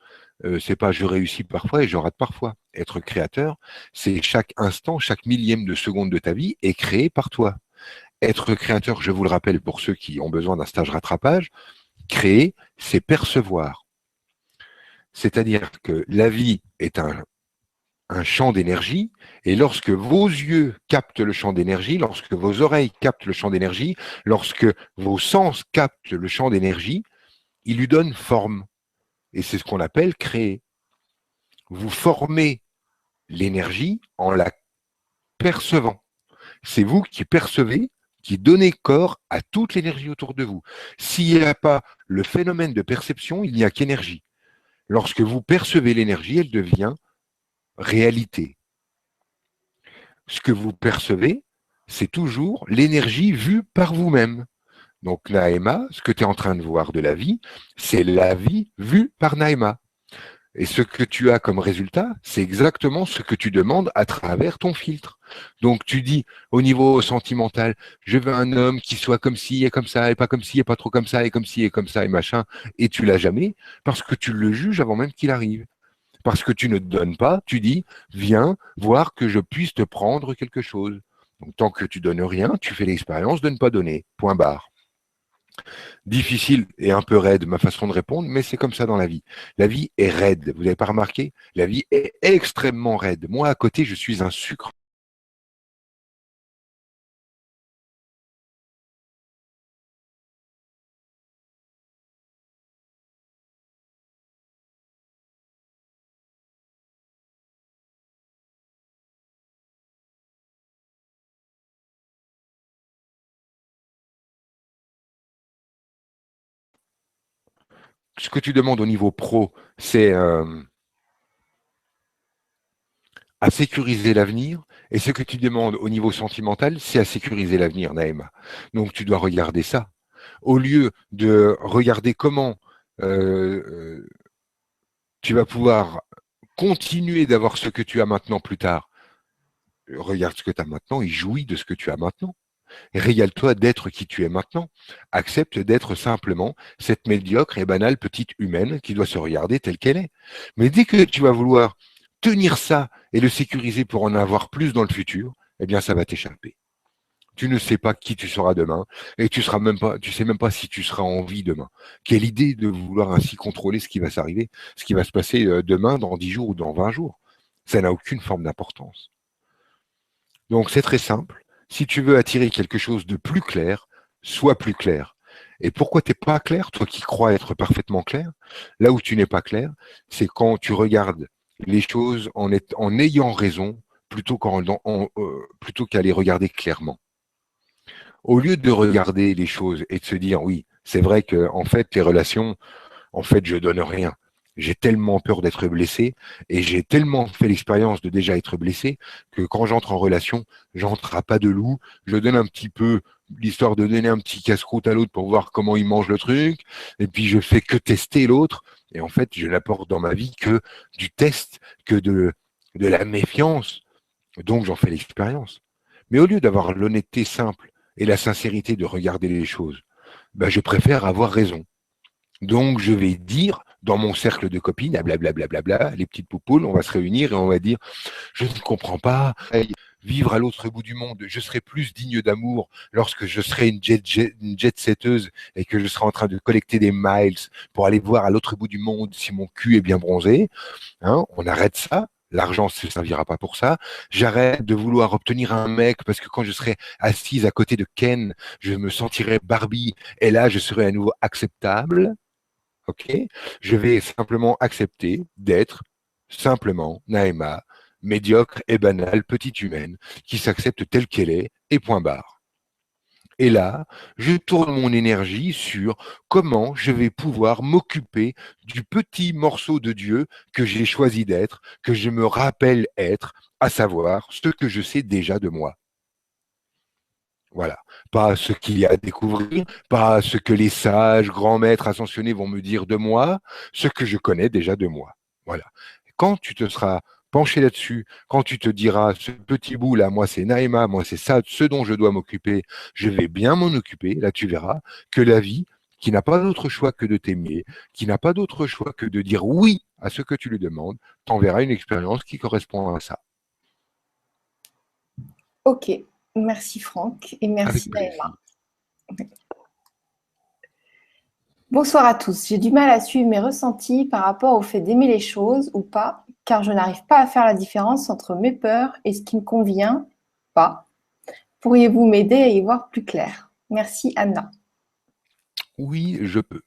C'est pas je réussis parfois et je rate parfois. Être créateur, c'est chaque instant, chaque millième de seconde de ta vie est créé par toi. Être créateur, je vous le rappelle pour ceux qui ont besoin d'un stage rattrapage, créer, c'est percevoir. C'est-à-dire que la vie est un champ d'énergie, et lorsque vos yeux captent le champ d'énergie, lorsque vos oreilles captent le champ d'énergie, lorsque vos sens captent le champ d'énergie, il lui donne forme. Et c'est ce qu'on appelle créer. Vous formez l'énergie en la percevant. C'est vous qui percevez, qui donnez corps à toute l'énergie autour de vous. S'il n'y a pas le phénomène de perception, il n'y a qu'énergie. Lorsque vous percevez l'énergie, elle devient réalité. Ce que vous percevez, c'est toujours l'énergie vue par vous-même. Donc Naïma, ce que tu es en train de voir de la vie, c'est la vie vue par Naïma. Et ce que tu as comme résultat, c'est exactement ce que tu demandes à travers ton filtre. Donc tu dis au niveau sentimental, je veux un homme qui soit comme ci et comme ça, et pas comme ci et pas trop comme ça, et comme ci et comme ça, et machin, et tu l'as jamais, parce que tu le juges avant même qu'il arrive. Parce que tu ne donnes pas, tu dis, viens voir que je puisse te prendre quelque chose. Donc tant que tu donnes rien, tu fais l'expérience de ne pas donner. Point barre. Difficile et un peu raide ma façon de répondre, mais c'est comme ça dans la vie. La vie est raide. Vous n'avez pas remarqué? La vie est extrêmement raide. Moi, à côté, je suis un sucre. ce que tu demandes au niveau pro, c'est à sécuriser l'avenir, et ce que tu demandes au niveau sentimental, c'est à sécuriser l'avenir, Naïma. Donc tu dois regarder ça. Au lieu de regarder comment tu vas pouvoir continuer d'avoir ce que tu as maintenant plus tard, regarde ce que tu as maintenant et jouis de ce que tu as maintenant. Régale-toi d'être qui tu es maintenant. Accepte d'être simplement cette médiocre et banale petite humaine qui doit se regarder telle qu'elle est. Mais dès que tu vas vouloir tenir ça et le sécuriser pour en avoir plus dans le futur, eh bien, ça va t'échapper. Tu ne sais pas qui tu seras demain et tu sais même pas si tu seras en vie demain. Quelle idée de vouloir ainsi contrôler ce qui va s'arriver, ce qui va se passer demain, dans 10 jours ou dans 20 jours. Ça n'a aucune forme d'importance. Donc c'est très simple. Si tu veux attirer quelque chose de plus clair, sois plus clair. Et pourquoi tu n'es pas clair, toi qui crois être parfaitement clair, là où tu n'es pas clair, c'est quand tu regardes les choses en ayant raison plutôt qu'à les regarder clairement. Au lieu de regarder les choses et de se dire oui, c'est vrai que en fait les relations, en fait je donne rien. J'ai tellement peur d'être blessé et j'ai tellement fait l'expérience de déjà être blessé que quand j'entre en relation, j'entre à pas de loup, je donne un petit peu l'histoire de donner un petit casse-croûte à l'autre pour voir comment il mange le truc, et puis je fais que tester l'autre, et en fait je n'apporte dans ma vie que du test, que de la méfiance, donc j'en fais l'expérience. Mais au lieu d'avoir l'honnêteté simple et la sincérité de regarder les choses, ben, je préfère avoir raison. Donc, je vais dire, dans mon cercle de copines, blablabla, les petites poupoules, on va se réunir et on va dire, je ne comprends pas, vivre à l'autre bout du monde, je serai plus digne d'amour lorsque je serai une jet-setteuse et que je serai en train de collecter des miles pour aller voir à l'autre bout du monde si mon cul est bien bronzé. Hein, on arrête ça. L'argent ne servira pas pour ça. J'arrête de vouloir obtenir un mec parce que quand je serai assise à côté de Ken, je me sentirai Barbie et là, je serai à nouveau acceptable. Ok, je vais simplement accepter d'être simplement Naïma, médiocre et banale petite humaine qui s'accepte telle qu'elle est et point barre. Et là, je tourne mon énergie sur comment je vais pouvoir m'occuper du petit morceau de Dieu que j'ai choisi d'être, que je me rappelle être, à savoir ce que je sais déjà de moi. Voilà. Pas ce qu'il y a à découvrir, pas ce que les sages, grands maîtres ascensionnés vont me dire de moi, ce que je connais déjà de moi. Voilà. Quand tu te seras penché là-dessus, quand tu te diras, ce petit bout là, moi c'est Naïma, moi c'est ça, ce dont je dois m'occuper, je vais bien m'en occuper, là tu verras que la vie, qui n'a pas d'autre choix que de t'aimer, qui n'a pas d'autre choix que de dire oui à ce que tu lui demandes, t'enverra une expérience qui correspond à ça. Ok, merci Franck et Avec merci plaisir. Naïma. Bonsoir à tous. J'ai du mal à suivre mes ressentis par rapport au fait d'aimer les choses ou pas, car je n'arrive pas à faire la différence entre mes peurs et ce qui me convient pas. Pourriez-vous m'aider à y voir plus clair? Merci Anna. Oui, je peux.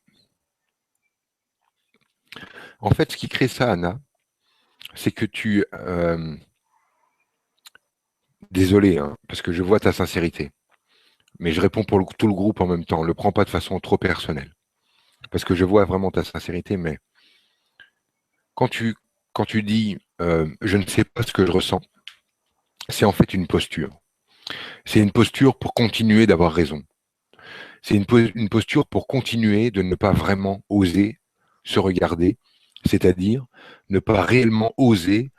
En fait, ce qui crée ça, Anna, c'est que désolé, hein, parce que je vois ta sincérité, mais je réponds pour tout le groupe en même temps. Le prends pas de façon trop personnelle, parce que je vois vraiment ta sincérité, mais quand tu, quand tu dis je ne sais pas ce que je ressens, c'est en fait une posture. C'est une posture pour continuer d'avoir raison. C'est une posture pour continuer de ne pas vraiment oser se regarder, c'est-à-dire ne pas réellement oser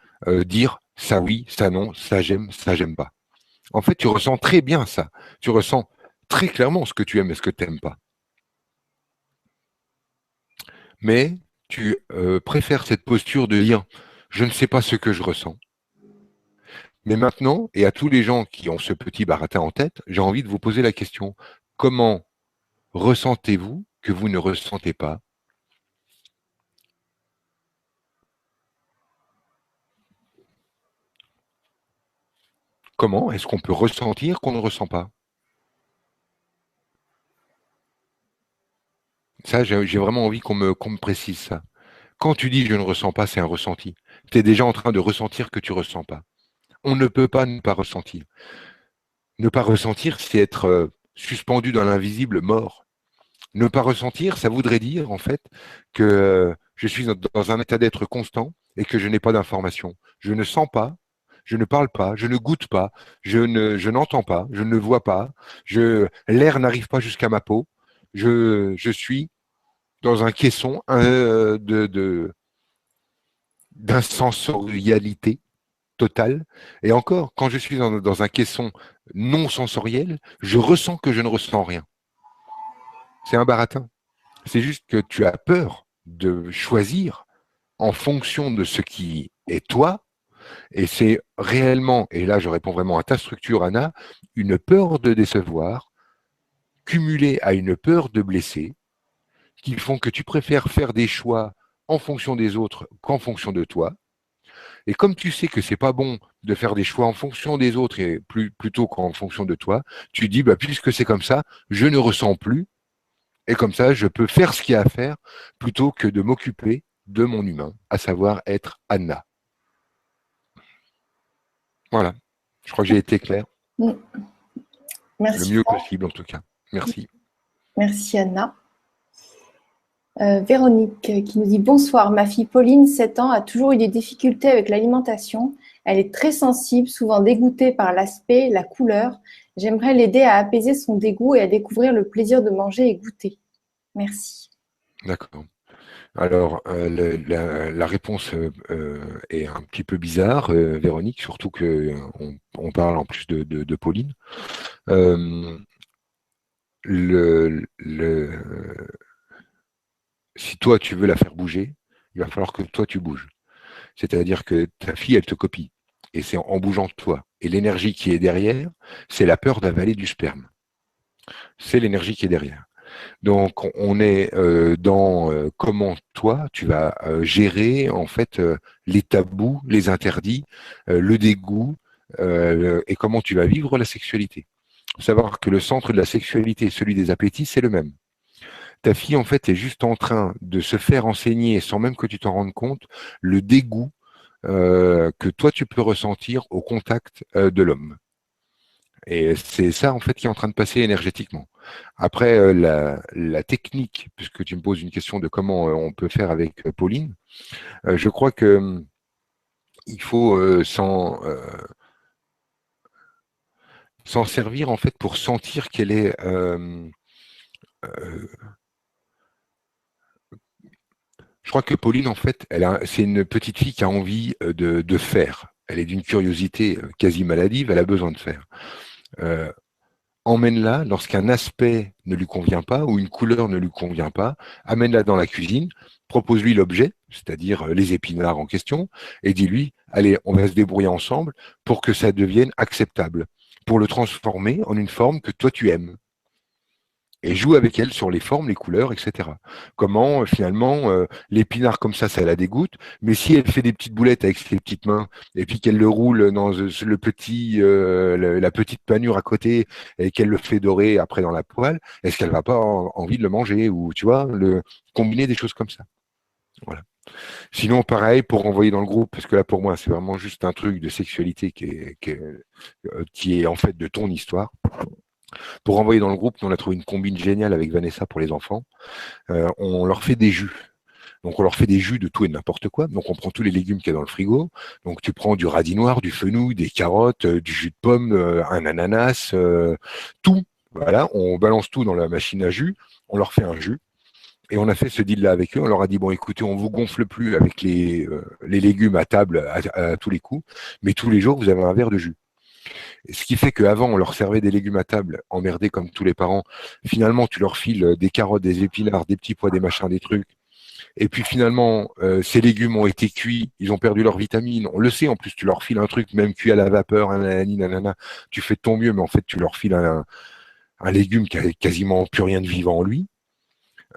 dire ça oui, ça non, ça j'aime pas. En fait, tu ressens très bien ça. Tu ressens très clairement ce que tu aimes et ce que tu n'aimes pas. Mais tu préfères cette posture de dire je ne sais pas ce que je ressens. Mais maintenant, et à tous les gens qui ont ce petit baratin en tête, j'ai envie de vous poser la question, comment ressentez-vous que vous ne ressentez pas? Comment est-ce qu'on peut ressentir qu'on ne ressent pas? Ça, j'ai vraiment envie qu'on me précise ça. Quand tu dis je ne ressens pas, c'est un ressenti. Tu es déjà en train de ressentir que tu ne ressens pas. On ne peut pas ne pas ressentir. Ne pas ressentir, c'est être suspendu dans l'invisible, mort. Ne pas ressentir, ça voudrait dire en fait que je suis dans un état d'être constant et que je n'ai pas d'information. Je ne sens pas, je ne parle pas, je ne goûte pas, je n'entends pas, je ne vois pas, l'air n'arrive pas jusqu'à ma peau. Je suis dans un caisson d'insensorialité totale. Et encore, quand je suis dans un caisson non sensoriel, je ressens que je ne ressens rien. C'est un baratin. C'est juste que tu as peur de choisir en fonction de ce qui est toi. Et c'est réellement, et là je réponds vraiment à ta structure, Anna, une peur de décevoir, cumulée à une peur de blesser, qui font que tu préfères faire des choix en fonction des autres qu'en fonction de toi. Et comme tu sais que c'est pas bon de faire des choix en fonction des autres et plutôt qu'en fonction de toi, tu dis, bah, puisque c'est comme ça, je ne ressens plus. Et comme ça, je peux faire ce qu'il y a à faire plutôt que de m'occuper de mon humain, à savoir être Anna. Voilà. Je crois que j'ai été clair. Le Merci. mieux possible, en tout cas. Merci. Merci, Anna. Véronique qui nous dit bonsoir. Ma fille Pauline, 7 ans, a toujours eu des difficultés avec l'alimentation. Elle est très sensible, souvent dégoûtée par l'aspect, la couleur. J'aimerais l'aider à apaiser son dégoût et à découvrir le plaisir de manger et goûter. Merci. D'accord. Alors, la réponse est un petit peu bizarre, Véronique, surtout qu'on parle en plus de Pauline. Si toi, tu veux la faire bouger, il va falloir que toi, tu bouges. C'est-à-dire que ta fille, elle te copie. Et c'est en bougeant toi. Et l'énergie qui est derrière, c'est la peur d'avaler du sperme. C'est l'énergie qui est derrière. Donc, on est dans comment toi, tu vas gérer en fait les tabous, les interdits, le dégoût et comment tu vas vivre la sexualité. Il faut savoir que le centre de la sexualité et celui des appétits, c'est le même. Ta fille, en fait, est juste en train de se faire enseigner, sans même que tu t'en rendes compte, le dégoût que toi, tu peux ressentir au contact de l'homme. Et c'est ça, en fait, qui est en train de passer énergétiquement. Après, la technique, puisque tu me poses une question de comment on peut faire avec Pauline, je crois que il faut s'en servir, en fait, pour sentir qu'elle est... je crois que Pauline, en fait, c'est une petite fille qui a envie de faire. Elle est d'une curiosité quasi maladive, elle a besoin de faire. Emmène-la lorsqu'un aspect ne lui convient pas ou une couleur ne lui convient pas, amène-la dans la cuisine, propose-lui l'objet, c'est-à-dire les épinards en question, et dis-lui, allez, on va se débrouiller ensemble pour que ça devienne acceptable, pour le transformer en une forme que toi tu aimes. Et joue avec elle sur les formes, les couleurs, etc. Comment finalement l'épinard comme ça la dégoûte, mais si elle fait des petites boulettes avec ses petites mains et puis qu'elle le roule dans la petite panure à côté et qu'elle le fait dorer après dans la poêle, est-ce qu'elle va pas envie de le manger ou tu vois combiner des choses comme ça. Voilà. Sinon pareil pour envoyer dans le groupe parce que là pour moi c'est vraiment juste un truc de sexualité qui est en fait de ton histoire. Pour envoyer dans le groupe, on a trouvé une combine géniale avec Vanessa pour les enfants. On leur fait des jus. Donc, on leur fait des jus de tout et de n'importe quoi. Donc, on prend tous les légumes qu'il y a dans le frigo. Donc, tu prends du radis noir, du fenouil, des carottes, du jus de pomme, un ananas, tout. Voilà, on balance tout dans la machine à jus. On leur fait un jus. Et on a fait ce deal-là avec eux. On leur a dit, bon, écoutez, on vous gonfle plus avec les légumes à table à tous les coups. Mais tous les jours, vous avez un verre de jus. Ce qui fait qu'avant, on leur servait des légumes à table, emmerdés comme tous les parents. Finalement, tu leur files des carottes, des épinards, des petits pois, des machins, des trucs. Et puis finalement, ces légumes ont été cuits, ils ont perdu leurs vitamines. On le sait, en plus, tu leur files un truc, même cuit à la vapeur, nanani, nanana. Tu fais de ton mieux, mais en fait, tu leur files un légume qui a quasiment plus rien de vivant en lui.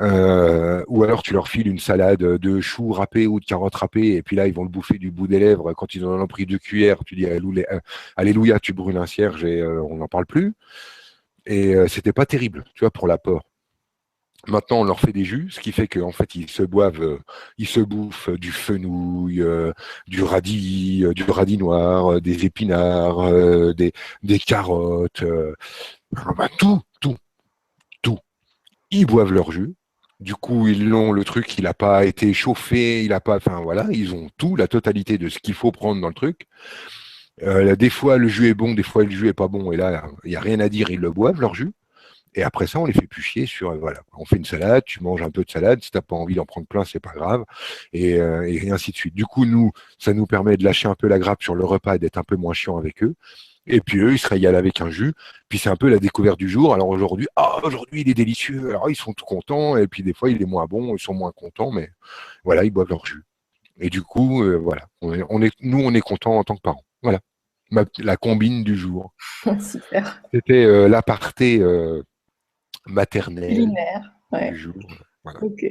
Ou alors tu leur files une salade de choux râpés ou de carottes râpées, et puis là ils vont le bouffer du bout des lèvres. Quand ils en ont pris 2 cuillères, tu dis alléluia, tu brûles un cierge et on n'en parle plus. Et c'était pas terrible, tu vois, pour l'apport. Maintenant, on leur fait des jus, ce qui fait qu'en fait, ils se bouffent du fenouil, du radis noir, des épinards, des carottes, tout, tout, tout. ils boivent leur jus. Du coup, ils ont le truc, il n'a pas été chauffé, il a pas, enfin voilà, ils ont tout, la totalité de ce qu'il faut prendre dans le truc. Des fois, le jus est bon, des fois, le jus est pas bon, et là, il n'y a rien à dire, ils le boivent, leur jus. Et après ça, on les fait plus chier sur, voilà, on fait une salade, tu manges un peu de salade, si t'as pas envie d'en prendre plein, c'est pas grave, et ainsi de suite. Du coup, nous, ça nous permet de lâcher un peu la grappe sur le repas et d'être un peu moins chiant avec eux. Et puis eux, ils se régalent avec un jus. Puis c'est un peu la découverte du jour. Alors aujourd'hui, aujourd'hui il est délicieux. Alors ils sont tout contents. Et puis des fois, il est moins bon, ils sont moins contents, mais voilà, ils boivent leur jus. Et du coup, voilà, nous, on est contents en tant que parents. Voilà, la combine du jour. Super. C'était l'aparté maternelle Culinaire. du Ouais. jour. Voilà, Ok.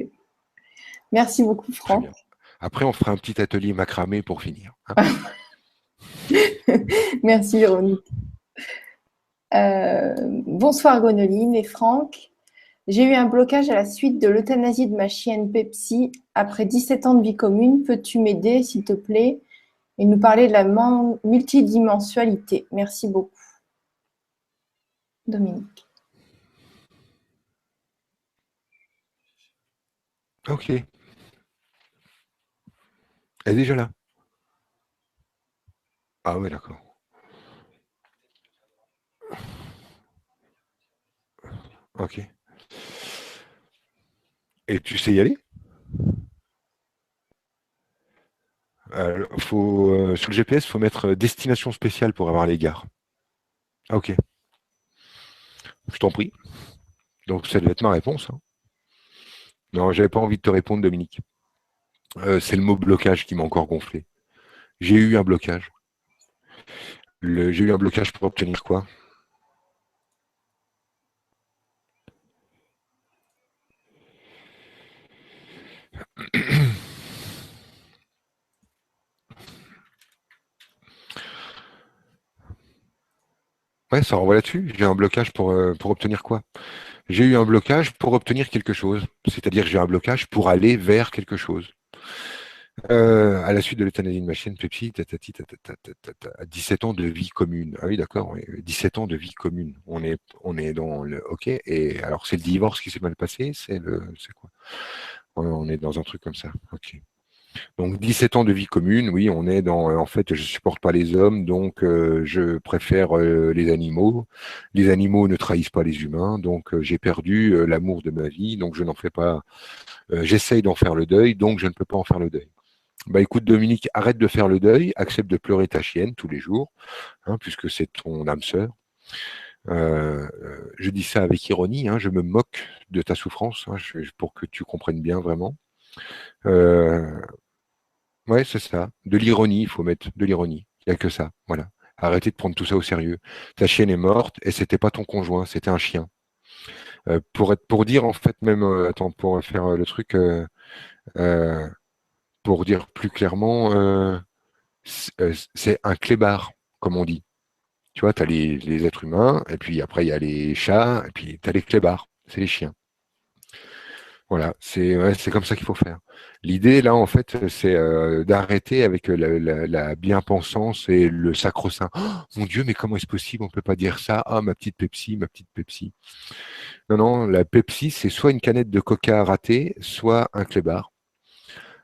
Merci beaucoup, très Franck. bien. Après, on fera un petit atelier macramé pour finir, hein. Merci, Véronique. Bonsoir, Gonoline et Franck. J'ai eu un blocage à la suite de l'euthanasie de ma chienne Pepsi après 17 ans de vie commune. Peux-tu m'aider, s'il te plaît, et nous parler de la multidimensualité? Merci beaucoup. Dominique. Ok, elle est déjà là. Ah ouais, d'accord. Ok. Et tu sais y aller? Sur le GPS, il faut mettre destination spéciale pour avoir les gares. Ah, ok, je t'en prie. Donc ça devait être ma réponse, hein. Non, j'avais pas envie de te répondre, Dominique. C'est le mot blocage qui m'a encore gonflé. J'ai eu un blocage. J'ai eu un blocage pour obtenir quoi? Ouais, ça renvoie là-dessus. J'ai eu un blocage pour obtenir quoi? J'ai eu un blocage pour obtenir quelque chose. C'est-à-dire que j'ai eu un blocage pour aller vers quelque chose. À la suite de l'euthanasie de ma chienne Pepsi, à 17 ans de vie commune. Ah oui, d'accord, oui, 17 ans de vie commune. On est dans le. Ok. Et alors, c'est le divorce qui s'est mal passé? C'est quoi? On est dans un truc comme ça. Ok. Donc 17 ans de vie commune, oui, on est dans, en fait, je supporte pas les hommes, donc je préfère les animaux. Les animaux ne trahissent pas les humains, donc j'ai perdu l'amour de ma vie, donc je n'en fais pas. J'essaye d'en faire le deuil, donc je ne peux pas en faire le deuil. Bah écoute Dominique, arrête de faire le deuil, accepte de pleurer ta chienne tous les jours, hein, puisque c'est ton âme sœur. Je dis ça avec ironie, hein, je me moque de ta souffrance, hein, pour que tu comprennes bien vraiment. Euh, Ouais, c'est ça. De l'ironie, il faut mettre de l'ironie. Il n'y a que ça. Voilà. Arrêtez de prendre tout ça au sérieux. Ta chienne est morte et c'était pas ton conjoint, c'était un chien. Pour dire en fait même, attends, pour faire le truc, euh, pour dire plus clairement, c'est un clébard, comme on dit. Tu vois, tu as les êtres humains, et puis après il y a les chats, et puis tu as les clébards, c'est les chiens. Voilà, c'est comme ça qu'il faut faire. L'idée, là, en fait, c'est d'arrêter avec la bien-pensance et le sacro-saint. Oh, mon Dieu, mais comment est-ce possible? On peut pas dire ça. Ah, ma petite Pepsi, ma petite Pepsi. Non, non, la Pepsi, c'est soit une canette de coca ratée, soit un clébard.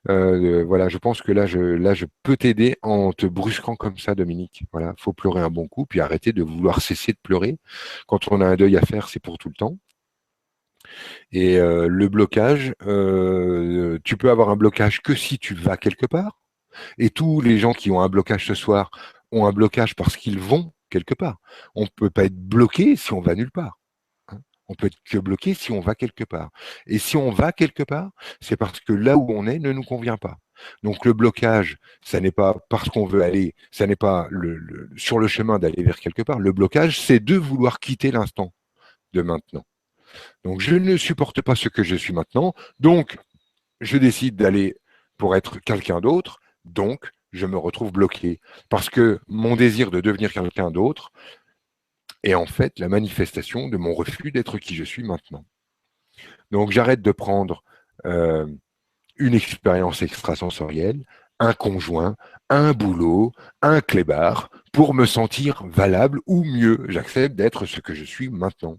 Voilà, je pense que là, je peux t'aider en te brusquant comme ça, Dominique. Voilà, faut pleurer un bon coup, puis arrêter de vouloir cesser de pleurer. Quand on a un deuil à faire, c'est pour tout le temps. Et le blocage, tu peux avoir un blocage que si tu vas quelque part. Et tous les gens qui ont un blocage ce soir ont un blocage parce qu'ils vont quelque part. On ne peut pas être bloqué si on va nulle part, hein. On peut être que bloqué si on va quelque part. Et si on va quelque part, c'est parce que là où on est ne nous convient pas. Donc le blocage, ça n'est pas parce qu'on veut aller, ça n'est pas sur le chemin d'aller vers quelque part. Le blocage, c'est de vouloir quitter l'instant de maintenant. Donc je ne supporte pas ce que je suis maintenant, donc je décide d'aller pour être quelqu'un d'autre, donc je me retrouve bloqué. Parce que mon désir de devenir quelqu'un d'autre est en fait la manifestation de mon refus d'être qui je suis maintenant. Donc j'arrête de prendre euh, une expérience extrasensorielle, un conjoint, un boulot, un clébard, pour me sentir valable ou mieux. J'accepte d'être ce que je suis maintenant.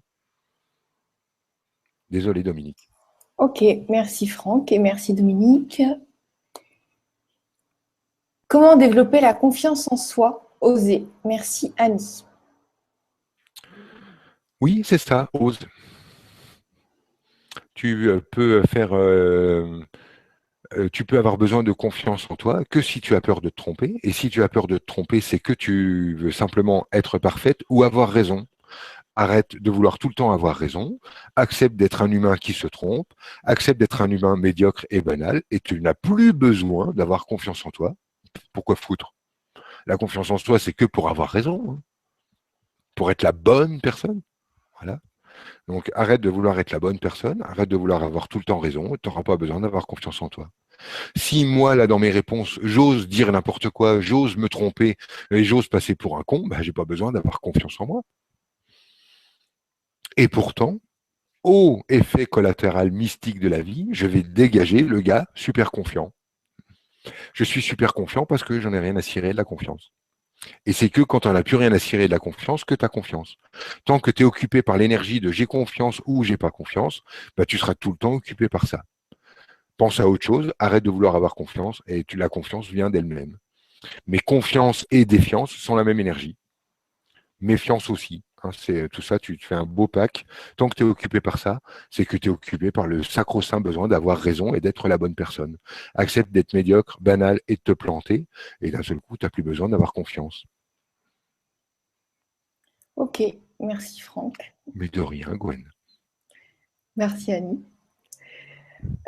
Désolé, Dominique. Ok, merci Franck et merci Dominique. Comment développer la confiance en soi? Oser. Merci Annie. Oui, c'est ça, ose. Tu peux faire, tu peux avoir besoin de confiance en toi que si tu as peur de te tromper. Et si tu as peur de te tromper, c'est que tu veux simplement être parfaite ou avoir raison. Arrête de vouloir tout le temps avoir raison. Accepte d'être un humain qui se trompe. Accepte d'être un humain médiocre et banal. Et tu n'as plus besoin d'avoir confiance en toi. Pourquoi foutre? La confiance en soi, c'est que pour avoir raison, hein, pour être la bonne personne. Voilà. Donc arrête de vouloir être la bonne personne, arrête de vouloir avoir tout le temps raison, tu n'auras pas besoin d'avoir confiance en toi. Si moi, là, dans mes réponses, j'ose dire n'importe quoi, j'ose me tromper et j'ose passer pour un con, bah, j'ai pas besoin d'avoir confiance en moi. Et pourtant, au effet collatéral mystique de la vie, je vais dégager le gars super confiant. Je suis super confiant parce que j'en ai rien à cirer de la confiance. Et c'est que quand on n'a plus rien à cirer de la confiance que tu as confiance. Tant que tu es occupé par l'énergie de j'ai confiance ou j'ai pas confiance, bah, tu seras tout le temps occupé par ça. Pense à autre chose, arrête de vouloir avoir confiance et la confiance vient d'elle-même. Mais confiance et défiance sont la même énergie. Méfiance aussi. Hein, c'est tout ça, tu te fais un beau pack. Tant que tu es occupé par ça, c'est que tu es occupé par le sacro-saint besoin d'avoir raison et d'être la bonne personne. Accepte d'être médiocre, banal et de te planter, et d'un seul coup, tu n'as plus besoin d'avoir confiance. Ok, merci Franck. Mais de rien, Gwen. Merci Annie.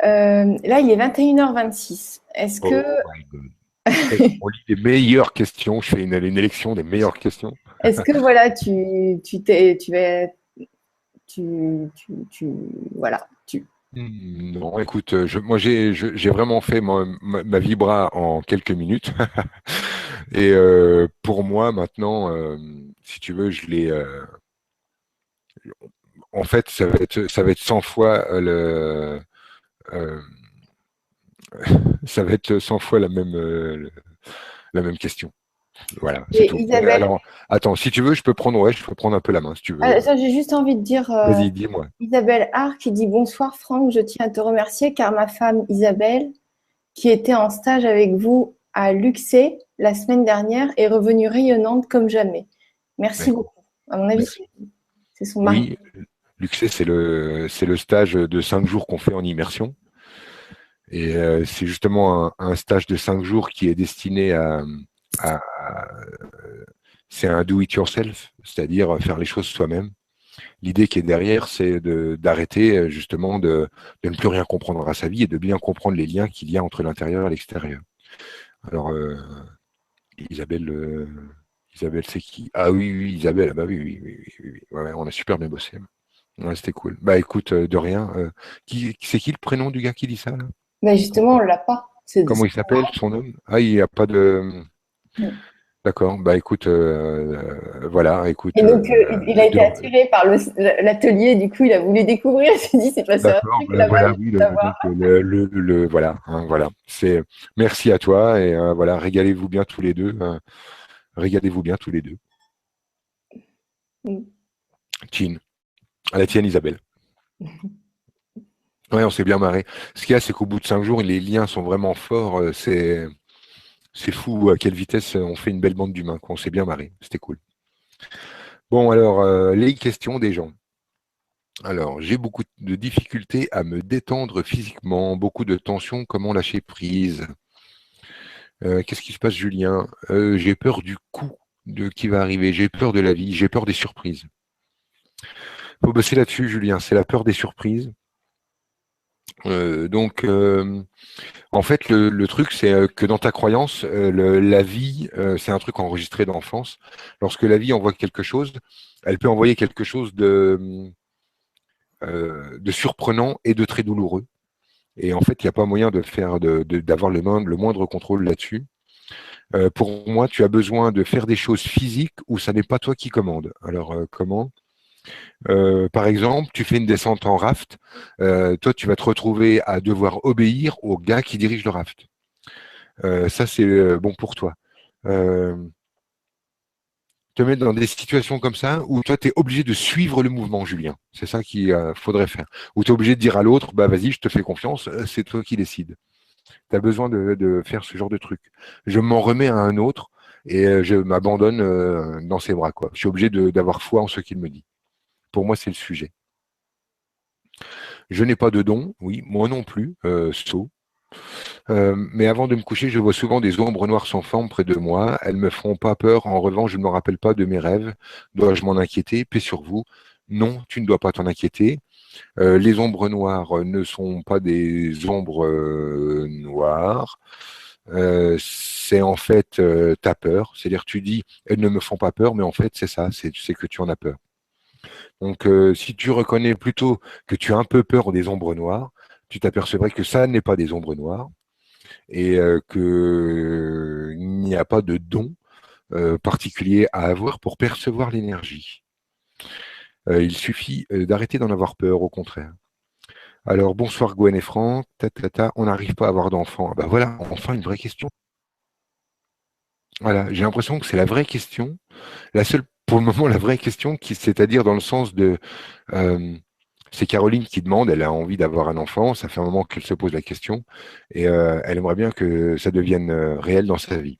Là, il est 21h26. Est-ce que, Oh my God. Hey, on lit les meilleures questions. Je fais une élection des meilleures questions. est-ce que voilà, tu vas, voilà, Non, écoute, moi j'ai vraiment fait ma vibra en quelques minutes. Et pour moi maintenant, si tu veux, en fait, ça va être 100 fois euh, ça va être 100 fois la même question. Voilà, c'est et tout. Isabelle, Alors, attends, si tu veux, je peux prendre un peu la main, si tu veux. ça, j'ai juste envie de dire, Vas-y, dis-moi. Isabelle Art qui dit bonsoir Franck, je tiens à te remercier car ma femme Isabelle, qui était en stage avec vous à Luxé la semaine dernière, est revenue rayonnante comme jamais. Merci Ouais, beaucoup. À mon avis, merci. c'est son mari. Oui, Luxé, c'est le stage de 5 jours qu'on fait en immersion. Et c'est justement un stage de 5 jours qui est destiné c'est un do-it-yourself, c'est-à-dire faire les choses soi-même. L'idée qui est derrière, c'est d'arrêter justement de ne plus rien comprendre à sa vie et de bien comprendre les liens qu'il y a entre l'intérieur et l'extérieur. Alors, Isabelle, Isabelle, c'est qui? Ah oui, oui, Isabelle, ah bah oui, oui, oui, oui, oui, oui. Ouais, ouais, on a super bien bossé. Ouais, c'était cool. Bah écoute, de rien. C'est qui le prénom du gars qui dit ça là? Ben justement, on ne l'a pas. Comment il s'appelle, son nom? Ah, il n'y a pas de. D'accord. Bah écoute, voilà, écoute. Et donc, il a été attiré par l'atelier, du coup, il a voulu découvrir. Il s'est dit, c'est passé un D'accord. truc Bah, là-bas, voilà, je oui, veux savoir. donc voilà, hein, voilà. C'est merci à toi et voilà, régalez-vous bien tous les deux. Régalez-vous bien tous les deux. Tine. À la tienne, Isabelle. Ouais, on s'est bien marré. Ce qu'il y a, c'est qu'au bout de 5 jours, les liens sont vraiment forts. C'est fou à quelle vitesse on fait une belle bande d'humains, quoi. On s'est bien marré. C'était cool. Bon, alors, les questions des gens. Alors, j'ai beaucoup de difficultés à me détendre physiquement, beaucoup de tensions, comment lâcher prise. Qu'est-ce qui se passe, Julien? J'ai peur du coup de qui va arriver, j'ai peur de la vie, j'ai peur des surprises. Faut bosser là-dessus, Julien, c'est la peur des surprises. Donc, en fait, le truc, c'est que dans ta croyance, la vie, c'est un truc enregistré d'enfance. Lorsque la vie envoie quelque chose, elle peut envoyer quelque chose de surprenant et de très douloureux. Et en fait, il n'y a pas moyen d'avoir le moindre contrôle là-dessus. Pour moi, tu as besoin de faire des choses physiques où ça n'est pas toi qui commande. Alors, comment? Par exemple, tu fais une descente en raft. Toi, tu vas te retrouver à devoir obéir au gars qui dirige le raft. Ça, c'est bon pour toi. Euh, te mettre dans des situations comme ça où toi, tu es obligé de suivre le mouvement, Julien. C'est ça qu'il faudrait faire. Où tu es obligé de dire à l'autre, bah vas-y, je te fais confiance, c'est toi qui décides. Tu as besoin de faire ce genre de truc. Je m'en remets à un autre et je m'abandonne dans ses bras, quoi. Je suis obligé d'avoir foi en ce qu'il me dit. Pour moi, c'est le sujet. Je n'ai pas de don, oui, moi non plus, sot. Mais avant de me coucher, je vois souvent des ombres noires sans forme près de moi. Elles me font pas peur. En revanche, je ne me rappelle pas de mes rêves. Dois-je m'en inquiéter? Paix sur vous. Non, tu ne dois pas t'en inquiéter. Les ombres noires ne sont pas des ombres noires. C'est en fait ta peur. C'est-à-dire, tu dis, elles ne me font pas peur, mais en fait, c'est ça. C'est que tu en as peur. Donc, si tu reconnais plutôt que tu as un peu peur des ombres noires, tu t'apercevrais que ça n'est pas des ombres noires et qu'il n'y a pas de don particulier à avoir pour percevoir l'énergie. Il suffit d'arrêter d'en avoir peur, au contraire. Alors, bonsoir Gwen et Franck, on n'arrive pas à avoir d'enfants. Ben voilà, enfin une vraie question. Voilà, j'ai l'impression que c'est la vraie question, la seule, pour le moment, la vraie question, c'est-à-dire dans le sens de, euh, c'est Caroline qui demande, elle a envie d'avoir un enfant, ça fait un moment qu'elle se pose la question, et elle aimerait bien que ça devienne réel dans sa vie.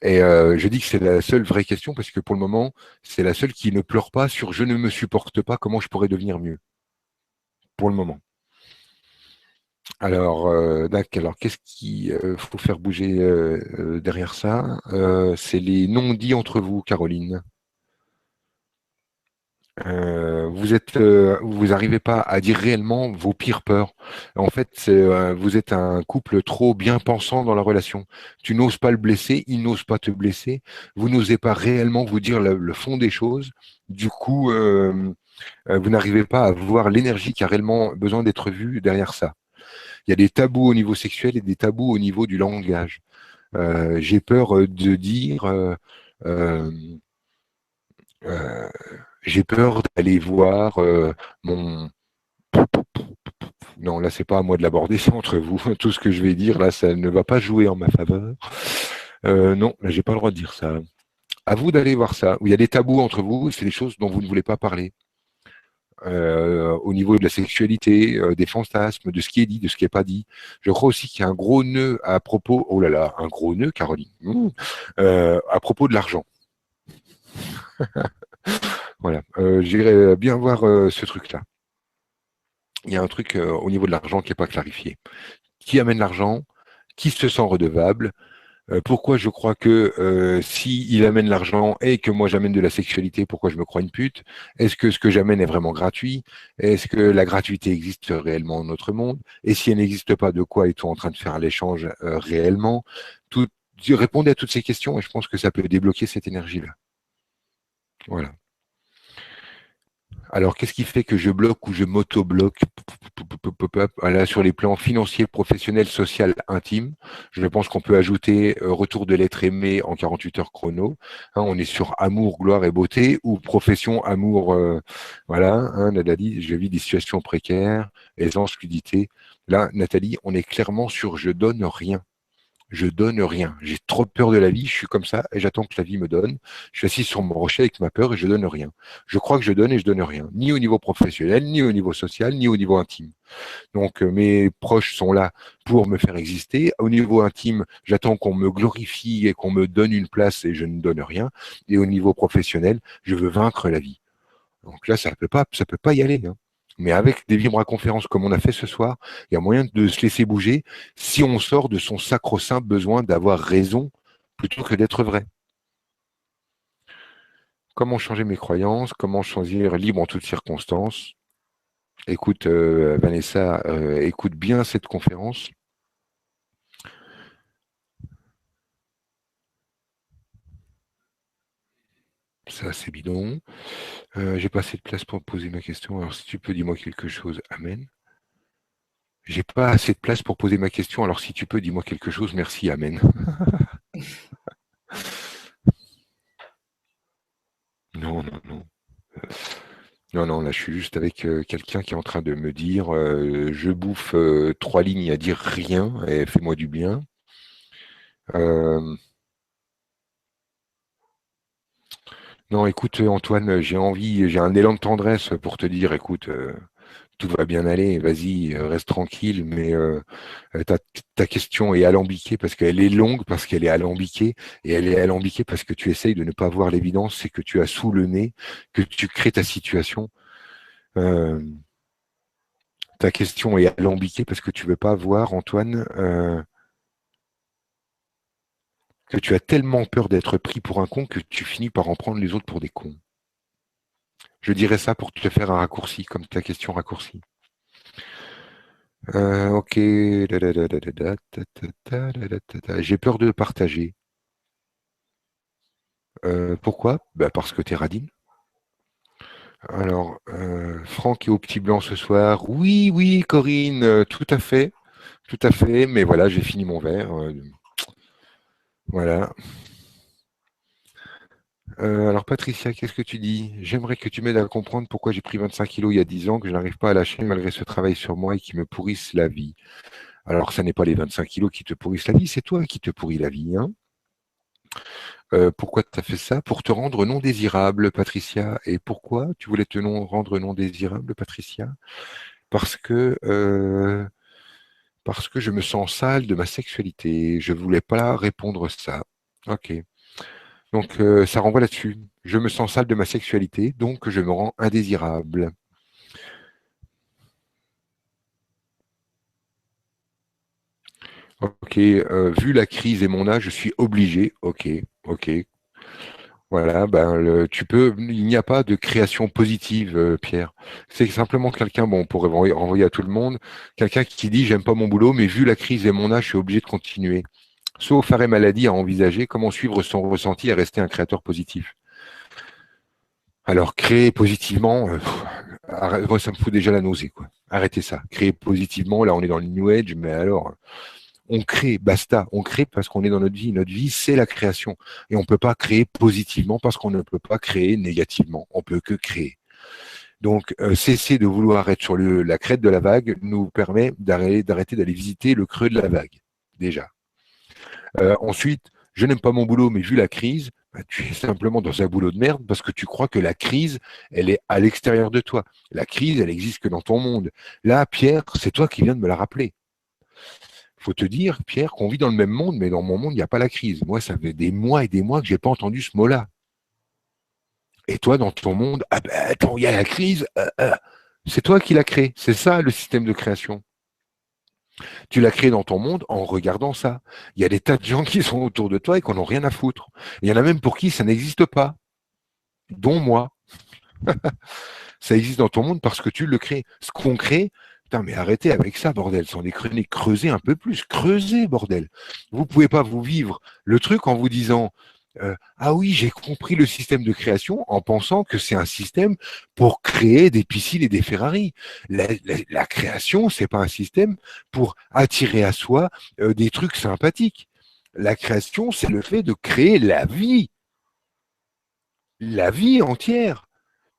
Et je dis que c'est la seule vraie question parce que pour le moment, c'est la seule qui ne pleure pas sur je ne me supporte pas, comment je pourrais devenir mieux, pour le moment. Alors, alors qu'est-ce qu'il faut faire bouger derrière ça? C'est les non-dits entre vous, Caroline. Vous n'arrivez pas à dire réellement vos pires peurs. En fait, vous êtes un couple trop bien pensant dans la relation. Tu n'oses pas le blesser, il n'ose pas te blesser. Vous n'osez pas réellement vous dire le fond des choses. Du coup, vous n'arrivez pas à voir l'énergie qui a réellement besoin d'être vue derrière ça. Il y a des tabous au niveau sexuel et des tabous au niveau du langage. J'ai peur de dire. Euh, euh, j'ai peur d'aller voir mon. Non, là, c'est pas à moi de l'aborder, c'est entre vous. Tout ce que je vais dire, là, ça ne va pas jouer en ma faveur. Non, là, j'ai pas le droit de dire ça. À vous d'aller voir ça. Où il y a des tabous entre vous, c'est des choses dont vous ne voulez pas parler. Au niveau de la sexualité, des fantasmes, de ce qui est dit, de ce qui n'est pas dit. Je crois aussi qu'il y a un gros nœud à propos. Oh là là, un gros nœud, Caroline. À propos de l'argent. Voilà. J'irais bien voir ce truc-là. Il y a un truc au niveau de l'argent qui n'est pas clarifié. Qui amène l'argent? Qui se sent redevable? Pourquoi je crois que si il amène l'argent et que moi j'amène de la sexualité, pourquoi je me crois une pute? Est-ce que ce que j'amène est vraiment gratuit? Est-ce que la gratuité existe réellement dans notre monde? Et si elle n'existe pas, de quoi est-on en train de faire l'échange réellement? Tout, répondez à toutes ces questions et je pense que ça peut débloquer cette énergie-là. Voilà. Alors, qu'est-ce qui fait que je bloque ou je m'auto-bloque là, sur les plans financiers, professionnels, social, intime? Je pense qu'on peut ajouter retour de l'être aimé en 48 heures chrono. Hein, on est sur amour, gloire et beauté ou profession, amour. Voilà, hein, Nathalie, je vis des situations précaires, aisance, fluidité. Là, Nathalie, on est clairement sur je donne rien. Je donne rien. J'ai trop peur de la vie, je suis comme ça et j'attends que la vie me donne. Je suis assis sur mon rocher avec ma peur et je donne rien. Je crois que je donne et je donne rien, ni au niveau professionnel, ni au niveau social, ni au niveau intime. Donc mes proches sont là pour me faire exister. Au niveau intime, j'attends qu'on me glorifie et qu'on me donne une place et je ne donne rien. Et au niveau professionnel, je veux vaincre la vie. Donc là, ça peut pas y aller, hein. Mais avec des vibra-conférences comme on a fait ce soir, il y a moyen de se laisser bouger si on sort de son sacro-saint besoin d'avoir raison plutôt que d'être vrai. Comment changer mes croyances? Comment choisir libre en toutes circonstances? Écoute, Vanessa, écoute bien cette conférence. Ça, c'est bidon. J'ai pas assez de place pour poser ma question. Alors, si tu peux, dis-moi quelque chose. Amen. J'ai pas assez de place pour poser ma question. Alors, si tu peux, dis-moi quelque chose. Merci. Amen. Non, non, non. Non, non, là, je suis juste avec quelqu'un qui est en train de me dire je bouffe 3 lignes à dire rien et fais-moi du bien. Euh, Non, écoute, Antoine, j'ai un élan de tendresse pour te dire, écoute, tout va bien aller, vas-y, reste tranquille, mais ta question est alambiquée parce qu'elle est longue, parce qu'elle est alambiquée, et elle est alambiquée parce que tu essayes de ne pas voir l'évidence, c'est que tu as sous le nez, que tu crées ta situation. Euh, Ta question est alambiquée parce que tu veux pas voir, Antoine, que tu as tellement peur d'être pris pour un con que tu finis par en prendre les autres pour des cons. Je dirais ça pour te faire un raccourci, comme ta question raccourcie. Ok. J'ai peur de partager. Pourquoi? Bah parce que t'es radine. Alors, Franck est au petit blanc ce soir. Oui, oui, Corinne, tout à fait. Mais voilà, j'ai fini mon verre. Voilà. Alors, Patricia, qu'est-ce que tu dis? J'aimerais que tu m'aides à comprendre pourquoi j'ai pris 25 kilos il y a 10 ans, que je n'arrive pas à lâcher malgré ce travail sur moi et qui me pourrissent la vie. Alors, ça n'est pas les 25 kilos qui te pourrissent la vie, c'est toi qui te pourris la vie, hein. Pourquoi tu as fait ça? Pour te rendre non désirable, Patricia. Et pourquoi tu voulais rendre non désirable, Patricia? Parce que, euh, parce que je me sens sale de ma sexualité. Je voulais pas répondre ça. Ok. Donc, ça renvoie là-dessus. Je me sens sale de ma sexualité, donc je me rends indésirable. Ok. Vu la crise et mon âge, je suis obligé. Ok. Ok. Voilà, ben, il n'y a pas de création positive, Pierre. C'est simplement quelqu'un, bon, on pourrait renvoyer à tout le monde, quelqu'un qui dit j'aime pas mon boulot, mais vu la crise et mon âge, je suis obligé de continuer. Sauf arrêt maladie à envisager comment suivre son ressenti et rester un créateur positif. Alors, créer positivement, moi, ça me fout déjà la nausée, quoi. Arrêtez ça. Créer positivement, là, on est dans le New Age, mais alors, on crée, basta, on crée parce qu'on est dans notre vie. Notre vie, c'est la création. Et on ne peut pas créer positivement parce qu'on ne peut pas créer négativement. On peut que créer. Donc, cesser de vouloir être sur la crête de la vague nous permet d'arrêter d'aller visiter le creux de la vague, déjà. Ensuite, je n'aime pas mon boulot, mais vu la crise, bah, tu es simplement dans un boulot de merde parce que tu crois que la crise, elle est à l'extérieur de toi. La crise, elle existe que dans ton monde. Là, Pierre, c'est toi qui viens de me la rappeler. Faut te dire, Pierre, qu'on vit dans le même monde, mais dans mon monde, il n'y a pas la crise. Moi, ça fait des mois et des mois que j'ai pas entendu ce mot-là. Et toi, dans ton monde, ah ben attends, il y a la crise. C'est toi qui l'as créé. C'est ça le système de création. Tu l'as créé dans ton monde en regardant ça. Il y a des tas de gens qui sont autour de toi et qui n'en ont rien à foutre. Il y en a même pour qui ça n'existe pas, dont moi. Ça existe dans ton monde parce que tu le crées. Ce qu'on crée, putain, mais arrêtez avec ça, bordel. Sans déconner, creusez un peu plus. Creusez, bordel. Vous pouvez pas vous vivre le truc en vous disant ah oui, j'ai compris le système de création en pensant que c'est un système pour créer des piscines et des Ferrari. La création, c'est pas un système pour attirer à soi des trucs sympathiques. La création, c'est le fait de créer la vie entière.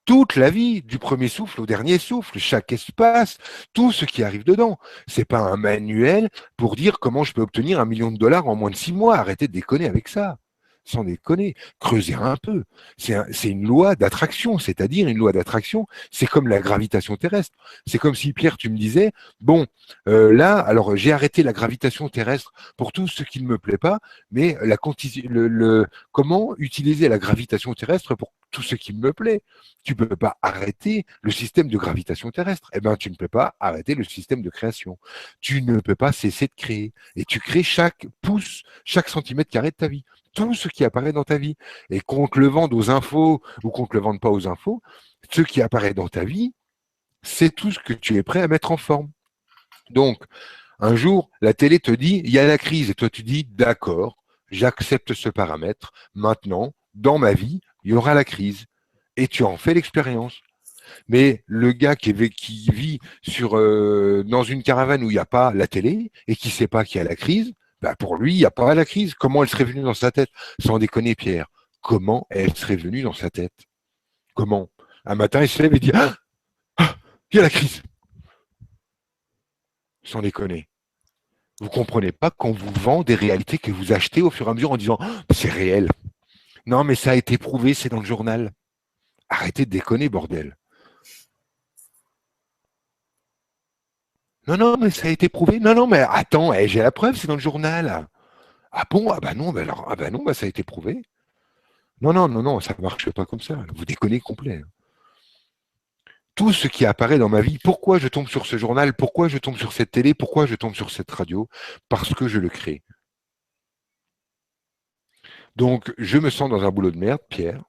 Toute la vie, du premier souffle au dernier souffle, chaque espace, tout ce qui arrive dedans. C'est pas un manuel pour dire comment je peux obtenir 1 million de dollars en moins de 6 mois. Arrêtez de déconner avec ça. Sans déconner, creusez un peu. C'est une loi d'attraction, c'est-à-dire une loi d'attraction, c'est comme la gravitation terrestre. C'est comme si, Pierre, tu me disais, bon, là, alors j'ai arrêté la gravitation terrestre pour tout ce qui ne me plaît pas, mais comment utiliser la gravitation terrestre pour tout ce qui me plaît? Tu ne peux pas arrêter le système de gravitation terrestre. Eh bien, tu ne peux pas arrêter le système de création. Tu ne peux pas cesser de créer. Et tu crées chaque pouce, chaque centimètre carré de ta vie. Tout ce qui apparaît dans ta vie. Et qu'on te le vende aux infos ou qu'on ne te le vende pas aux infos, ce qui apparaît dans ta vie, c'est tout ce que tu es prêt à mettre en forme. Donc, un jour, la télé te dit, il y a la crise. Et toi, tu dis, d'accord, j'accepte ce paramètre. Maintenant, dans ma vie, il y aura la crise. Et tu en fais l'expérience. Mais le gars qui vit dans une caravane où il n'y a pas la télé et qui ne sait pas qu'il y a la crise, bah pour lui, il n'y a pas la crise. Comment elle serait venue dans sa tête? Sans déconner, Pierre. Comment elle serait venue dans sa tête? Comment? Un matin, il se lève et dit il y a la crise. Sans déconner. Vous ne comprenez pas qu'on vous vend des réalités que vous achetez au fur et à mesure en disant c'est réel. Non, mais ça a été prouvé, c'est dans le journal. Arrêtez de déconner, bordel. Non, non, mais ça a été prouvé. Non, non, mais attends, j'ai la preuve, c'est dans le journal. Ah bon? Ah bah non, bah alors, ah bah non, bah ça a été prouvé. Non, non, non, non, ça ne marche pas comme ça. Vous déconnez complet. Tout ce qui apparaît dans ma vie, pourquoi je tombe sur ce journal, pourquoi je tombe sur cette télé, pourquoi je tombe sur cette radio? Parce que je le crée. Donc, je me sens dans un boulot de merde, Pierre.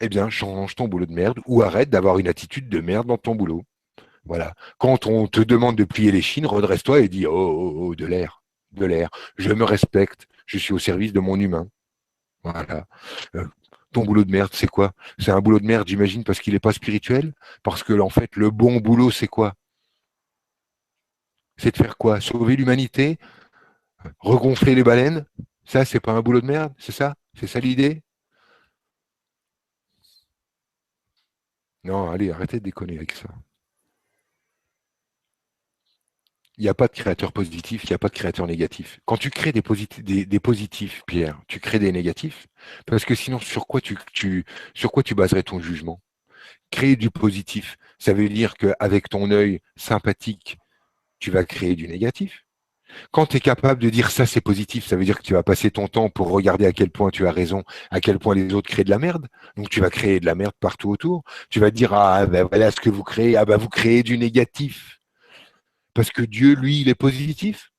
Eh bien, change ton boulot de merde ou arrête d'avoir une attitude de merde dans ton boulot. Voilà. Quand on te demande de plier les chines, redresse-toi et dis oh, oh, oh, de l'air, de l'air. Je me respecte. Je suis au service de mon humain. Voilà. Euh, Ton boulot de merde, c'est quoi? C'est un boulot de merde, j'imagine, parce qu'il n'est pas spirituel. Parce que, en fait, le bon boulot, c'est quoi? C'est de faire quoi? Sauver l'humanité? Regonfler les baleines? Ça, c'est pas un boulot de merde? C'est ça? C'est ça l'idée? Non, allez, arrêtez de déconner avec ça. Il n'y a pas de créateur positif, il n'y a pas de créateur négatif. Quand tu crées des positifs, Pierre, tu crées des négatifs, parce que sinon, sur quoi tu baserais ton jugement? Créer du positif, ça veut dire qu'avec ton œil sympathique, tu vas créer du négatif. Quand tu es capable de dire ça, c'est positif, ça veut dire que tu vas passer ton temps pour regarder à quel point tu as raison, à quel point les autres créent de la merde. Donc tu vas créer de la merde partout autour. Tu vas te dire, ah ben voilà ce que vous créez, ah ben vous créez du négatif. Parce que Dieu, lui, il est positif.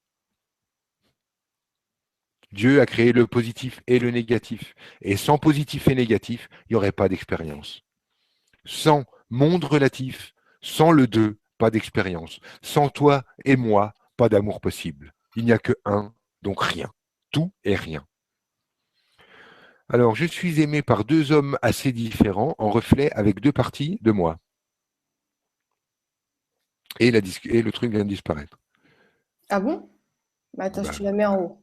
Dieu a créé le positif et le négatif. Et sans positif et négatif, il n'y aurait pas d'expérience. Sans monde relatif, sans le deux, pas d'expérience. Sans toi et moi, pas d'amour possible. Il n'y a que un, donc rien. Tout et rien. Alors, je suis aimé par deux hommes assez différents, en reflet avec deux parties de moi. Et le truc vient de disparaître. Ah bon? Bah, attends, je Bah, te la mets en haut.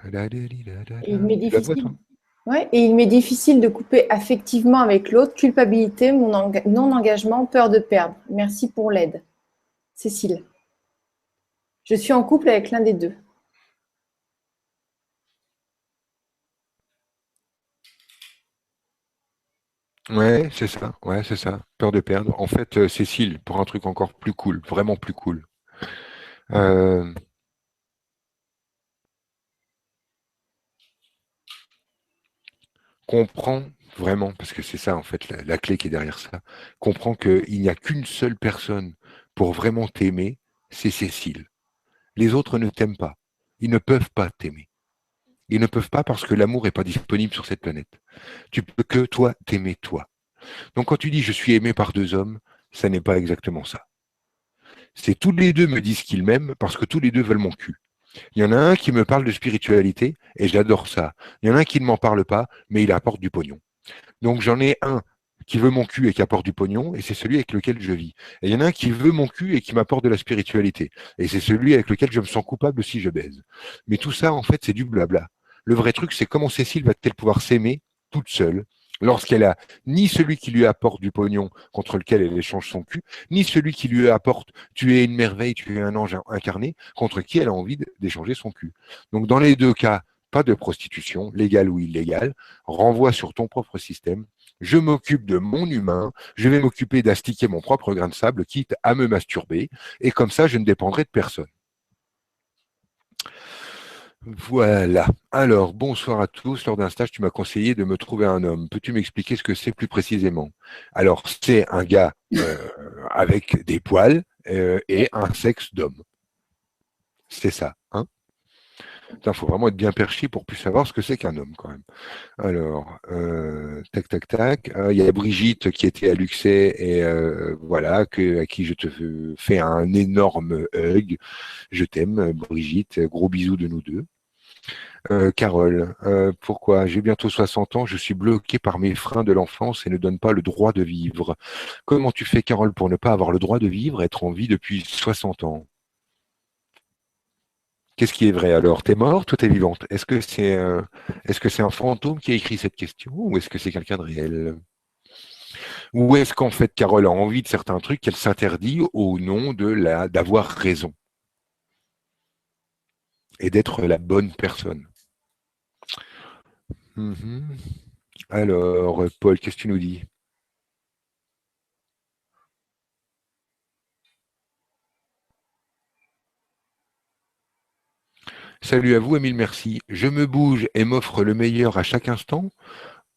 Et il m'est tu la vois, difficile. toi? Ouais, et il m'est difficile de couper affectivement avec l'autre. Culpabilité, non-engagement, peur de perdre. Merci pour l'aide. Cécile. Je suis en couple avec l'un des deux. Ouais, c'est ça. Ouais, c'est ça. Peur de perdre. En fait, Cécile, pour un truc encore plus cool, vraiment plus cool. Euh, Comprends vraiment, parce que c'est ça en fait la clé qui est derrière ça, comprends qu'il n'y a qu'une seule personne pour vraiment t'aimer, c'est Cécile. Les autres ne t'aiment pas. Ils ne peuvent pas t'aimer. Ils ne peuvent pas parce que l'amour n'est pas disponible sur cette planète. Tu peux que toi t'aimer toi. Donc quand tu dis je suis aimé par deux hommes, ça n'est pas exactement ça. C'est tous les deux me disent qu'ils m'aiment parce que tous les deux veulent mon cul. Il y en a un qui me parle de spiritualité et j'adore ça. Il y en a un qui ne m'en parle pas, mais il apporte du pognon. Donc j'en ai un qui veut mon cul et qui apporte du pognon, et c'est celui avec lequel je vis. Et il y en a un qui veut mon cul et qui m'apporte de la spiritualité. Et c'est celui avec lequel je me sens coupable si je baise. Mais tout ça, en fait, c'est du blabla. Le vrai truc, c'est comment Cécile va-t-elle pouvoir s'aimer toute seule lorsqu'elle a ni celui qui lui apporte du pognon contre lequel elle échange son cul, ni celui qui lui apporte tu es une merveille, tu es un ange incarné, contre qui elle a envie d'échanger son cul. Donc dans les deux cas, pas de prostitution, légale ou illégale, renvoie sur ton propre système. Je m'occupe de mon humain, je vais m'occuper d'astiquer mon propre grain de sable, quitte à me masturber, et comme ça, je ne dépendrai de personne. Voilà. Alors, bonsoir à tous. Lors d'un stage, tu m'as conseillé de me trouver un homme. Peux-tu m'expliquer ce que c'est plus précisément? Alors, c'est un gars avec des poils et un sexe d'homme. C'est ça. Hein. Il faut vraiment être bien perché pour plus savoir ce que c'est qu'un homme quand même. Alors, tac, tac, tac. Il y a Brigitte qui était à Luxay et voilà, à qui je te fais un énorme hug. Je t'aime, Brigitte. Gros bisous de nous deux. Carole, pourquoi? J'ai bientôt 60 ans, je suis bloqué par mes freins de l'enfance et ne donne pas le droit de vivre. Comment tu fais, Carole, pour ne pas avoir le droit de vivre, être en vie depuis 60 ans? Qu'est-ce qui est vrai alors? T'es morte ou t'es vivante? Est-ce que c'est un fantôme qui a écrit cette question ou est-ce que c'est quelqu'un de réel? Ou est-ce qu'en fait Carole a envie de certains trucs qu'elle s'interdit au nom de d'avoir raison? et d'être la bonne personne. Mhm. Alors, Paul, qu'est-ce que tu nous dis? Salut à vous, Émile, merci. Je me bouge et m'offre le meilleur à chaque instant,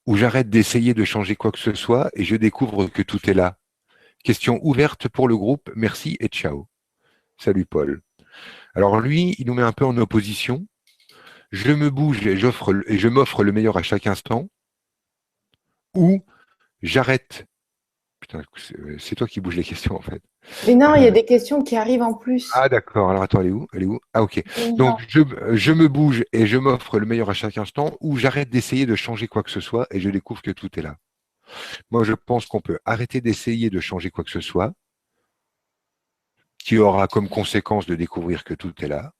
ou j'arrête d'essayer de changer quoi que ce soit et je découvre que tout est là. Question ouverte pour le groupe, merci et ciao. Salut Paul. Alors lui, il nous met un peu en opposition. Je me bouge et je m'offre le meilleur à chaque instant, ou j'arrête. Putain, c'est toi qui bouges les questions en fait. Mais non, il y a des questions qui arrivent en plus. Ah d'accord, alors attends, elle est où? Elle est où? Ah ok. Donc Non. je me bouge et je m'offre le meilleur à chaque instant, ou j'arrête d'essayer de changer quoi que ce soit et je découvre que tout est là. Moi je pense qu'on peut arrêter d'essayer de changer quoi que ce soit, qui aura comme conséquence de découvrir que tout est là,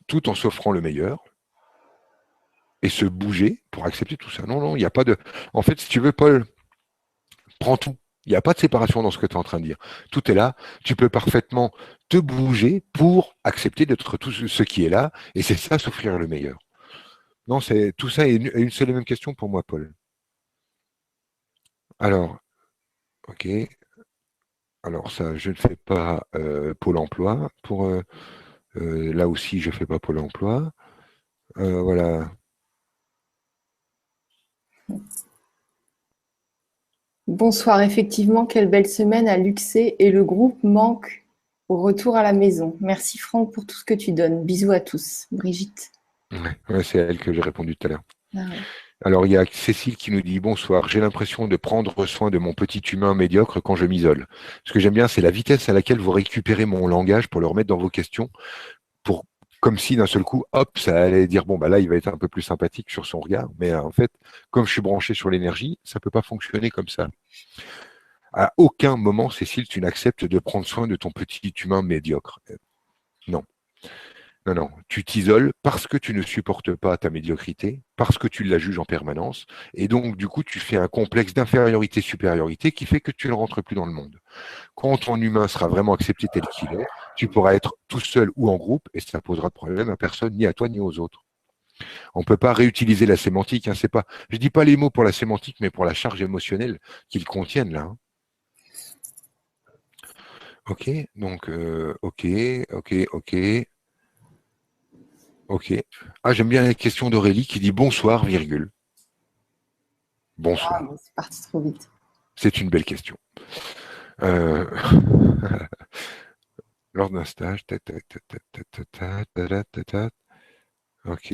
tout en s'offrant le meilleur, et se bouger pour accepter tout ça. Non, non, il n'y a pas de... En fait, si tu veux, Paul, prends tout. Il n'y a pas de séparation dans ce que tu es en train de dire. Tout est là. Tu peux parfaitement te bouger pour accepter d'être tout ce qui est là. Et c'est ça, s'offrir le meilleur. Non, c'est tout ça est une seule et même question pour moi, Paul. Alors, ok. Alors ça, je ne fais pas Pôle emploi. Là aussi, je ne fais pas Pôle emploi. Voilà. Bonsoir, effectivement, quelle belle semaine à Luxé et le groupe manque au retour à la maison. Merci Franck pour tout ce que tu donnes. Bisous à tous. Brigitte. Ouais, ouais, c'est à elle que j'ai répondu tout à l'heure. Ah ouais. Alors, il y a Cécile qui nous dit bonsoir. J'ai l'impression de prendre soin de mon petit humain médiocre quand je m'isole. Ce que j'aime bien, c'est la vitesse à laquelle vous récupérez mon langage pour le remettre dans vos questions, pour comme si d'un seul coup, hop, ça allait dire bon bah là, il va être un peu plus sympathique sur son regard. Mais en fait, comme je suis branché sur l'énergie, ça peut pas fonctionner comme ça. À aucun moment, Cécile, tu n'acceptes de prendre soin de ton petit humain médiocre. Non. Non, non, tu t'isoles parce que tu ne supportes pas ta médiocrité, parce que tu la juges en permanence, et donc du coup tu fais un complexe d'infériorité-supériorité qui fait que tu ne rentres plus dans le monde. Quand ton humain sera vraiment accepté tel qu'il est, tu pourras être tout seul ou en groupe, et ça posera de problème à personne, ni à toi ni aux autres. On ne peut pas réutiliser la sémantique, hein, c'est pas, je dis pas les mots pour la sémantique, mais pour la charge émotionnelle qu'ils contiennent là. Hein. Ok, donc ok, ok, ok. Ok. Ah, j'aime bien la question d'Aurélie qui dit bonsoir, virgule. Ah, Bonsoir. mais c'est parti trop vite. C'est une belle question. Euh, Lors d'un stage. Ok.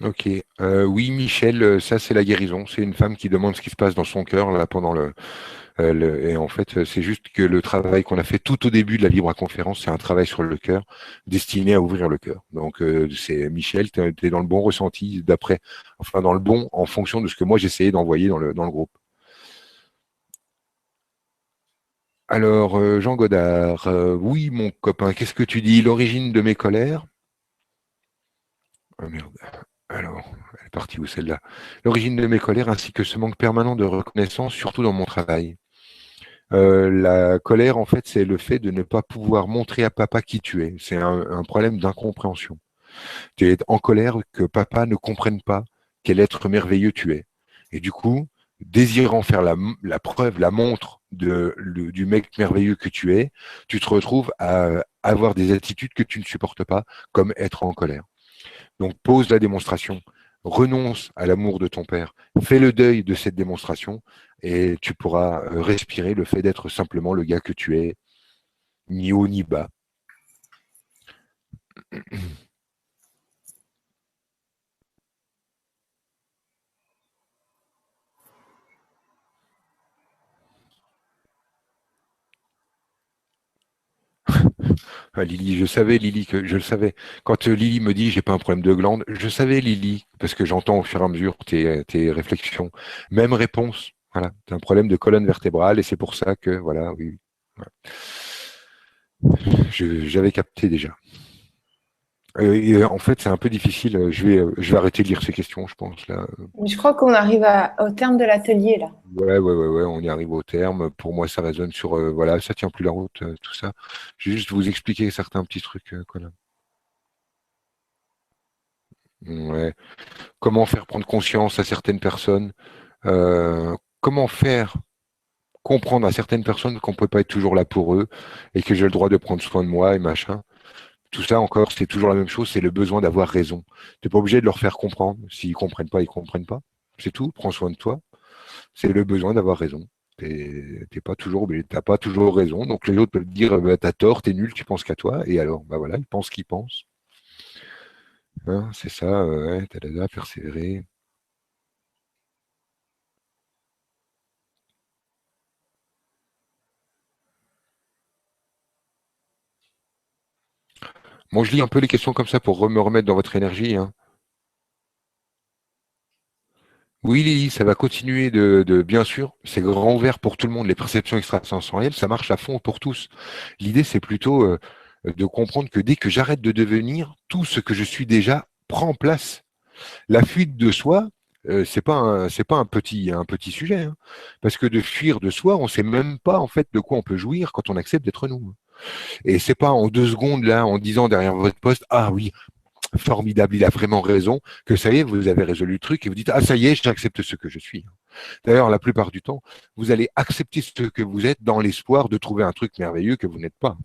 Ok. Oui, Michel, ça c'est la guérison. C'est une femme qui demande ce qui se passe dans son cœur là pendant et en fait, c'est juste que le travail qu'on a fait tout au début de la Libre Conférence, c'est un travail sur le cœur, destiné à ouvrir le cœur. Donc, c'est Michel, tu es dans le bon ressenti d'après, enfin dans le bon, en fonction de ce que moi j'essayais d'envoyer dans le groupe. Alors, Jean Godard, oui, mon copain, qu'est-ce que tu dis? L'origine de mes colères? Ah merde. Alors, elle est partie où celle-là? L'origine de mes colères ainsi que ce manque permanent de reconnaissance, surtout dans mon travail. La colère, en fait, c'est le fait de ne pas pouvoir montrer à papa qui tu es. C'est un problème d'incompréhension. Tu es en colère que papa ne comprenne pas quel être merveilleux tu es. Et du coup, désirant faire la preuve, la montre du mec merveilleux que tu es, tu te retrouves à avoir des attitudes que tu ne supportes pas, comme être en colère. Donc pose la démonstration, renonce à l'amour de ton père, fais le deuil de cette démonstration et tu pourras respirer le fait d'être simplement le gars que tu es, ni haut ni bas. Ah, Lily, je savais, Lily, que je le savais. Quand Lily me dit j'ai pas un problème de glande, je savais, Lily, parce que j'entends au fur et à mesure tes réflexions. Même réponse. Voilà, tu as un problème de colonne vertébrale et c'est pour ça que, voilà, oui. Voilà. J'avais capté déjà. En fait, c'est un peu difficile. Je vais arrêter de lire ces questions, je pense, là. Mais je crois qu'on arrive au terme de l'atelier, là. Ouais, on y arrive au terme. Pour moi, ça résonne sur, voilà, ça tient plus la route, tout ça. Je vais juste vous expliquer certains petits trucs, Colin. Ouais. Comment faire prendre conscience à certaines personnes, comment faire comprendre à certaines personnes qu'on peut pas être toujours là pour eux et que j'ai le droit de prendre soin de moi et machin. Tout ça encore, c'est toujours la même chose, c'est le besoin d'avoir raison. Tu n'es pas obligé de leur faire comprendre. S'ils comprennent pas, ils comprennent pas. C'est tout, prends soin de toi. C'est le besoin d'avoir raison. T'es pas toujours obligé, t'as pas toujours raison. Donc les autres peuvent te dire bah, t'as tort, t'es nul, tu penses qu'à toi. Et alors, bah voilà, ils pensent qu'ils pensent. Hein, c'est ça, ouais, t'as là, persévérer. Moi, je lis un peu les questions comme ça pour me remettre dans votre énergie. Hein. Oui, Lily, ça va continuer bien sûr, c'est grand ouvert pour tout le monde. Les perceptions extrasensorielles, ça marche à fond pour tous. L'idée, c'est plutôt de comprendre que dès que j'arrête de devenir, tout ce que je suis déjà prend place. La fuite de soi, c'est pas un petit sujet, hein. Parce que de fuir de soi, on sait même pas en fait de quoi on peut jouir quand on accepte d'être nous. Et c'est pas en 2 secondes là, en disant derrière votre poste, ah oui, formidable, il a vraiment raison, que ça y est, vous avez résolu le truc et vous dites, ah ça y est, j'accepte ce que je suis. D'ailleurs, la plupart du temps, vous allez accepter ce que vous êtes dans l'espoir de trouver un truc merveilleux que vous n'êtes pas.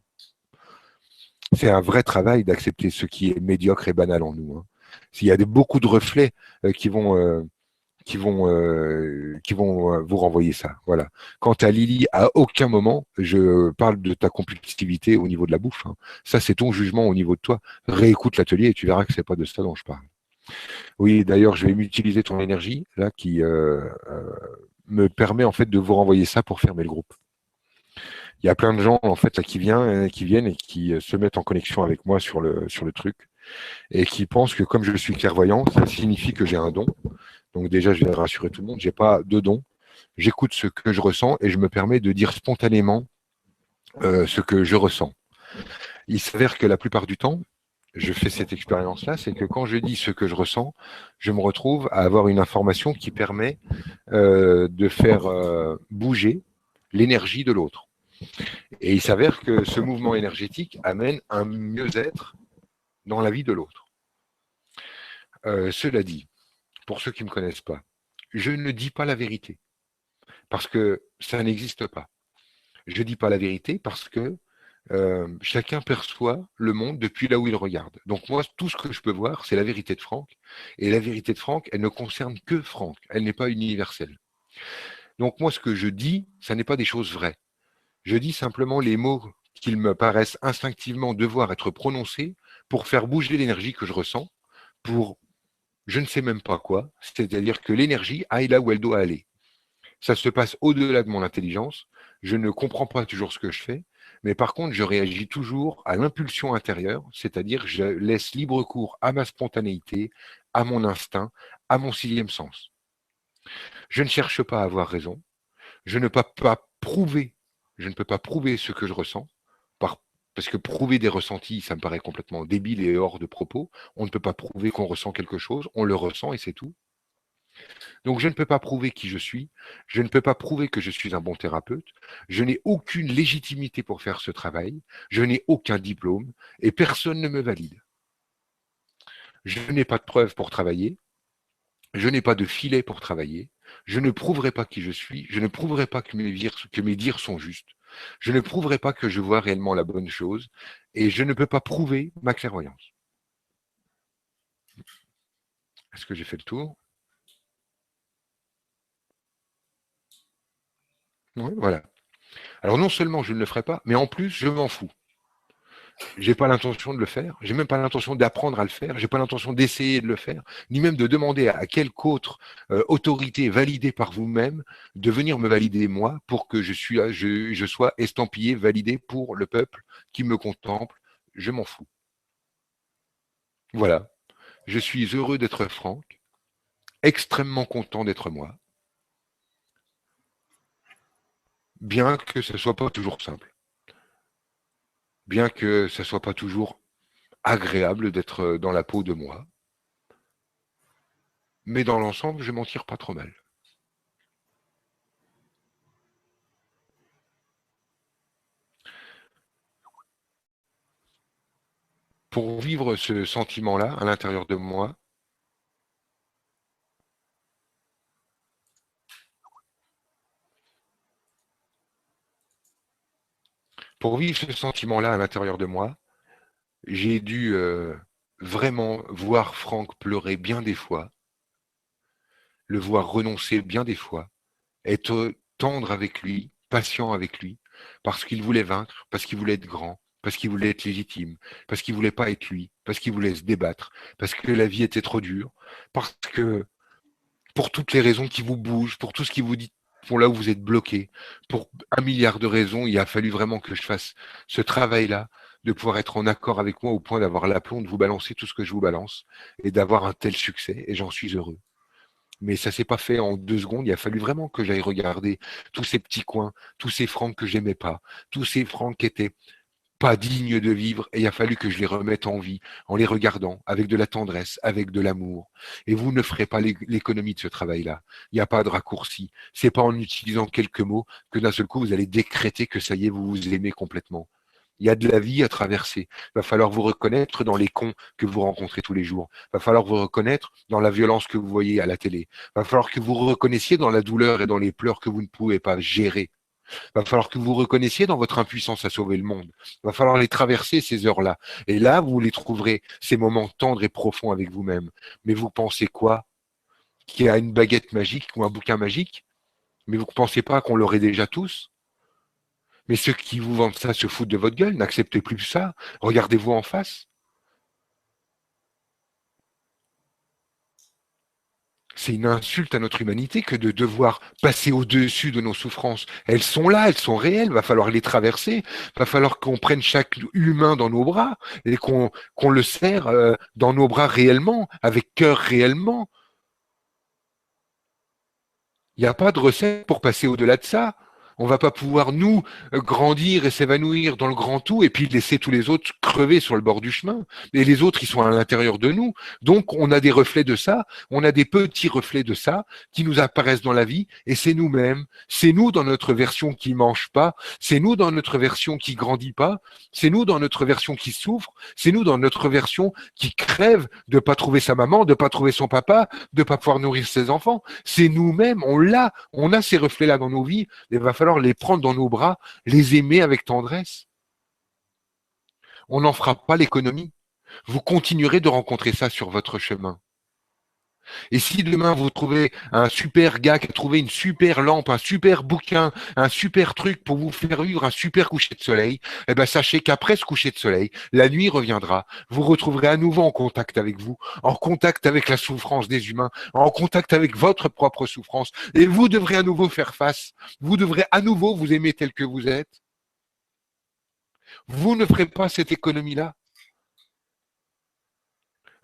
C'est un vrai travail d'accepter ce qui est médiocre et banal en nous. Hein. S'il y a beaucoup de reflets qui vont vous renvoyer ça. Voilà. Quant à Lily, à aucun moment je parle de ta compulsivité au niveau de la bouffe. Hein. Ça, c'est ton jugement au niveau de toi. Réécoute l'atelier et tu verras que c'est pas de ça dont je parle. Oui, d'ailleurs, je vais utiliser ton énergie là qui me permet en fait de vous renvoyer ça pour fermer le groupe. Il y a plein de gens en fait là qui viennent et qui se mettent en connexion avec moi sur le truc et qui pensent que comme je suis clairvoyant, ça signifie que j'ai un don. Donc déjà, je vais rassurer tout le monde, j'ai pas de don. J'écoute ce que je ressens et je me permets de dire spontanément ce que je ressens. Il s'avère que la plupart du temps, je fais cette expérience-là, c'est que quand je dis ce que je ressens, je me retrouve à avoir une information qui permet de faire bouger l'énergie de l'autre. Et il s'avère que ce mouvement énergétique amène un mieux-être dans la vie de l'autre. Cela dit, pour ceux qui ne me connaissent pas, je ne dis pas la vérité parce que ça n'existe pas. Je ne dis pas la vérité parce que chacun perçoit le monde depuis là où il regarde. Donc moi, tout ce que je peux voir, c'est la vérité de Franck. Et la vérité de Franck, elle ne concerne que Franck. Elle n'est pas universelle. Donc moi, ce que je dis, ça n'est pas des choses vraies. Je dis simplement les mots qu'ils me paraissent instinctivement devoir être prononcés pour faire bouger l'énergie que je ressens, pour je ne sais même pas quoi, c'est-à-dire que l'énergie aille là où elle doit aller. Ça se passe au-delà de mon intelligence. Je ne comprends pas toujours ce que je fais, mais par contre, je réagis toujours à l'impulsion intérieure, c'est-à-dire je laisse libre cours à ma spontanéité, à mon instinct, à mon sixième sens. Je ne cherche pas à avoir raison. Je ne peux pas prouver, je ne peux pas prouver ce que je ressens, par, parce que prouver des ressentis, ça me paraît complètement débile et hors de propos. On ne peut pas prouver qu'on ressent quelque chose, on le ressent et c'est tout. Donc je ne peux pas prouver qui je suis, je ne peux pas prouver que je suis un bon thérapeute, je n'ai aucune légitimité pour faire ce travail, je n'ai aucun diplôme et personne ne me valide. Je n'ai pas de preuves pour travailler, je n'ai pas de filet pour travailler, je ne prouverai pas qui je suis, je ne prouverai pas que mes dires sont justes, je ne prouverai pas que je vois réellement la bonne chose et je ne peux pas prouver ma clairvoyance. Est-ce que j'ai fait le tour? Oui, voilà. Alors non seulement je ne le ferai pas, mais en plus je m'en fous. J'ai pas l'intention de le faire, j'ai même pas l'intention d'apprendre à le faire, j'ai pas l'intention d'essayer de le faire, ni même de demander à quelque autre autorité validée par vous-même de venir me valider moi pour que je sois estampillé, validé pour le peuple qui me contemple. Je m'en fous. Voilà. Je suis heureux d'être Franck, extrêmement content d'être moi, bien que ce soit pas toujours simple, bien que ce soit pas toujours agréable d'être dans la peau de moi. Mais dans l'ensemble, je m'en tire pas trop mal. Pour vivre ce sentiment-là à l'intérieur de moi, j'ai dû vraiment voir Franck pleurer bien des fois, le voir renoncer bien des fois, être tendre avec lui, patient avec lui, parce qu'il voulait vaincre, parce qu'il voulait être grand, parce qu'il voulait être légitime, parce qu'il voulait pas être lui, parce qu'il voulait se débattre, parce que la vie était trop dure, parce que pour toutes les raisons qui vous bougent, pour tout ce qui vous dit, pour là où vous êtes bloqué, pour un milliard de raisons, il a fallu vraiment que je fasse ce travail-là, de pouvoir être en accord avec moi au point d'avoir l'aplomb de vous balancer tout ce que je vous balance et d'avoir un tel succès, et j'en suis heureux. Mais ça s'est pas fait en 2 secondes. Il a fallu vraiment que j'aille regarder tous ces petits coins, tous ces Francs que j'aimais pas, tous ces Francs qui étaient pas dignes de vivre. Et il a fallu que je les remette en vie, en les regardant, avec de la tendresse, avec de l'amour. Et vous ne ferez pas l'économie de ce travail-là. Il n'y a pas de raccourci. C'est pas en utilisant quelques mots que d'un seul coup vous allez décréter que ça y est, vous vous aimez complètement. Il y a de la vie à traverser. Il va falloir vous reconnaître dans les cons que vous rencontrez tous les jours. Il va falloir vous reconnaître dans la violence que vous voyez à la télé. Il va falloir que vous reconnaissiez dans la douleur et dans les pleurs que vous ne pouvez pas gérer. Il va falloir que vous reconnaissiez dans votre impuissance à sauver le monde. Il va falloir les traverser, ces heures-là. Et là, vous les trouverez, ces moments tendres et profonds avec vous-même. Mais vous pensez quoi? Qu'il y a une baguette magique ou un bouquin magique? Mais vous ne pensez pas qu'on l'aurait déjà tous? Mais ceux qui vous vendent ça se foutent de votre gueule, n'acceptez plus ça. Regardez-vous en face. C'est une insulte à notre humanité que de devoir passer au-dessus de nos souffrances. Elles sont là, elles sont réelles, va falloir les traverser, va falloir qu'on prenne chaque humain dans nos bras et qu'on le serre dans nos bras réellement, avec cœur réellement. Il n'y a pas de recette pour passer au-delà de ça. On va pas pouvoir, nous, grandir et s'évanouir dans le grand tout et puis laisser tous les autres crever sur le bord du chemin. Et les autres, ils sont à l'intérieur de nous. Donc, on a des reflets de ça, on a des petits reflets de ça qui nous apparaissent dans la vie et c'est nous-mêmes. C'est nous dans notre version qui mange pas, c'est nous dans notre version qui grandit pas, c'est nous dans notre version qui souffre, c'est nous dans notre version qui crève de pas trouver sa maman, de pas trouver son papa, de pas pouvoir nourrir ses enfants. C'est nous-mêmes, on a ces reflets-là dans nos vies. Il va falloir les prendre dans nos bras, les aimer avec tendresse. On n'en fera pas l'économie. Vous continuerez de rencontrer ça sur votre chemin. Et si demain vous trouvez un super gars qui a trouvé une super lampe, un super bouquin, un super truc pour vous faire vivre un super coucher de soleil, eh ben sachez qu'après ce coucher de soleil, la nuit reviendra. Vous retrouverez à nouveau en contact avec vous, en contact avec la souffrance des humains, en contact avec votre propre souffrance. Et vous devrez à nouveau faire face. Vous devrez à nouveau vous aimer tel que vous êtes. Vous ne ferez pas cette économie-là.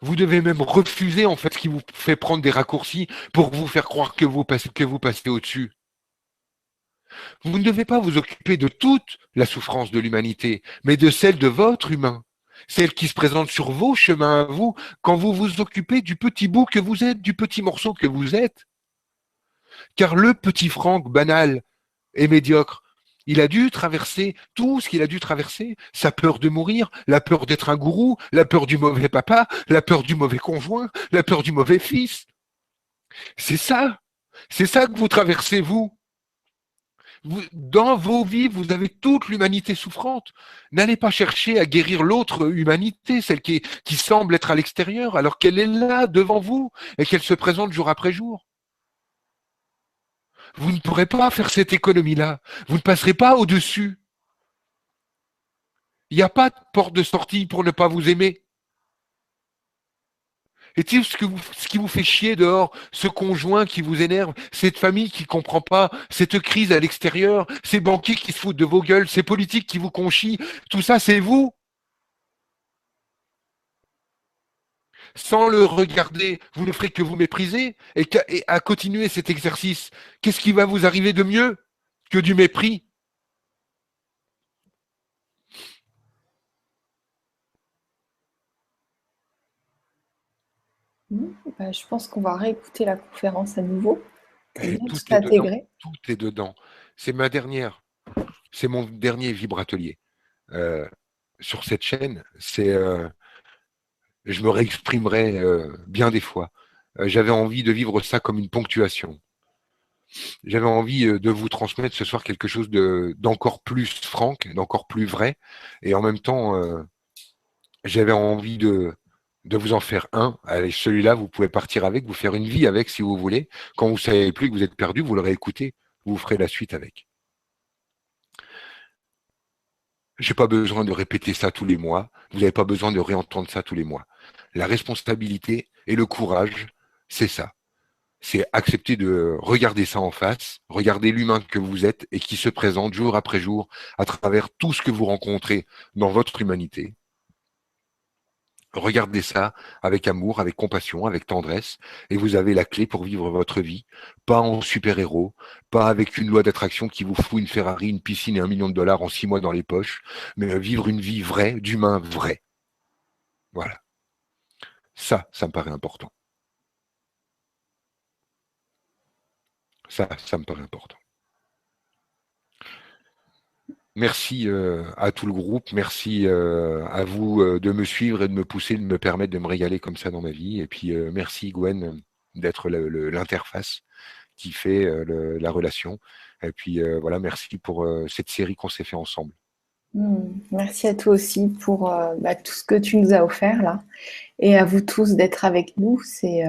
Vous devez même refuser en fait ce qui vous fait prendre des raccourcis pour vous faire croire que vous passez au-dessus. Vous ne devez pas vous occuper de toute la souffrance de l'humanité, mais de celle de votre humain, celle qui se présente sur vos chemins à vous quand vous vous occupez du petit bout que vous êtes, du petit morceau que vous êtes. Car le petit Franck banal et médiocre, il a dû traverser tout ce qu'il a dû traverser, sa peur de mourir, la peur d'être un gourou, la peur du mauvais papa, la peur du mauvais conjoint, la peur du mauvais fils. C'est ça. C'est ça que vous traversez, vous. Dans vos vies, vous avez toute l'humanité souffrante. N'allez pas chercher à guérir l'autre humanité, celle qui semble être à l'extérieur, alors qu'elle est là devant vous et qu'elle se présente jour après jour. Vous ne pourrez pas faire cette économie-là. Vous ne passerez pas au-dessus. Il n'y a pas de porte de sortie pour ne pas vous aimer. Et tu sais ce qui vous fait chier dehors, ce conjoint qui vous énerve, cette famille qui comprend pas, cette crise à l'extérieur, ces banquiers qui se foutent de vos gueules, ces politiques qui vous conchient, tout ça c'est vous. Sans le regarder, vous ne ferez que vous mépriser et à continuer cet exercice. Qu'est-ce qui va vous arriver de mieux que du mépris? Bah, je pense qu'on va réécouter la conférence à nouveau pour Et bien tout tout est dedans, intégrer. tout est dedans. C'est c'est mon dernier vibratelier. Euh, sur cette chaîne, je me réexprimerai bien des fois. J'avais envie de vivre ça comme une ponctuation. J'avais envie de vous transmettre ce soir quelque chose d'encore plus franc, d'encore plus vrai, et en même temps, j'avais envie de vous en faire un. Allez, celui-là, vous pouvez partir avec, vous faire une vie avec si vous voulez. Quand vous savez plus que vous êtes perdu, vous le réécoutez, vous ferez la suite avec. J'ai pas besoin de répéter ça tous les mois. Vous n'avez pas besoin de réentendre ça tous les mois. La responsabilité et le courage, c'est ça. C'est accepter de regarder ça en face, regarder l'humain que vous êtes et qui se présente jour après jour à travers tout ce que vous rencontrez dans votre humanité. Regardez ça avec amour, avec compassion, avec tendresse, et vous avez la clé pour vivre votre vie, pas en super-héros, pas avec une loi d'attraction qui vous fout une Ferrari, une piscine et 1 million de dollars en 6 mois dans les poches, mais vivre une vie vraie, d'humain vrai. Voilà. Ça me paraît important. Ça me paraît important. Merci à tout le groupe, merci à vous de me suivre et de me pousser, de me permettre de me régaler comme ça dans ma vie. Et puis merci Gwen d'être l'interface qui fait la relation. Et puis voilà, merci pour cette série qu'on s'est fait ensemble. Merci à toi aussi pour tout ce que tu nous as offert là. Et à vous tous d'être avec nous. C'est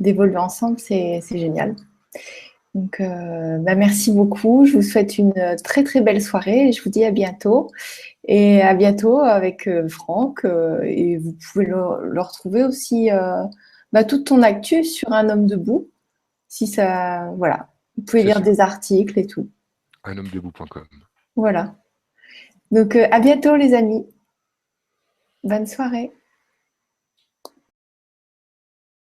d'évoluer ensemble, c'est génial. Donc, merci beaucoup. Je vous souhaite une très très belle soirée et je vous dis à bientôt. Et à bientôt avec Franck. Et vous pouvez le retrouver aussi, toute ton actu sur Un homme debout. Si ça, voilà. Vous pouvez C'est lire ça, des articles et tout. unhommedebout.com. Voilà. Donc, à bientôt les amis. Bonne soirée.